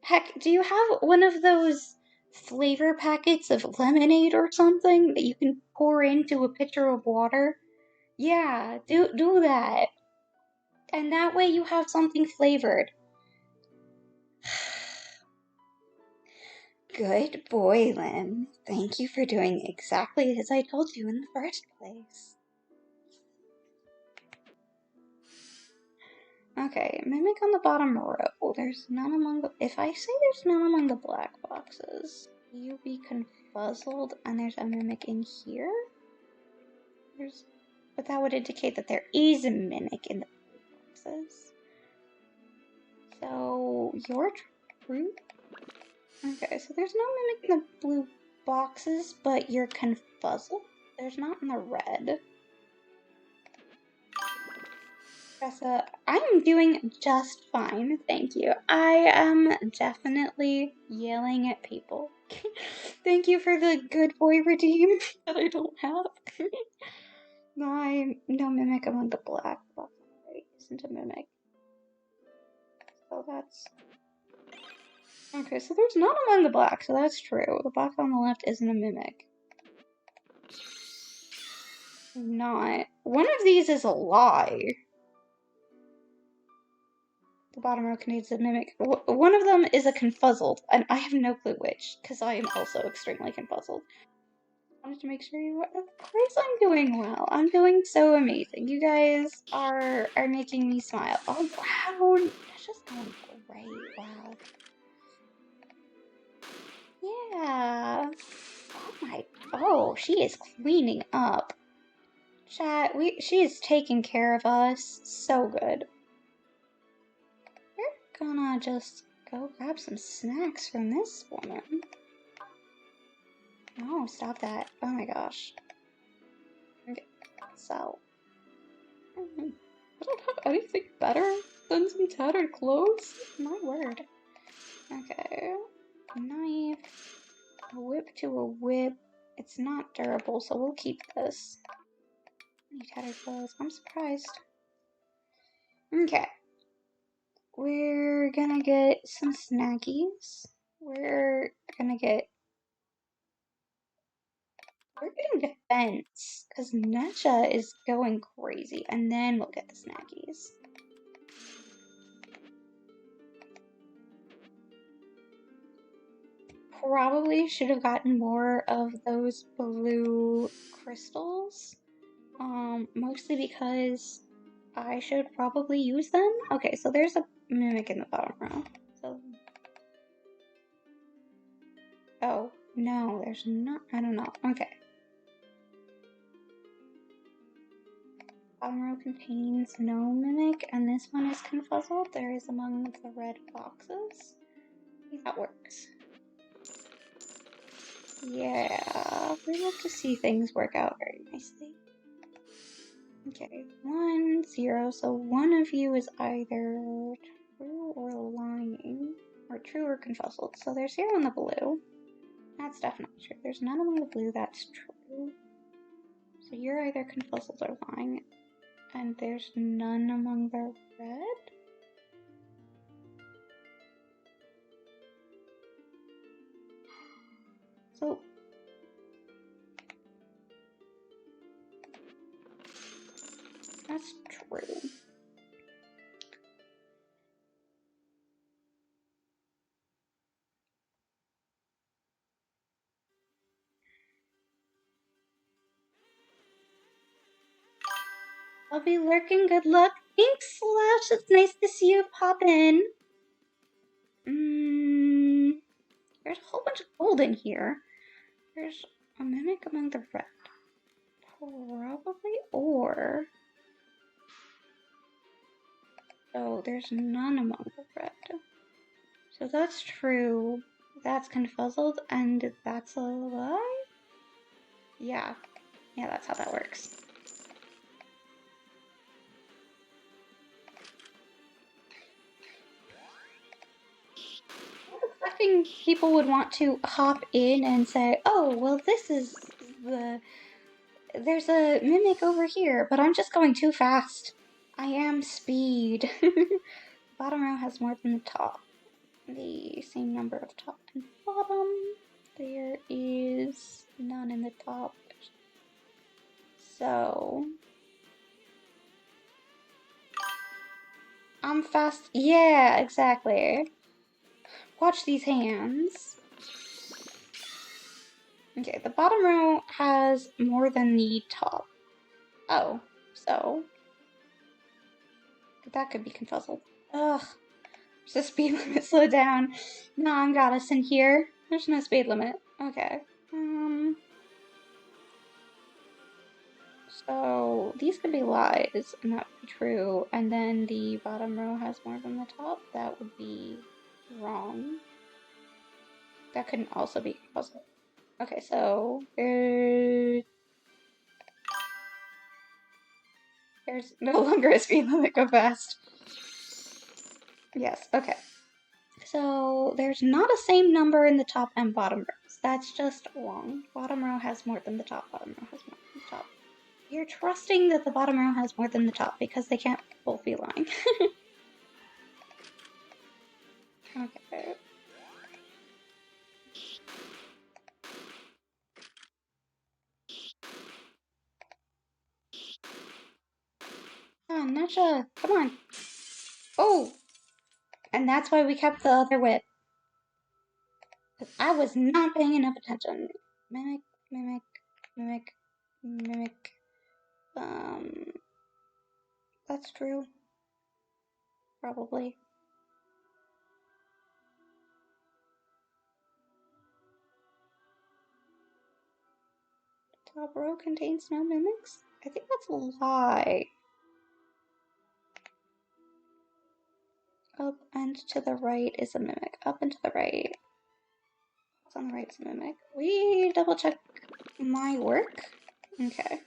S1: Heck, do you have one of those flavor packets of lemonade or something that you can pour into a pitcher of water? Yeah, do that. And that way you have something flavored. Good boy, Lynn. Thank you for doing exactly as I told you in the first place. Okay, mimic on the bottom row. There's none among the. If I say there's none among the black boxes, you be confuzzled, and there's a mimic in here? But that would indicate that there is a mimic in the blue boxes. So, you're true? Okay, so there's no mimic in the blue boxes, but you're confuzzled? There's not in the red. Tressa, I'm doing just fine, thank you. I am definitely yelling at people. Thank you for the good boy routine that I don't have. No mimic among the black box. Isn't a mimic. So that's... Okay, so there's none among the black, so that's true. The box on the left isn't a mimic. Not. One of these is a lie. The bottom row contains a mimic. One of them is a confuzzled, and I have no clue which, because I am also extremely confuzzled. I wanted to make sure you were. Of course I'm doing well. I'm doing so amazing. You guys are making me smile. Oh, wow. That's just going great. Wow. Yeah. Oh my. Oh, she is cleaning up. Chat, she is taking care of us. So good. We're gonna just go grab some snacks from this woman. No, stop that. Oh my gosh. Okay, so. I don't have anything better than some tattered clothes. My word. Okay. A knife. A whip to a whip. It's not durable, so we'll keep this. Any tattered clothes? I'm surprised. Okay. We're gonna get some snackies. We're getting defense, because Nehsa is going crazy, and then we'll get the snackies. Probably should have gotten more of those blue crystals, mostly because I should probably use them. Okay, so there's a mimic in the bottom row. So, oh, no, there's not, I don't know, okay. Bottom row contains no mimic, and this one is confuzzled. There is among the red boxes. I think that works. Yeah, we love to see things work out very nicely. Okay, 1, 0, so one of you is either true or lying, or true or confuzzled. So there's 0 in the blue. That's definitely true. There's none among the blue, that's true. So you're either confuzzled or lying. And there's none among the red? So... that's true. I'll be lurking, good luck. Thanks, Slash, it's nice to see you pop in. There's a whole bunch of gold in here. There's a mimic among the red. Probably, or... oh, there's none among the red. So that's true. That's confuzzled, and that's a lie? Yeah. Yeah, that's how that works. think people would want to hop in and say, oh, well, there's a mimic over here, but I'm just going too fast. I am speed. Bottom row has more than the top. The same number of top and bottom. There is none in the top. So I'm fast. Yeah, exactly. Watch these hands. Okay, the bottom row has more than the top. Oh, so that could be confuzzled. Ugh. There's a speed limit. Slow down. Non got us in here. There's no speed limit. Okay. So these could be lies and that would be true. And then the bottom row has more than the top. That would be wrong. That couldn't also be confuzzled. Okay, so there's no longer a speed limit. Go fast. Yes, okay. So there's not a same number in the top and bottom rows. That's just wrong. Bottom row has more than the top. Bottom row has more than the top. You're trusting that the bottom row has more than the top because they can't both be lying. Okay. Come on, Nesha, come on. Oh! And that's why we kept the other whip. Because I was not paying enough attention. Mimic, mimic, mimic, mimic. That's true. Probably. Top row contains no mimics? I think that's a lie. Up and to the right is a mimic. Up and to the right. What's on the right is a mimic. We double check my work. Okay.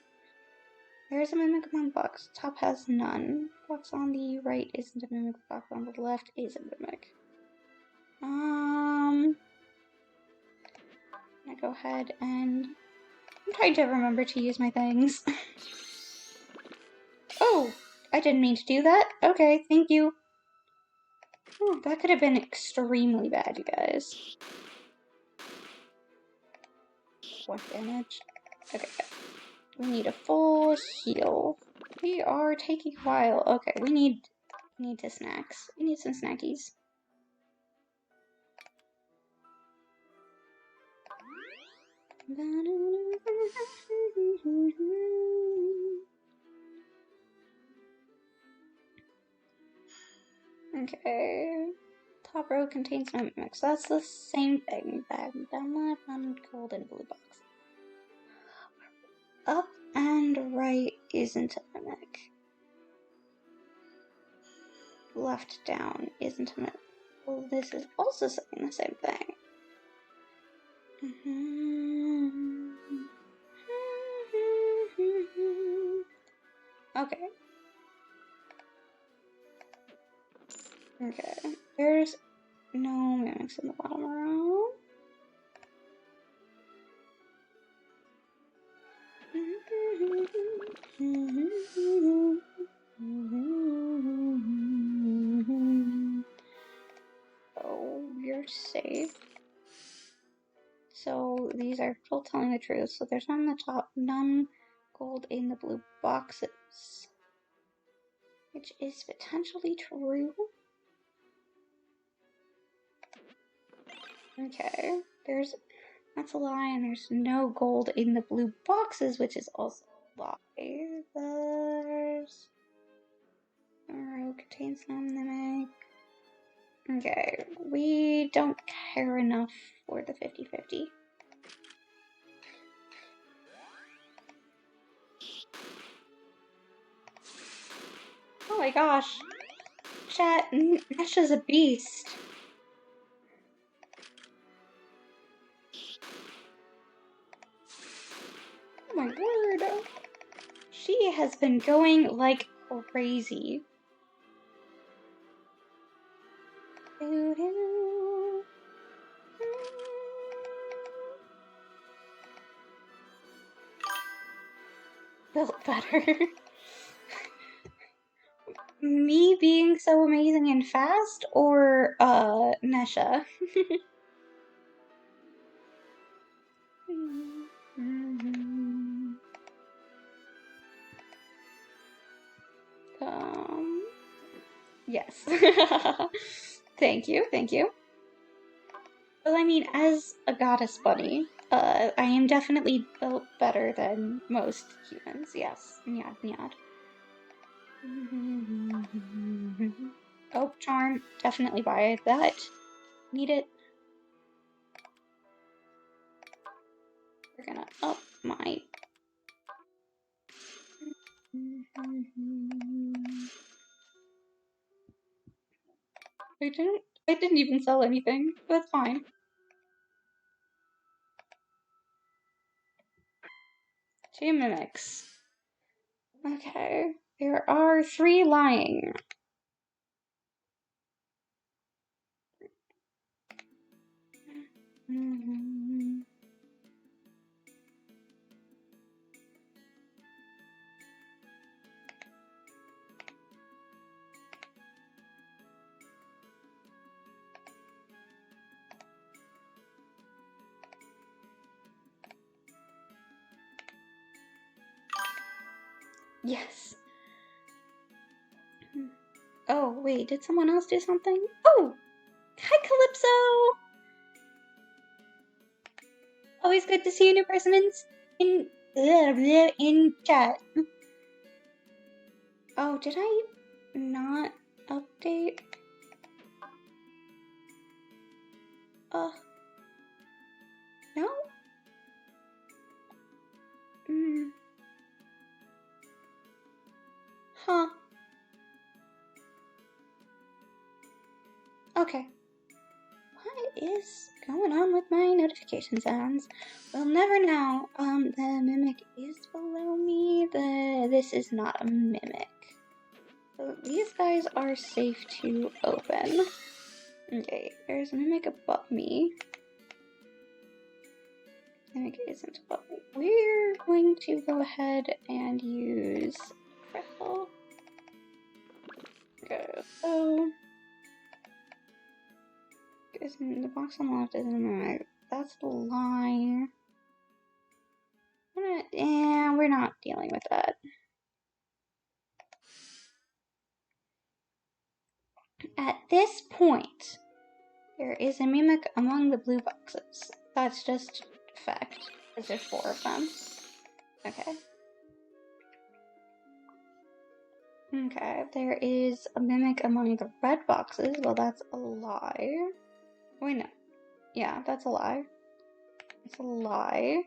S1: There's a mimic on the box. Top has none. Box on the right isn't a mimic. Box on the left is a mimic. I'm gonna go ahead and I'm trying to remember to use my things. Oh, I didn't mean to do that. Okay, thank you. Oh, that could have been extremely bad, you guys. 1 damage. Okay, we need a full heal. We are taking a while. Okay, we need to snacks. We need some snackies. Okay. Top row contains no mimics. That's the same thing. Down left, on gold and blue box. Up and right isn't a mimic. Left down isn't a mimic. Well, this is also saying the same thing. Okay. Okay. There's no mimics in the bottom row. Oh, you're safe. So these are still telling the truth. So there's none in the top, none gold in the blue boxes. Which is potentially true. Okay, that's a lie, and there's no gold in the blue boxes, which is also a lie. There's row contains no mimic. Okay, we don't care enough for the 50-50. Oh my gosh. Chat, Nesha's a beast. Oh my word. She has been going like crazy. built better. Me being so amazing and fast, or Nesha? Yes. Thank you, thank you. Well, I mean, as a goddess bunny, I am definitely built better than most humans. Yes. Nyad, nyad. Oh, charm. Definitely buy that. Need it. We're gonna up my. I didn't even sell anything. That's fine. Two mimics. Okay. There are 3 lying. Yes. Oh, wait, did someone else do something? Oh! Hi, Calypso! Always good to see a new person in chat. Oh, did I not update? No? Huh. Okay. What is going on with my notification sounds? We'll never know. The mimic is below me. This is not a mimic. So these guys are safe to open. Okay, there's a mimic above me. Mimic isn't above me. We're going to go ahead and use crystal. Okay, so the box on the left isn't a mimic. That's the lie. And we're not dealing with that. At this point, there is a mimic among the blue boxes. That's just a fact, because there's 4 of them. Okay. Okay, there is a mimic among the red boxes. Well, that's a lie. Wait, no. Yeah, that's a lie. It's a lie.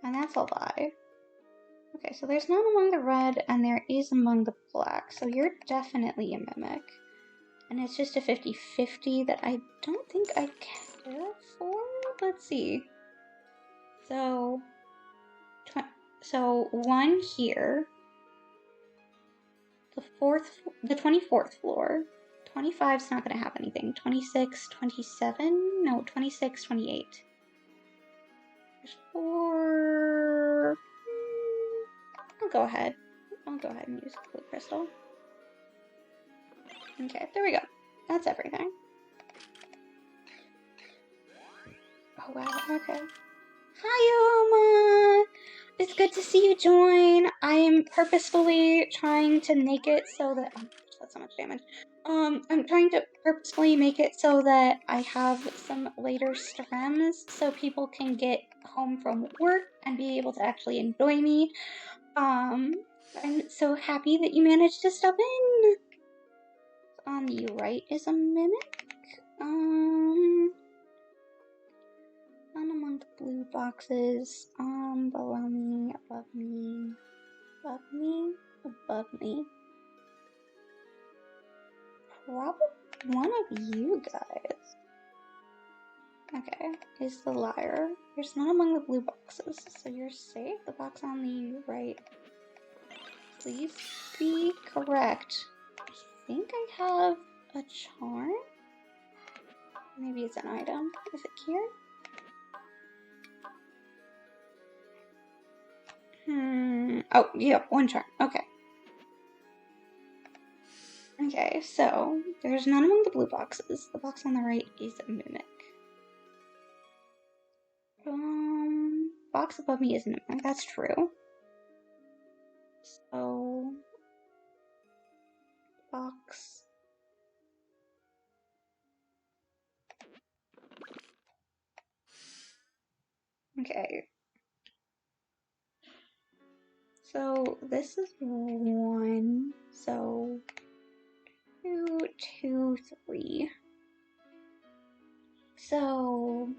S1: And that's a lie. Okay, so there's none among the red, and there is among the black. So you're definitely a mimic. And it's just a 50-50 that I don't think I care for. Let's see. So 1 here. The 24th floor. 25's not gonna have anything. 26, 27? No, 26, 28. There's 4. I'll go ahead and use blue crystal. Okay, there we go. That's everything. Oh wow, okay. Hi, Oma! It's good to see you join. I am purposefully trying to make it so that that's so much damage. I'm trying to purposefully make it so that I have some later streams so people can get home from work and be able to actually enjoy me. I'm so happy that you managed to stop in. On the right is a mimic. None among the blue boxes. Below me, above me, above me, above me. Probably one of you guys. Okay, is the liar. There's none among the blue boxes, so you're safe. The box on the right. Please be correct. I think I have a charm. Maybe it's an item. Is it here? Oh, yeah, one turn. Okay. Okay, so there's none among the blue boxes. The box on the right is a mimic. Box above me is a mimic. That's true. So, box. Okay. So this is 1. So 2, 2, 3. So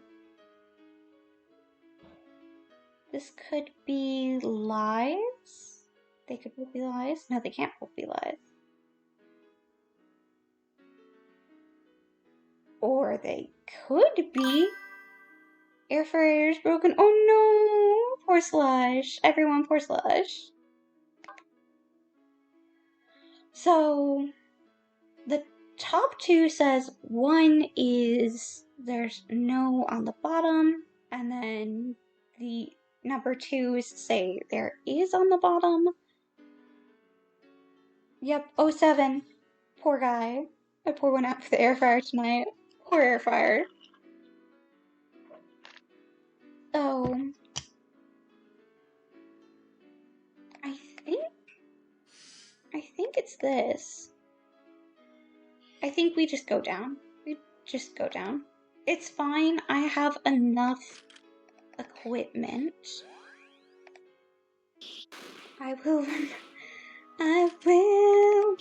S1: this could be lies. They could both be lies. No, they can't both be lies. Or they could be air fryer's broken. Oh no! Poor Slush. Everyone, poor Slush. So the top 2 says 1 is there's no on the bottom, and then the number 2s say there is on the bottom. Yep, 07. Poor guy. I poured one out for the air fryer tonight. Poor air fryer. So I think it's this. I think we just go down. We just go down. It's fine. I have enough equipment. I will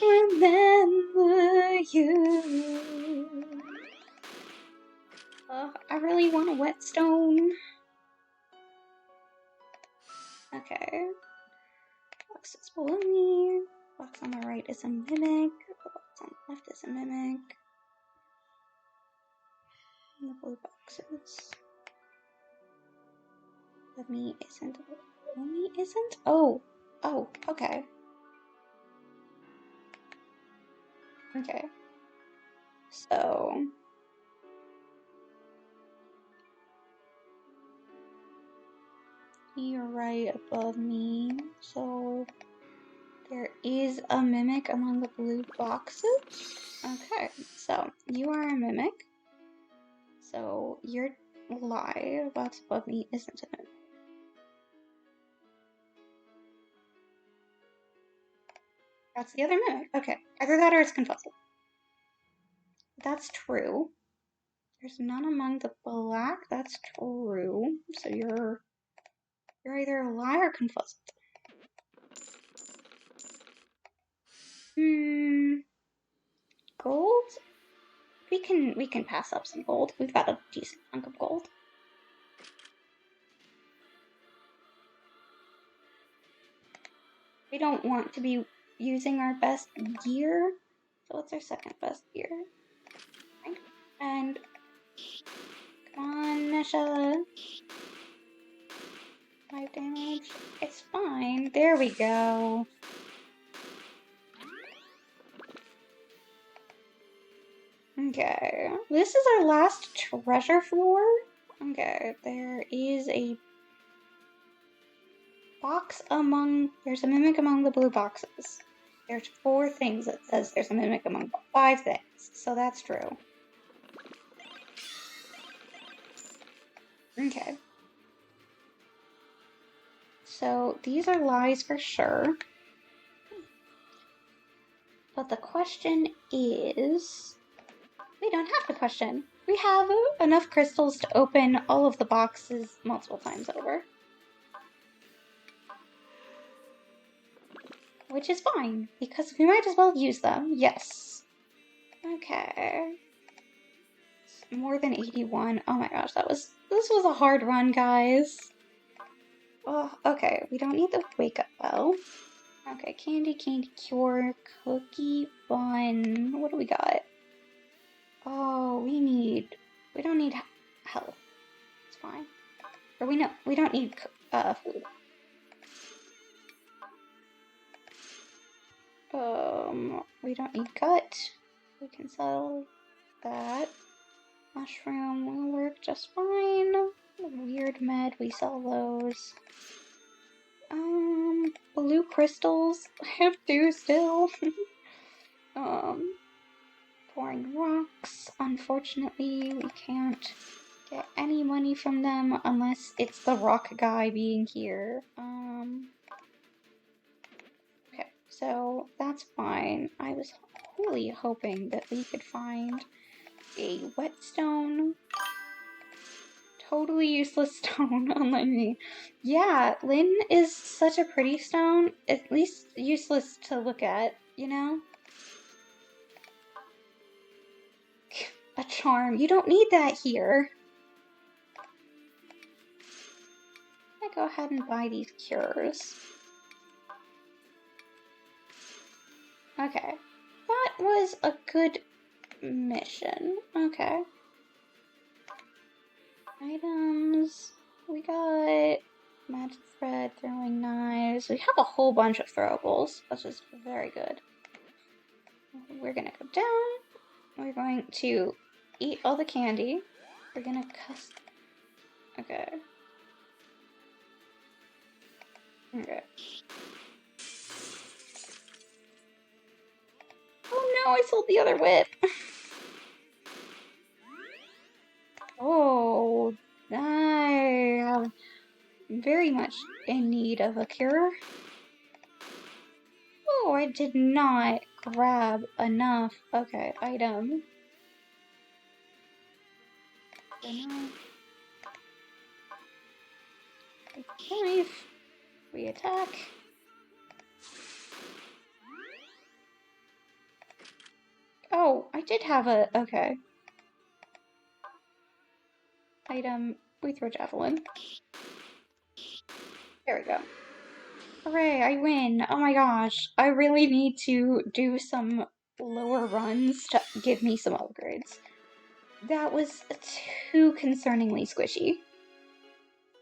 S1: remember you. I really want a whetstone. Okay. Box is below me. Box on the right is a mimic. The box on the left is a mimic. And the blue boxes. The me isn't. The me isn't? Oh. Oh, okay. Okay. So. You're right above me. So. There is a mimic among the blue boxes. Okay, so you are a mimic. So your lie, box above me isn't a mimic. That's the other mimic. Okay, either that or it's confusing. That's true. There's none among the black. That's true. So you're either a lie or confused. Gold? We can pass up some gold. We've got a decent chunk of gold. We don't want to be using our best gear. So what's our second best gear? And come on, Nehsa. 5 damage. It's fine. There we go. Okay. This is our last treasure floor. Okay, there is a box among... There's a mimic among the blue boxes. There's 4 things that says there's a mimic among 5 things. So that's true. Okay. So these are lies for sure. But the question is... We don't have to question. We have enough crystals to open all of the boxes multiple times over. Which is fine, because we might as well use them. Yes. Okay. More than 81. Oh my gosh, this was a hard run, guys. Oh, okay. We don't need the wake up bell. Okay, candy cure, cookie bun. What do we got? Oh, we don't need health. It's fine. Or we don't need food. We don't need gut. We can sell that. Mushroom will work just fine. Weird med, we sell those. Blue crystals. I have 2 still. Pouring rocks. Unfortunately, we can't get any money from them unless it's the rock guy being here. Okay, so that's fine. I was really hoping that we could find a whetstone. Totally useless stone, unlike me. Yeah, Lynn is such a pretty stone. At least useless to look at, you know? A charm. You don't need that here. I go ahead and buy these cures. Okay. That was a good mission. Okay. Items. We got magic thread, throwing knives. We have a whole bunch of throwables, which is very good. We're gonna go down. We're going to eat all the candy. We're gonna cuss. Okay. Okay. Oh no, I sold the other whip. Oh, I am very much in need of a cure. Oh, I did not grab enough. Okay, item. Knife. We attack. Oh, I did have a. Okay. Item. We throw javelin. There we go. Hooray, I win. Oh my gosh. I really need to do some lower runs to give me some upgrades. That was too concerningly squishy.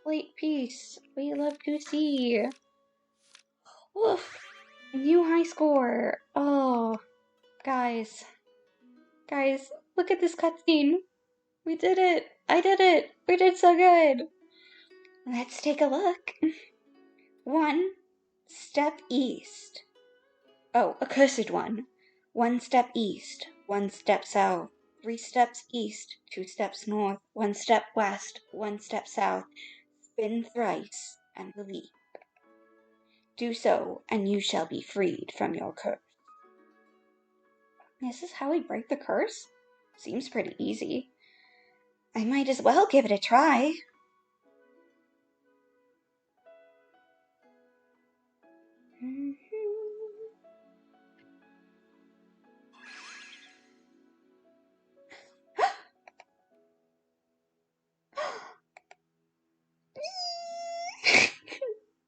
S1: Late piece. We love Goosey. Woof. New high score. Oh, guys. Guys, look at this cutscene. We did it. I did it. We did so good. Let's take a look. 1 step east. Oh, accursed one. 1 step east, 1 step south, 3 steps east, 2 steps north, 1 step west, 1 step south. Spin thrice and believe. Do so, and you shall be freed from your curse. This is how we break the curse? Seems pretty easy. I might as well give it a try.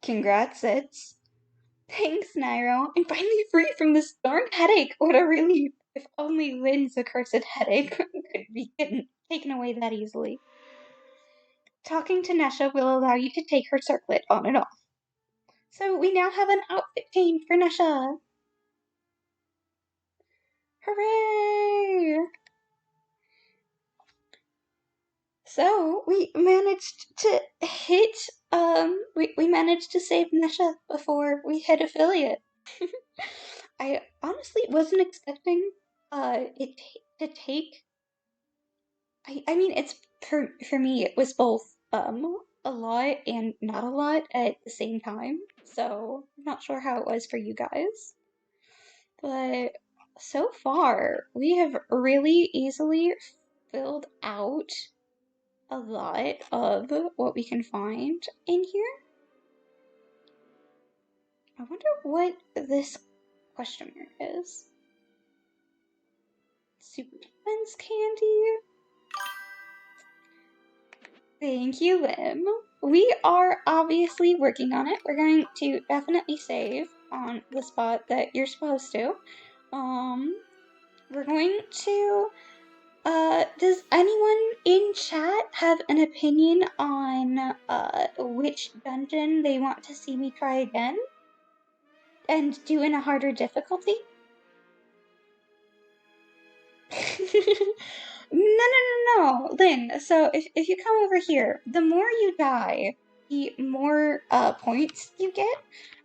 S1: Congrats, Sits. Thanks, Nairo. I'm finally free from this darn headache. What a relief. If only Lynn's accursed headache could be taken away that easily. Talking to Nesha will allow you to take her circlet on and off. So we now have an outfit change for Nesha. Hooray! So we managed to hit, we managed to save Nesha before we hit affiliate. I honestly wasn't expecting it to take. I mean, it's for me. It was both a lot and not a lot at the same time. So I'm not sure how it was for you guys, but so far we have really easily filled out a lot of what we can find in here. I wonder what this question mark is. Super defense candy. Thank you, Lim. We are obviously working on it. We're going to definitely save on the spot that you're supposed to. We're going to, does anyone in chat have an opinion on, which dungeon they want to see me try again? And do in a harder difficulty? No, Lynn, so if you come over here, the more you die, the more points you get,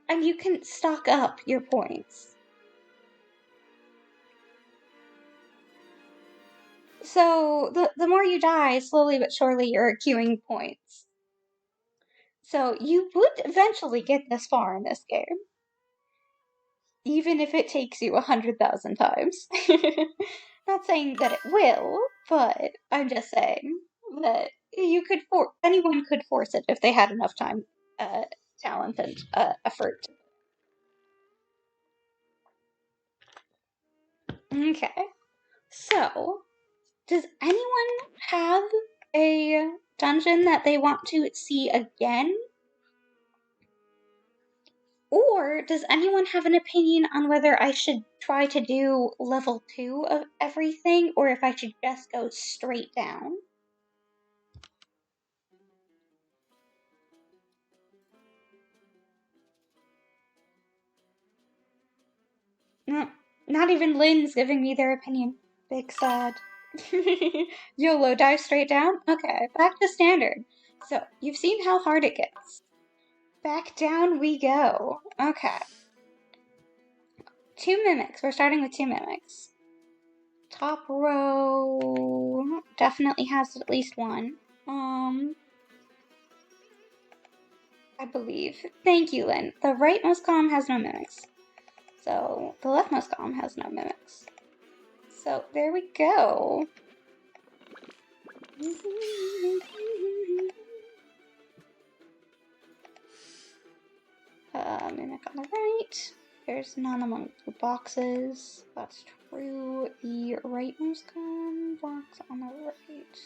S1: and you can stock up your points. So the more you die, slowly but surely you're accruing points. So you would eventually get this far in this game, even if it takes you 100,000 times. Not saying that it will, but I'm just saying that anyone could force it if they had enough time, talent, and effort. Okay, so does anyone have a dungeon that they want to see again? Or does anyone have an opinion on whether I should try to do level 2 of everything, or if I should just go straight down? No, not even Lynn's giving me their opinion. Big sad. YOLO, dive straight down? Okay, back to standard. So, you've seen how hard it gets. Back down we go. Okay. 2 mimics. We're starting with 2 mimics. Top row definitely has at least one. I believe. Thank you, Lynn. The rightmost column has no mimics. So, the leftmost column has no mimics. So, there we go. Mimic on the right. There's none among the boxes. That's true. The rightmost column box on the right.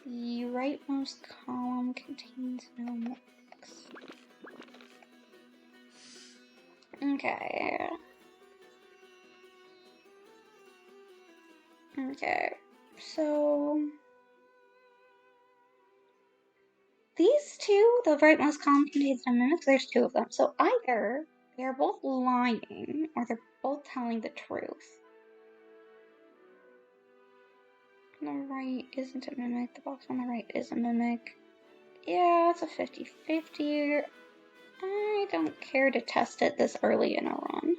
S1: The rightmost column contains no mix. Okay. Okay. So these two, the rightmost column contains no mimics. There's 2 of them. So either they're both lying or they're both telling the truth. On the right isn't a mimic. The box on the right is a mimic. Yeah, it's a 50-50. I don't care to test it this early in a run.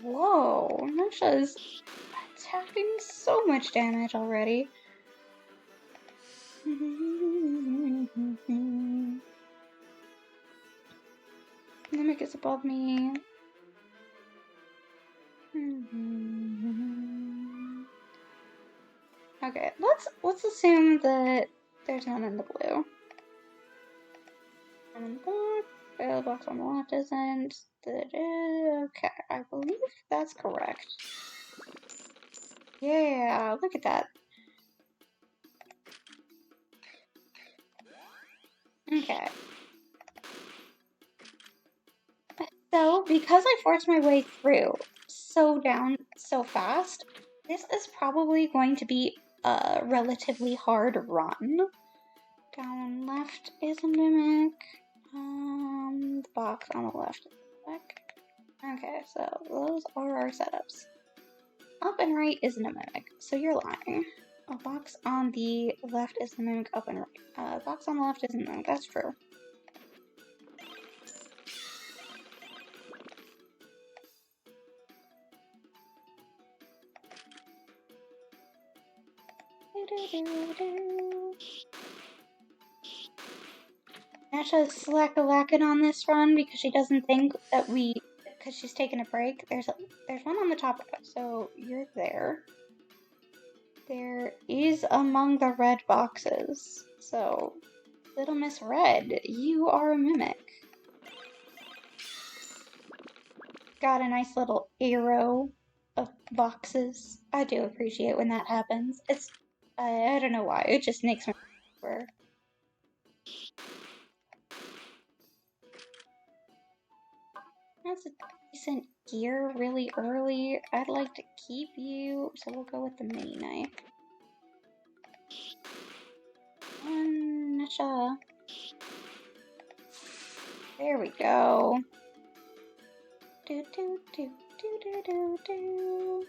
S1: Whoa, Nehsa's attacking so much damage already. Mimic is above me. Okay, let's assume that there's none in the blue. None in the black. The box on the left isn't. Okay, I believe that's correct. Yeah, look at that. Okay. So, because I forced my way through so down so fast, this is probably going to be a relatively hard run. Down left is a mimic. The box on the left is a mimic. Okay, so those are our setups. Up and right isn't a mimic, so you're lying. A box on the left is a mimic, up and right. A box on the left isn't a mimic, that's true. Nehsa's slack-a-lacking on this run because she doesn't think that because she's taking a break. There's one on the top of it, so you're there. There is among the red boxes, so Little Miss Red, you are a mimic. Got a nice little arrow of boxes. I do appreciate when that happens. I don't know why, it just makes me remember. That's a decent gear really early. I'd like to keep you, so we'll go with the mini knife. Nehsa. There we go. Do.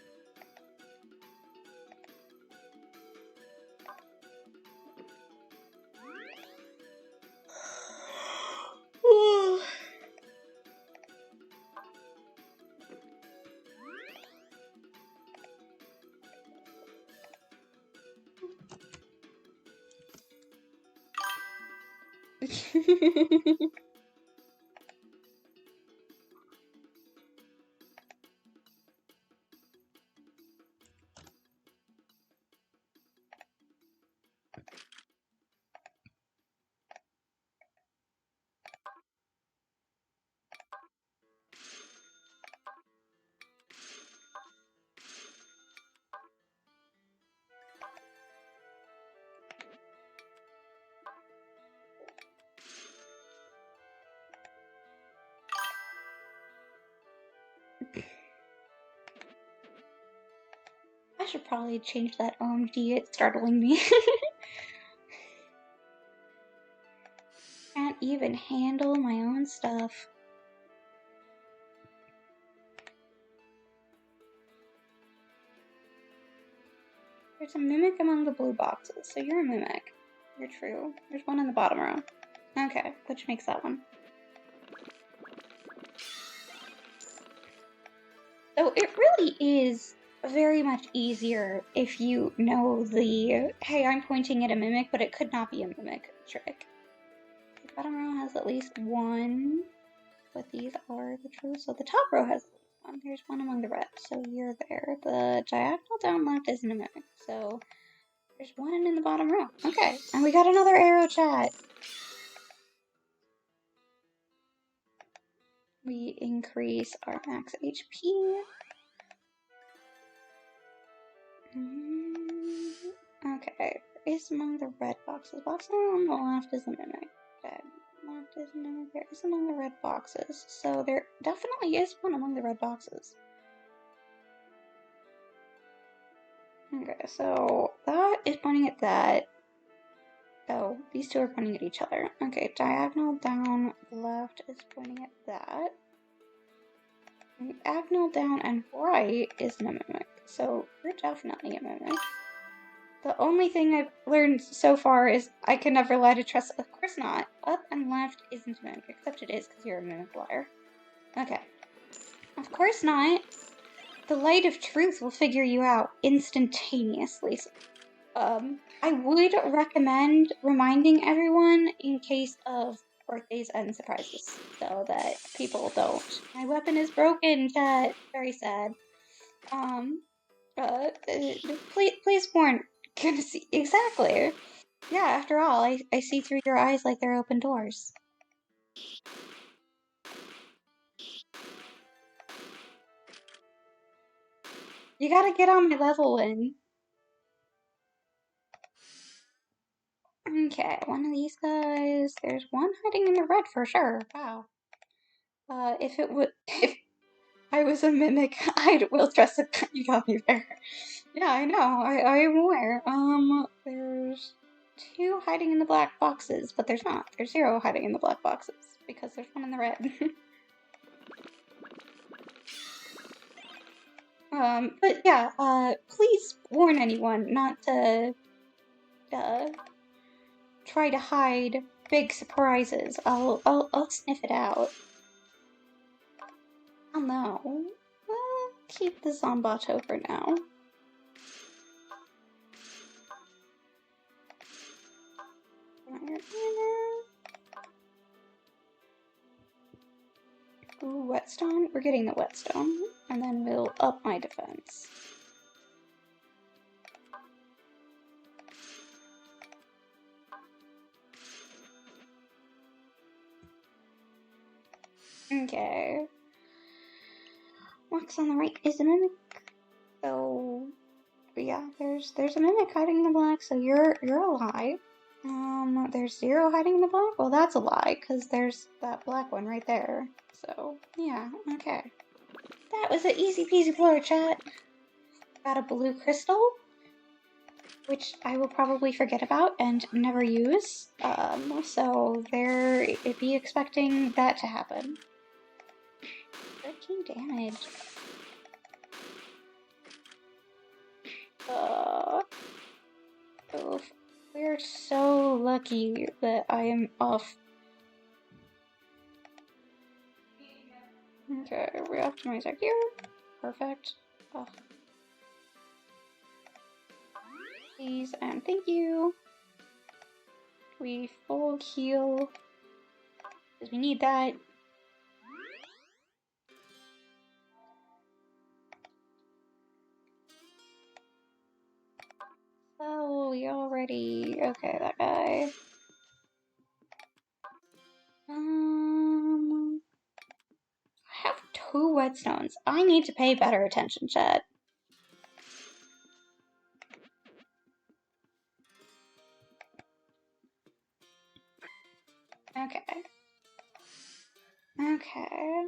S1: I should probably change that OMD, it's startling me. Can't even handle my own stuff. There's a mimic among the blue boxes, so you're a mimic. You're true. There's one in the bottom row. Okay, which makes that one. So it really is very much easier if you know the, hey, I'm pointing at a mimic, but it could not be a mimic trick. The bottom row has at least one, but these are the true. So the top row has at least one. There's one among the red, so you're there. The diagonal down left isn't a mimic, so there's one in the bottom row. Okay, and we got another arrow chat. We increase our max HP. Okay, is among the red boxes. Box on the left is a mimic. Dead. Left is a mimic. There is among the red boxes. So there definitely is one among the red boxes. Okay, so that is pointing at that. Oh, these two are pointing at each other. Okay, diagonal down left is pointing at that. Diagonal down and right is a mimic. So you're definitely a mimic. The only thing I've learned so far is I can never lie to trust. Of course not. Up and left isn't a mimic, except it is because you're a mimic liar. Okay. Of course not. The light of truth will figure you out instantaneously. I would recommend reminding everyone in case of birthdays and surprises, so that people don't. My weapon is broken, chat. Very sad. Please warn. Gonna see exactly. Yeah, after all, I see through your eyes like they're open doors. You gotta get on my level, Lynn. Okay, one of these guys. There's one hiding in the red for sure. Wow. If I was a mimic, I will trust a you got me there. Yeah, I know. I am aware. There's two hiding in the black boxes, but there's not. There's zero hiding in the black boxes because there's one in the red. But yeah, please warn anyone not to, try to hide big surprises. I'll sniff it out. Oh no. I'll keep the Zombato for now. Ooh, whetstone? We're getting the whetstone, and then we'll up my defense. Okay. Wax on the right is a mimic. So yeah, there's a mimic hiding in the black, so you're alive. There's zero hiding in the black? Well, that's a lie, because there's that black one right there. So, yeah, okay. That was an easy peasy floor, chat. Got a blue crystal, which I will probably forget about and never use. So be expecting that to happen. 13 damage. Oof. We're so lucky that I am off. Okay, reoptimize our gear. Perfect. Oh. Please and thank you. We full heal. Because we need that. Oh, we already. Okay, that guy. I have 2 whetstones. I need to pay better attention, chat. Okay. Okay.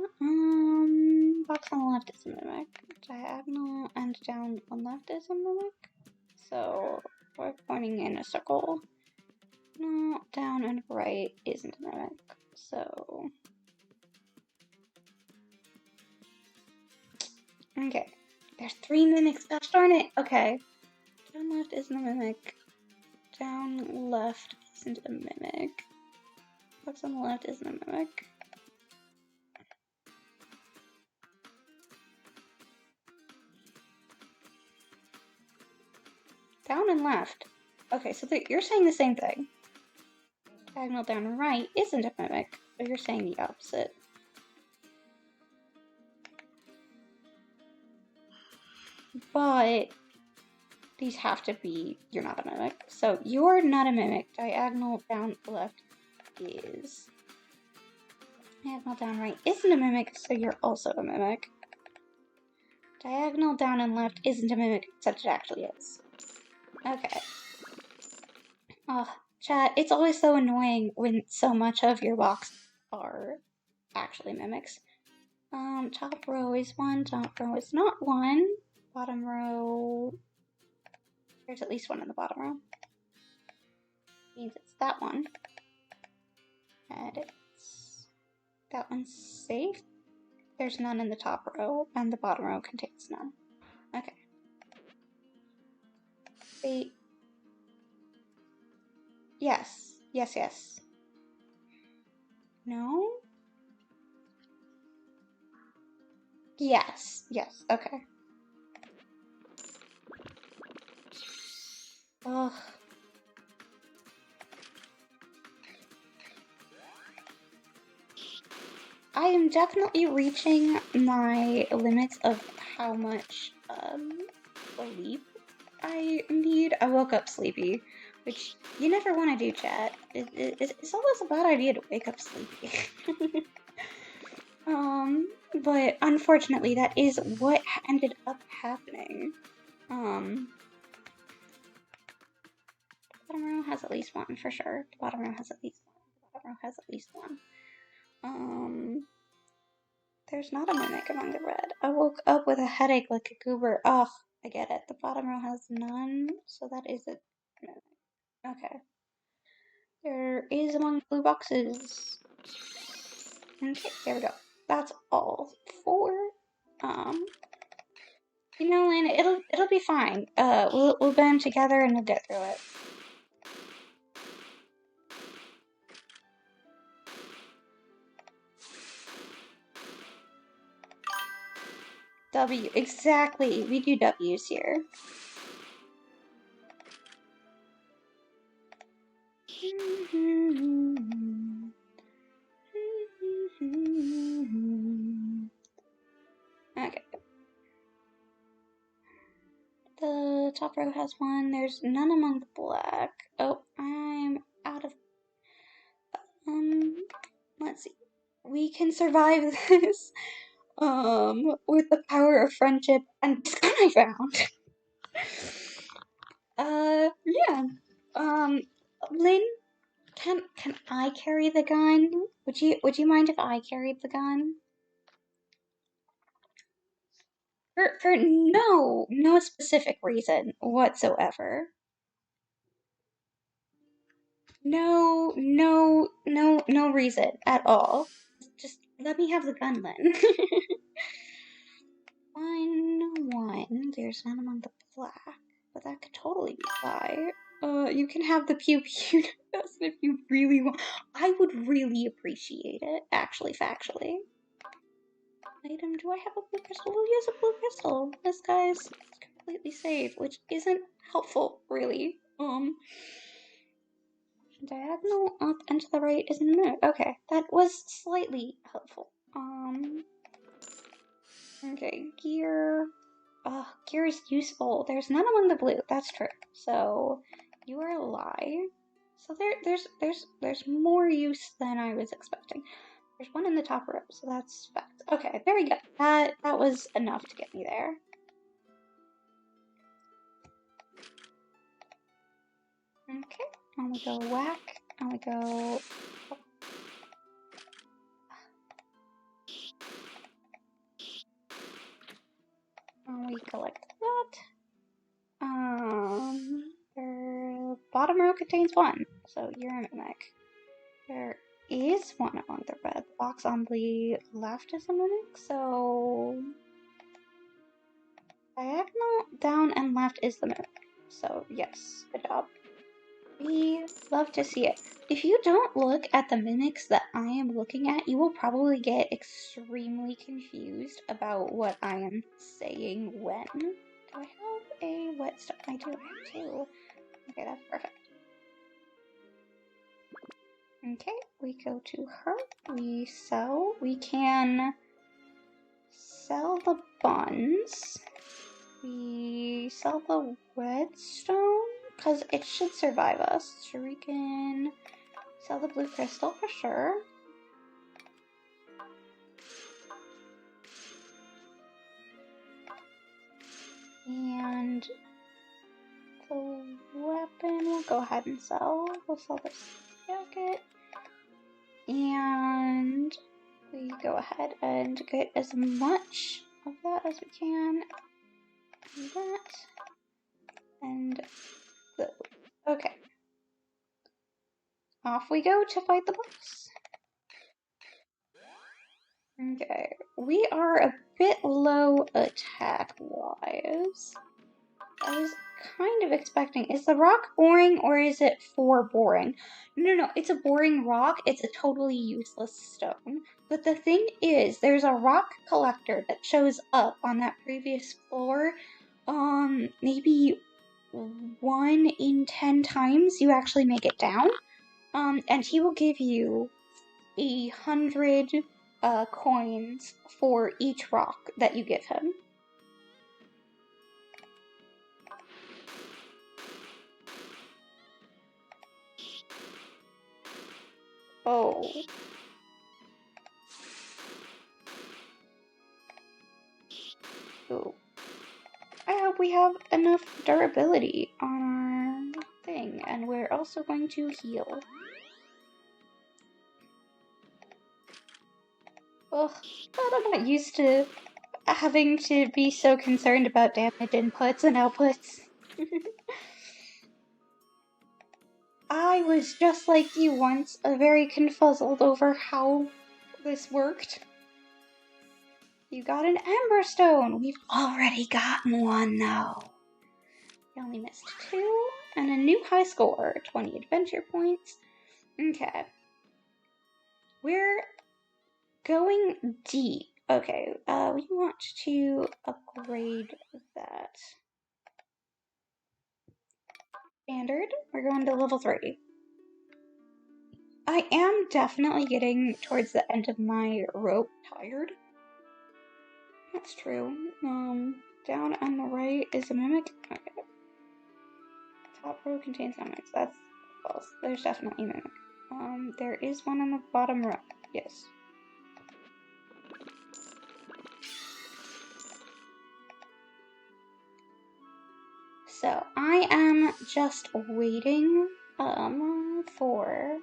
S1: Box on the left is a mimic. Diagonal and down on left is a mimic. So we're pointing in a circle. No, down and right isn't a mimic. So okay. There's 3 mimics. Gosh darn it. Okay. Down left isn't a mimic. Down left isn't a mimic. Box on the left isn't a mimic. Down and left. Okay, so you're saying the same thing. Diagonal down and right isn't a mimic, but you're saying the opposite. But these have to be, you're not a mimic. So you're not a mimic. Diagonal down left is. Diagonal down right isn't a mimic, so you're also a mimic. Diagonal down and left isn't a mimic, except it actually is. Okay. Oh, chat, it's always so annoying when so much of your box are actually mimics. Top row is 1, top row is not 1. Bottom row, there's at least 1 in the bottom row. Means it's that one. And it's, that one's safe. There's none in the top row, and the bottom row contains none. Okay. Wait. Yes. Yes, yes. No? Yes. Yes. Okay. Ugh. I am definitely reaching my limits of how much sleep I need. I woke up sleepy, which you never want to do, chat. It's always a bad idea to wake up sleepy. But unfortunately, that is what ended up happening. The bottom row has at least 1 for sure. The bottom row has at least 1. The bottom row has at least 1. There's not a mimic among the red. I woke up with a headache like a goober. Ugh, I get it. The bottom row has none, so that is a mimic. Okay. There is among the blue boxes. Okay, there we go. That's all 4. You know, Lynn, it'll be fine. We'll band together and we'll get through it. W, exactly. We do W's here. Okay. The top row has 1. There's none among the black. Oh, I'm out of. Let's see. We can survive this. With the power of friendship and gun I found. Yeah. Lynn, can I carry the gun? Would you mind if I carried the gun? For no specific reason whatsoever. No reason at all. Just let me have the gun then. 1. There's none among the black, but that could totally be why. You can have the pew pew dust if you really want. I would really appreciate it, actually, factually. Item, do I have a blue crystal? We'll use a blue crystal. This guy's completely safe, which isn't helpful, really. Diagonal up and to the right is in the middle. Okay, that was slightly helpful. Okay, gear. Gear is useful. There's none among the blue. That's true. So you are alive. So there's more use than I was expecting. There's one in the top row, so that's fact. Okay, there we go. That was enough to get me there. Okay, and we go whack, and we go. And we collect that. The bottom row contains one, so you're a mimic. There is one among the red. The box on the left is a mimic, so diagonal down and left is the mimic. So yes, good job. We love to see it. If you don't look at the mimics that I am looking at, you will probably get extremely confused about what I am saying when. Do I have a whetstone? I do have two. Okay, that's perfect. Okay, we go to her. We sell. We can sell the buns. We sell the whetstone because it should survive us. Shuriken. Sell the blue crystal for sure. And the weapon we'll go ahead and sell. We'll sell this jacket. And we go ahead and get as much of that as we can. And that. And those. Okay. Off we go to fight the boss. Okay, we are a bit low attack-wise. I was kind of expecting, is the rock boring or is it for boring? No, it's a boring rock. It's a totally useless stone. But the thing is, there's a rock collector that shows up on that previous floor. Maybe 1 in 10 times you actually make it down. And he will give you 100 coins for each rock that you give him. Oh. Ooh. I hope we have enough durability on our thing, and we're also going to heal. Ugh, but I'm not used to having to be so concerned about damage inputs and outputs. I was just like you once, very confuzzled over how this worked. You got an Ember Stone! We've already gotten one, though. We only missed 2, and a new high score, 20 adventure points. Okay. We're going deep. Okay, we want to upgrade that. Standard, we're going to level 3. I am definitely getting towards the end of my rope tired. That's true. Down on the right is a mimic. Okay. Top row contains mimics. That's false. There's definitely a mimic. There is one on the bottom row. Yes. So I am just waiting for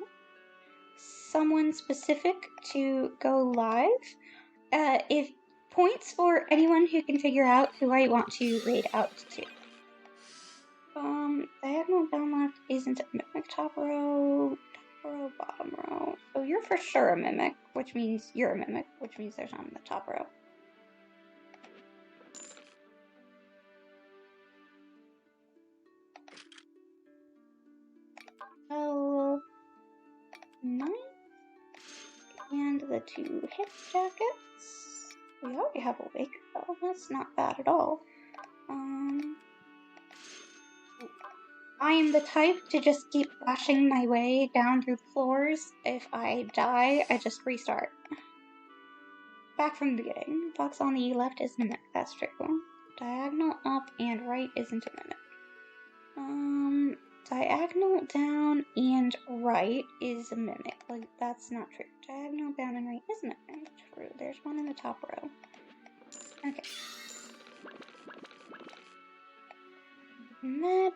S1: someone specific to go live. If points for anyone who can figure out who I want to raid out to. Diagonal down left isn't a mimic. Top row, bottom row. So you're for sure a mimic, which means you're a mimic, which means there's none in the top row. knife and the 2 hip jackets. We already have a wig though. That's not bad at all. I am the type to just keep bashing my way down through the floors. If I die, I just restart. Back from the beginning. Box on the left is mimic. That's true. Diagonal up and right isn't a mimic. Diagonal down and right is a mimic. Like, that's not true. Diagonal down and right is a mimic. True. There's one in the top row. Okay. Med.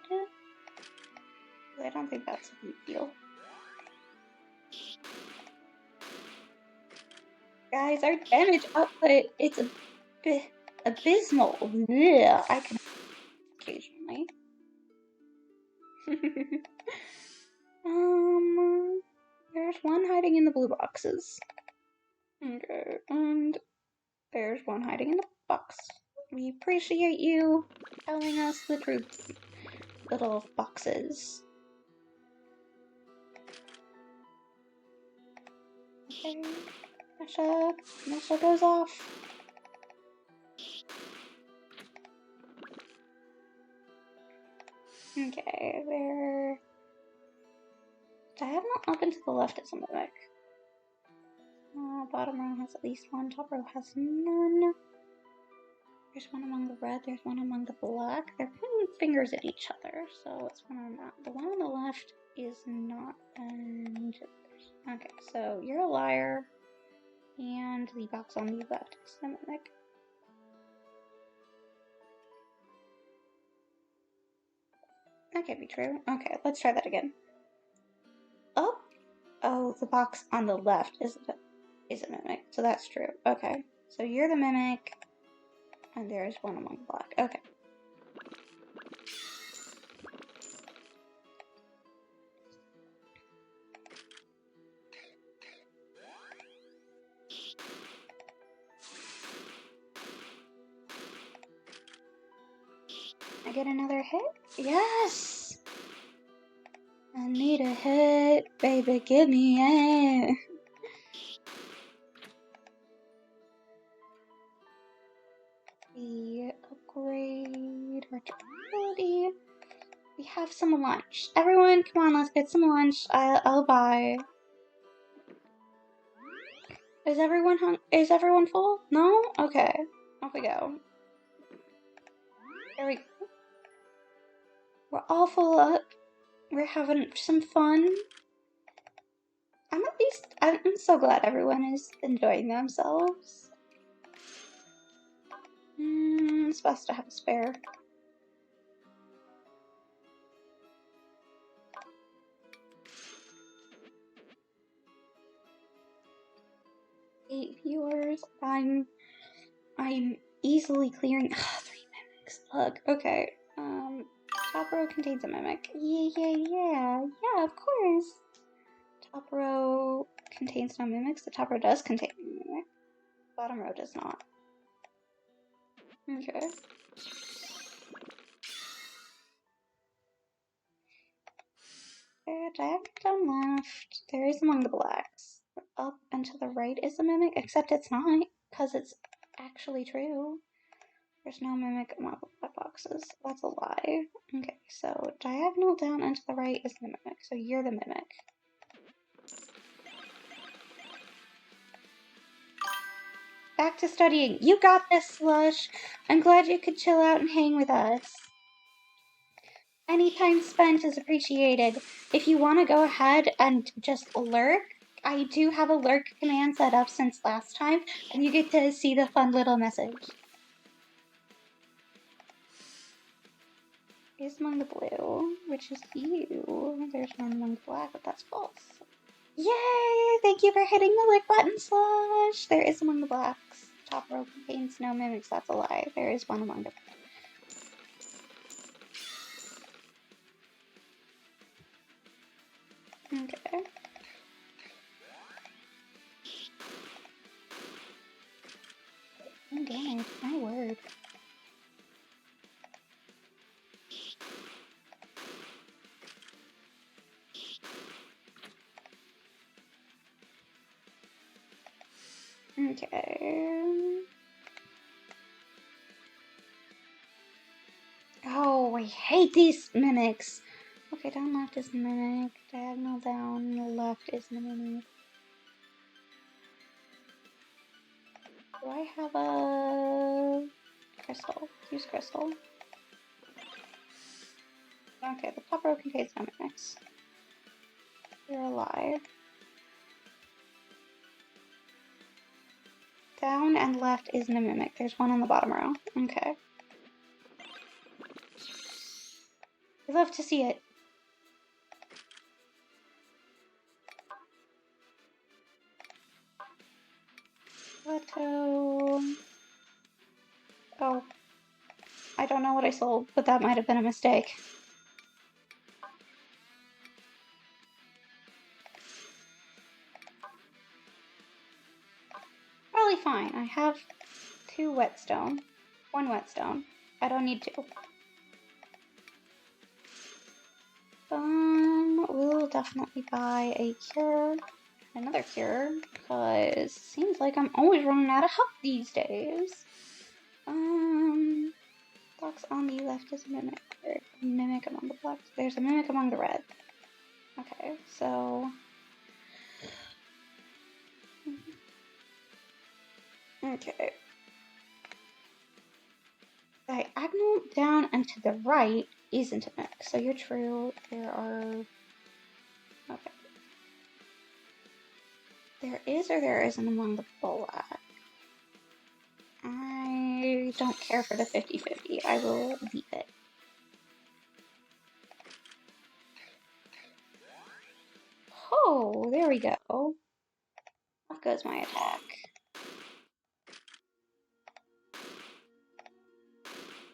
S1: I don't think that's a big deal. Guys, our damage output, it's abysmal. Ugh, I can occasionally. There's one hiding in the blue boxes. Okay, and there's one hiding in the box. We appreciate you telling us the truth, little boxes. Okay, Nehsa goes off. Okay, there. Diagonal up and to the left is a mimic. Bottom row has at least one, top row has none. There's one among the red, there's one among the black. They're pointing fingers at each other, so it's one on that. The one on the left is not, and... Okay, so you're a liar, and the box on the left is the mimic. That can't be true. Okay, let's try that again. Oh, the box on the left is a mimic, so that's true. Okay, so you're the mimic, and there's one among the black. Okay. I get another hit? Yes! I need a hit, baby, give me it. We upgrade our durability. We have some lunch. Everyone, come on, let's get some lunch. I'll buy. Is everyone full? No? Okay. Off we go. There we go. We're all full up. We're having some fun. I'm so glad everyone is enjoying themselves. It's best to have a spare. Eight viewers. I'm easily clearing 3 mimics. Look, okay. Top row contains a mimic. Yeah, of course. Top row contains no mimics. The top row does contain a mimic. Bottom row does not. Okay. Diagonal down left. There is among the blacks. Up and to the right is a mimic, except it's not, because it's actually true. There's no mimic among the black boxes. That's a lie. Okay, so diagonal down and to the right is the mimic, so you're the mimic. Back to studying. You got this, Slush. I'm glad you could chill out and hang with us. Any time spent is appreciated. If you want to go ahead and just lurk, I do have a lurk command set up since last time, and you get to see the fun little message. Is among the blue, which is you. There's one among the black, but that's false. Yay! Thank you for hitting the like button, Slush! There is among the blacks. Top row contains no mimics, that's a lie. There is one among the blacks. Okay. Oh, damn, my word. Okay. Oh, I hate these mimics. Okay, down left is the mimic. Diagonal down left is the mimic. Do I have a crystal? Use crystal. Okay, the top row contains no mimics. You're alive. Down and left is no mimic. There's one on the bottom row. Okay. I love to see it. Plateau. Oh. I don't know what I sold, but that might have been a mistake. Probably fine. I have 2 whetstone. 1 whetstone. I don't need 2. We'll definitely buy a cure. Another cure, because it seems like I'm always running out of health these days. Box on the left is a mimic. There's a mimic among the blacks. There's a mimic among the red. Okay, so... Okay. Diagonal down and to the right isn't a mimic, so you're true. There are... Okay. There is or there isn't among the black. I don't care for the 50-50. I will leave it. Oh, there we go. Off goes my attack.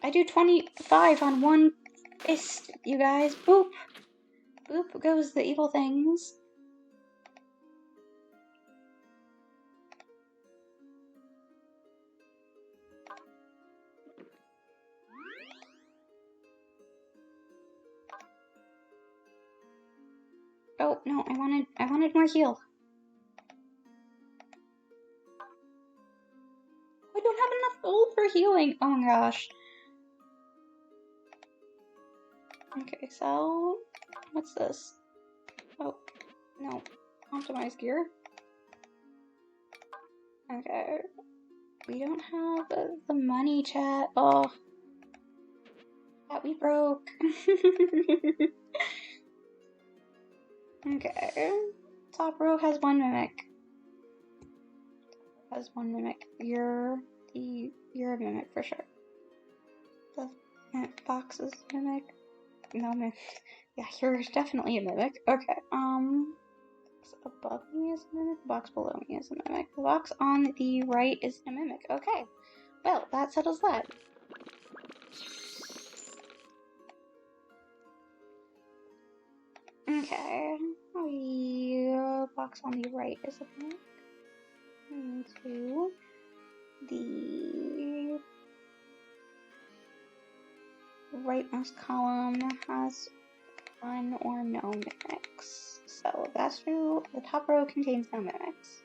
S1: I do 25 on one fist, you guys. Boop. Boop goes the evil things. Oh, no, I wanted more heal. I don't have enough gold for healing. Oh my gosh. Okay, so what's this? Oh, no. Optimize gear. Okay. We don't have the money, chat. Oh. That we broke. Okay. Top row has 1 mimic. Has 1 mimic. You're a mimic for sure. The box is mimic. No mimic. Yeah, you're definitely a mimic. Okay. Box above me is a mimic. The box below me is a mimic. The box on the right is a mimic. Okay. Well, that settles that. Okay. The box on the right is a mimic. Into the rightmost column has 1 or no mimics. So that's true. The top row contains no mimics.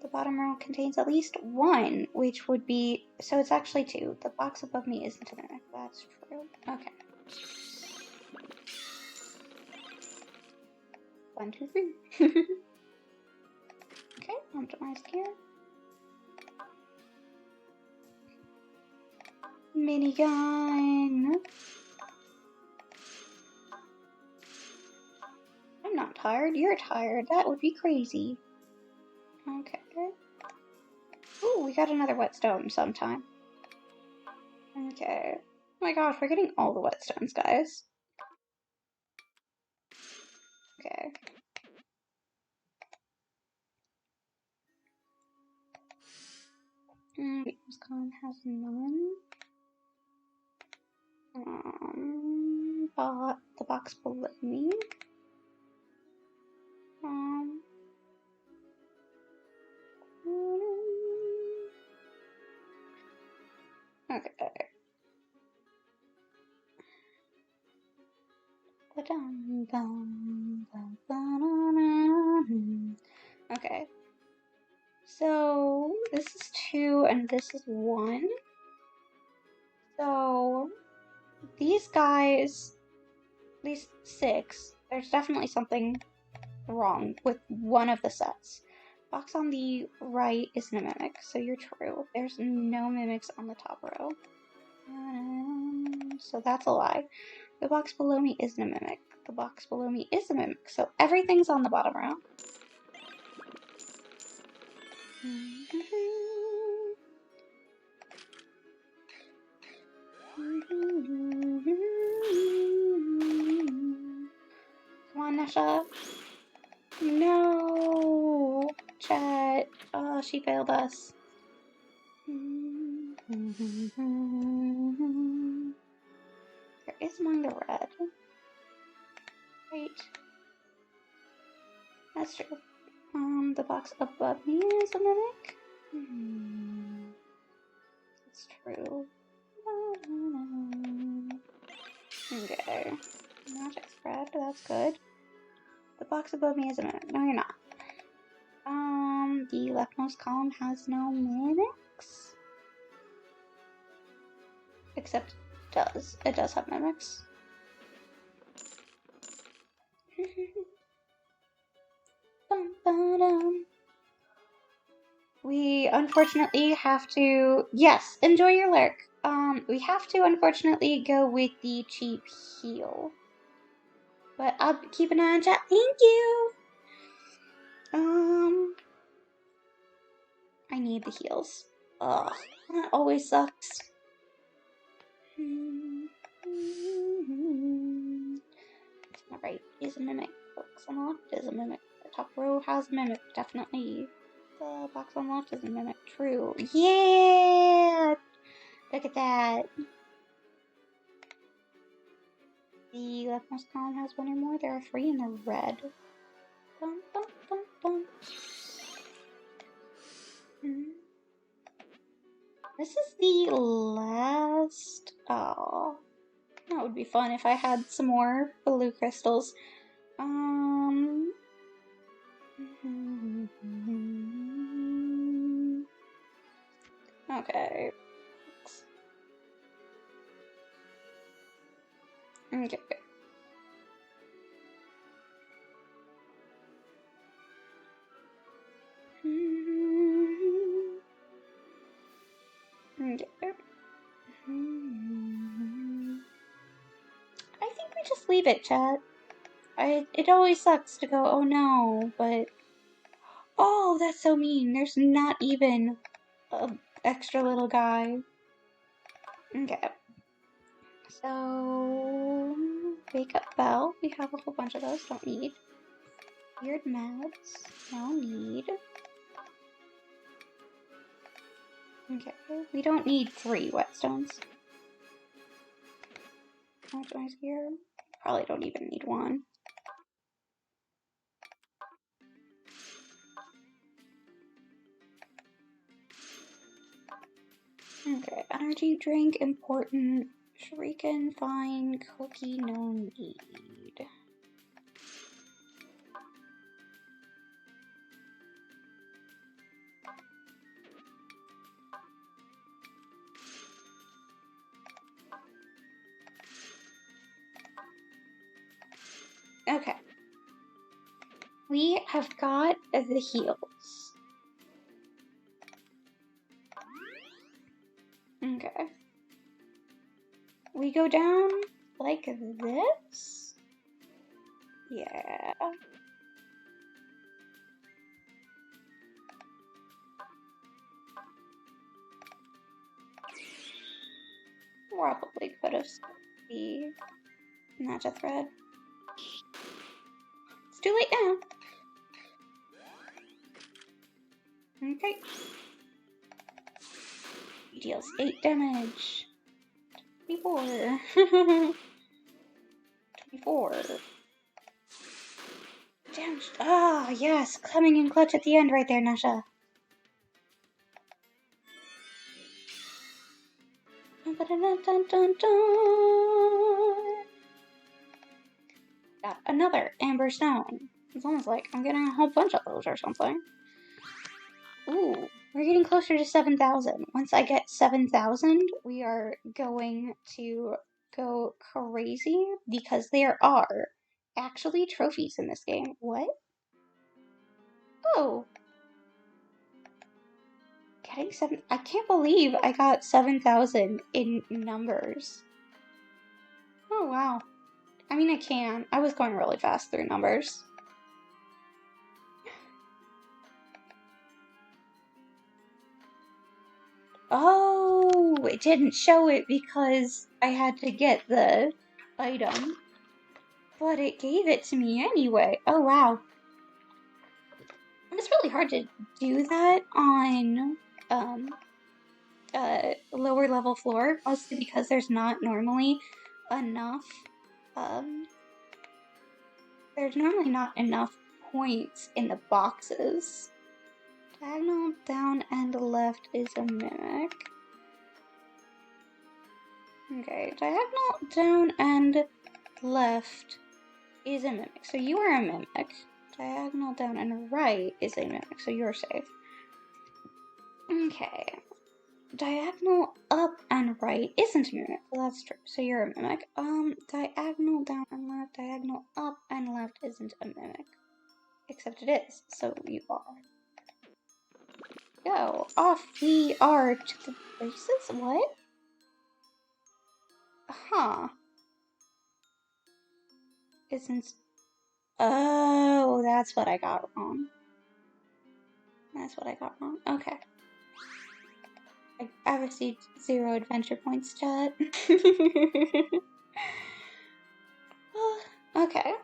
S1: The bottom row contains at least 1, which would be... So it's actually 2. The box above me isn't a mimic. That's true. Okay. 1, 2, 3. Okay, optimized gear. Minigun. I'm not tired. You're tired. That would be crazy. Okay. Ooh, we got another whetstone sometime. Okay. Oh my gosh, we're getting all the whetstones, guys. Okay. This column has none. The box below me. Okay. Okay. So this is 2 and this is 1. So these guys, these 6, there's definitely something wrong with one of the sets. Box on the right isn't a mimic, so you're true. There's no mimics on the top row. So that's a lie. The box below me isn't a mimic. The box below me is a mimic, so everything's on the bottom row. Come on, Nehsa. No! Chat. Oh, she failed us. There is among the red. Right. That's true. The box above me is a mimic. That's true. Okay. Magic spread, that's good. The box above me is a mimic. No, you're not. The leftmost column has no mimics. Except it does have mimics. We unfortunately have to, yes, enjoy your lurk. We have to unfortunately go with the cheap heal. But I'll keep an eye on chat. Thank you! I need the heals. Ugh, that always sucks. Alright, is a mimic. Box on the left is a mimic. The top row has a mimic, definitely. The box on the left is a mimic. True. Yeah! Look at that. The leftmost column has 1 or more. There are 3 in the red. Bum, bum, bum, bum. This is the last. Oh, that would be fun if I had some more blue crystals. Okay. Okay. Okay. I think we just leave it, chat. It always sucks to go, oh no, but... Oh, that's so mean. There's not even an extra little guy. Okay. So... Wake up bell. We have a whole bunch of those. Don't need. Weird meds. No need. Okay. We don't need 3 whetstones. Which one's here? Probably don't even need 1. Okay, energy drink, important. Shuriken, fine. Cookie, no need. Okay. We have got the heals. Okay. We go down like this? Yeah. Probably could have the magic thread. It's too late now. Okay. He deals 8 damage. 24. 24. Damage. Ah, yes. Coming in clutch at the end right there, Nehsa. Dun, dun, dun, dun. Got another amber stone. It's almost like I'm getting a whole bunch of those or something. Ooh, we're getting closer to 7,000. Once I get 7,000, we are going to go crazy because there are actually trophies in this game. What? Oh, getting seven. I can't believe I got 7,000 in numbers. Oh, wow. I mean, I can. I was going really fast through numbers. Oh, it didn't show it because I had to get the item. But it gave it to me anyway. Oh, wow. And it's really hard to do that on lower level floor, mostly because there's not normally enough there's normally not enough points in the boxes. Diagonal down and left is a mimic. Okay, diagonal down and left is a mimic. So you are a mimic. Diagonal down and right is a mimic, so you're safe. Okay. Diagonal up and right isn't a mimic. Well, that's true. So you're a mimic. Diagonal down and left, diagonal up and left isn't a mimic. Except it is. So you are. Go. Off we are to the races? What? Huh. Isn't... Oh, that's what I got wrong. That's what I got wrong. Okay. I received 0 adventure points, chat. Okay.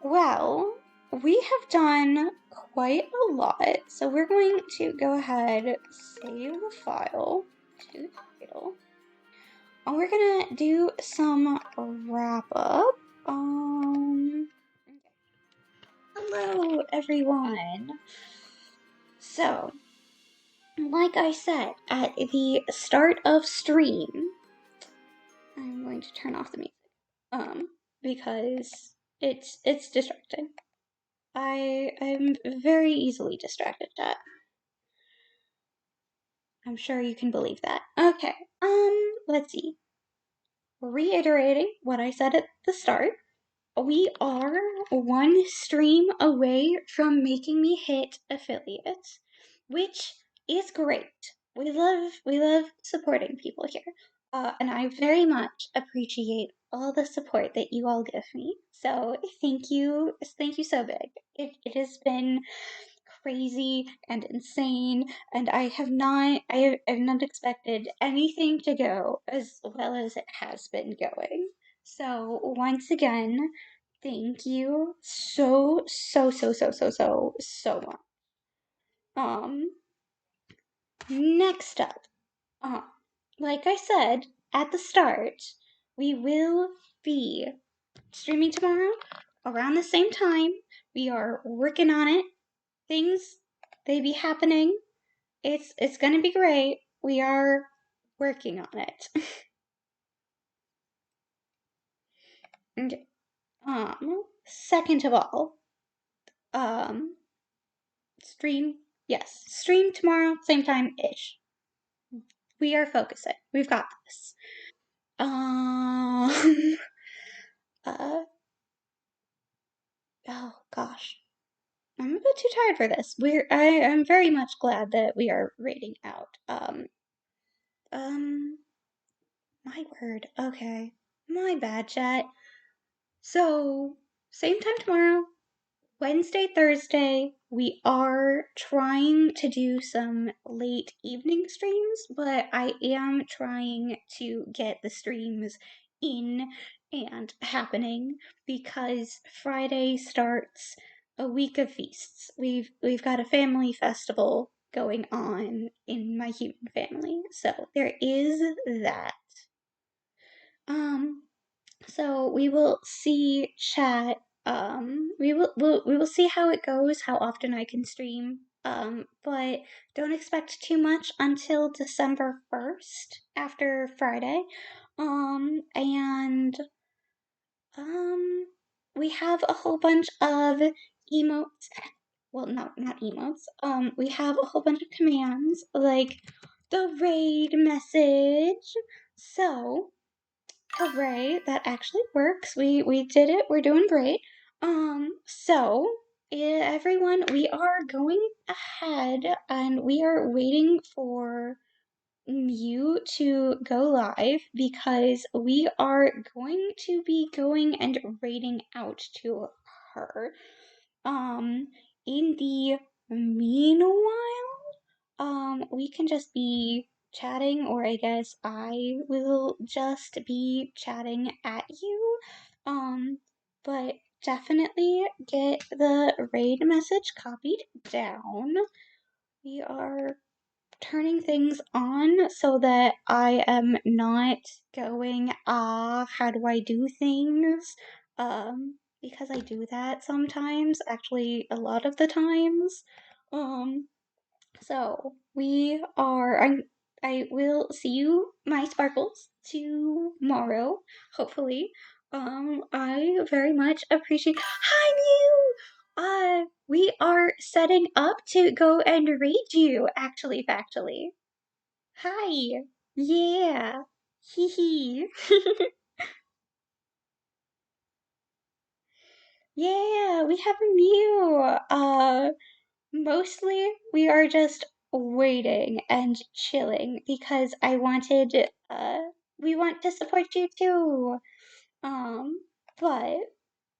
S1: Well, we have done quite a lot, so we're going to go ahead, save the file to the title, and we're gonna do some wrap up. Hello everyone. So, like I said at the start of stream, I'm going to turn off the music, because it's distracting. I'm very easily distracted, chat. I'm sure you can believe that. Okay, let's see. Reiterating what I said at the start, we are one stream away from making me hit affiliates, which is great. We love supporting people here. And I very much appreciate all the support that you all give me. So thank you so big. It has been crazy and insane, and I have not expected anything to go as well as it has been going. So once again, thank you so much. Next up, like I said at the start, we will be streaming tomorrow around the same time. We are working on it. Things, they be happening. It's gonna be great. We are working on it. Okay. Second of all, stream, yes, stream tomorrow, same time-ish. We are focusing. We've got this. Uh, oh gosh. I'm a bit too tired for this. I'm very much glad that we are rating out. My word. Okay. My bad, chat. So, same time tomorrow, Wednesday, Thursday, we are trying to do some late evening streams, but I am trying to get the streams in and happening because Friday starts a week of feasts. We've got a family festival going on in my human family. So there is that. So we will see chat. We will see how it goes, how often I can stream. But don't expect too much until December 1st after Friday. And we have a whole bunch of emotes. Well, no, not emotes. We have a whole bunch of commands like the raid message. So, hooray, that actually works. We did it. We're doing great. So everyone, we are going ahead and we are waiting for you to go live because we are going to be going and raiding out to her. Um, in the meanwhile, we can just be chatting, or I guess I will just be chatting at you. But definitely get the raid message copied down. We are turning things on so that I am not going, how do I do things? Because I do that sometimes, actually a lot of the times. Um, so we are. I will see you, my sparkles, tomorrow. Hopefully. I very much appreciate. Hi, Mew. We are setting up to go and read you. Actually, factually. Hi. Yeah. Hee hee. Yeah, we have a Mew. Mostly, we are just waiting and chilling because we want to support you too. Um, but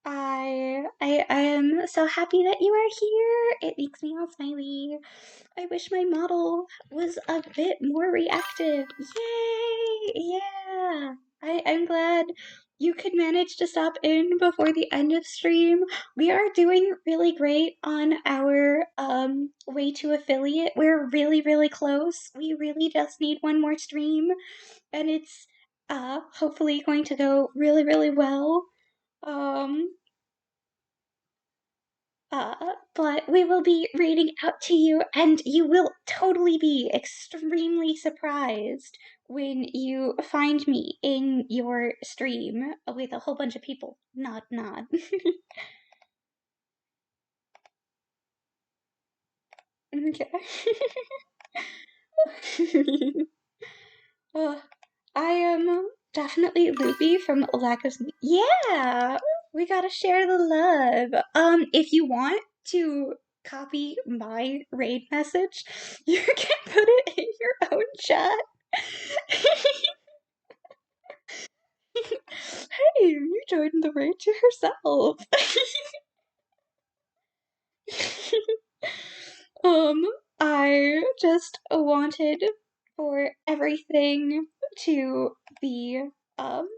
S1: I am so happy that you are here. It makes me all smiley. I wish my model was a bit more reactive. Yay! Yeah. I'm glad you could manage to stop in before the end of stream. We are doing really great on our way to affiliate. We're really, really close. We really just need one more stream and it's hopefully going to go really, really well. Um but we will be reading out to you, and you will totally be extremely surprised when you find me in your stream with a whole bunch of people. Nod, nod. Okay. uh, I am definitely loopy from lack of sleep. Yeah, we gotta share the love. If you want to copy my raid message, you can put it in your own chat. Hey, you joined the raid to herself. Um, I just wanted for everything to be um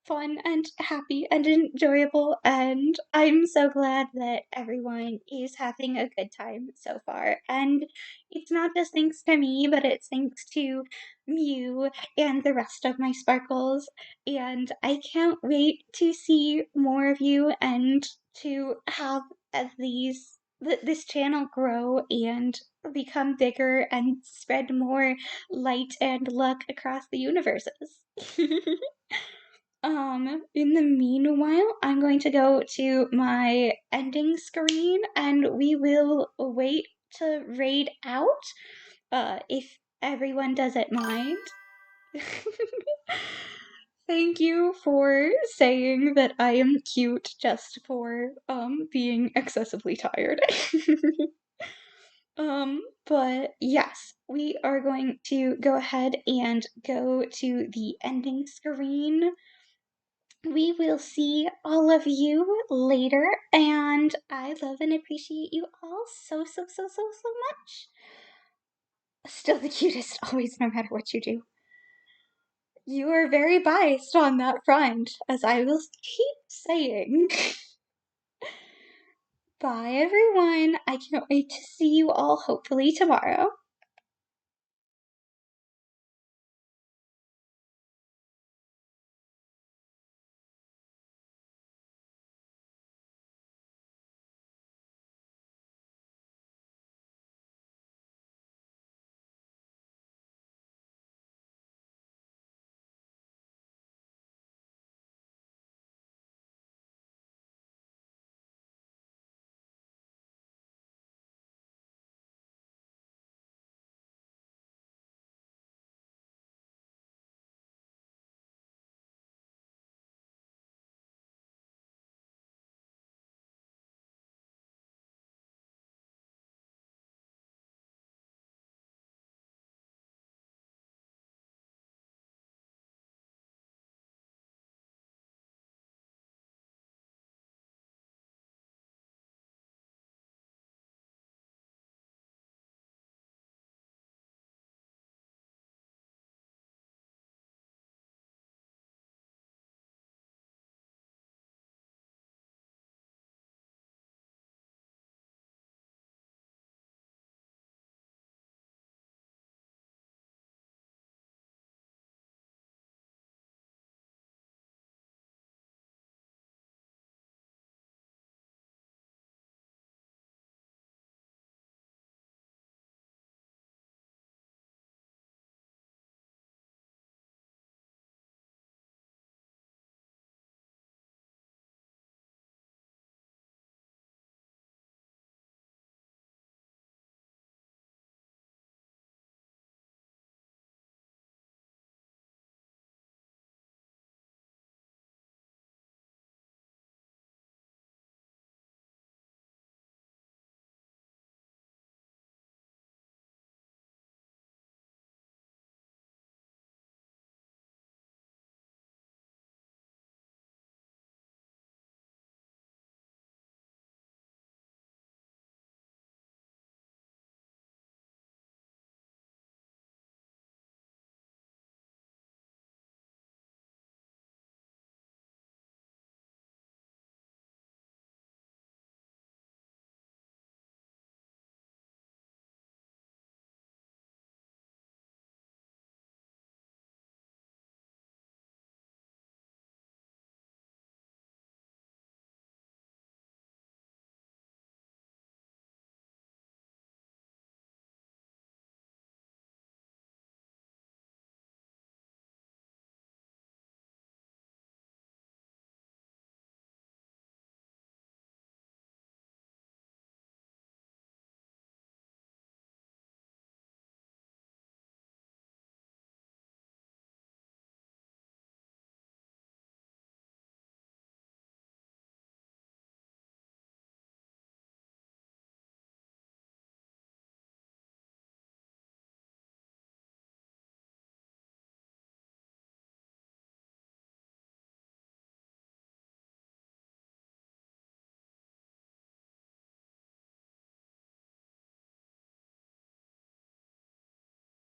S1: fun and happy and enjoyable, and I'm so glad that everyone is having a good time so far. And it's not just thanks to me, but it's thanks to Mew and the rest of my sparkles, and I can't wait to see more of you and to have this channel grow and become bigger and spread more light and luck across the universes. In the meanwhile, I'm going to go to my ending screen and we will wait to raid out, if everyone doesn't mind. Thank you for saying that I am cute just for being excessively tired. But yes, we are going to go ahead and go to the ending screen. We will see all of you later, and I love and appreciate you all so, so, so, so, so much. Still the cutest, always, no matter what you do. You are very biased on that front, as I will keep saying. Bye, everyone. I can't wait to see you all hopefully tomorrow.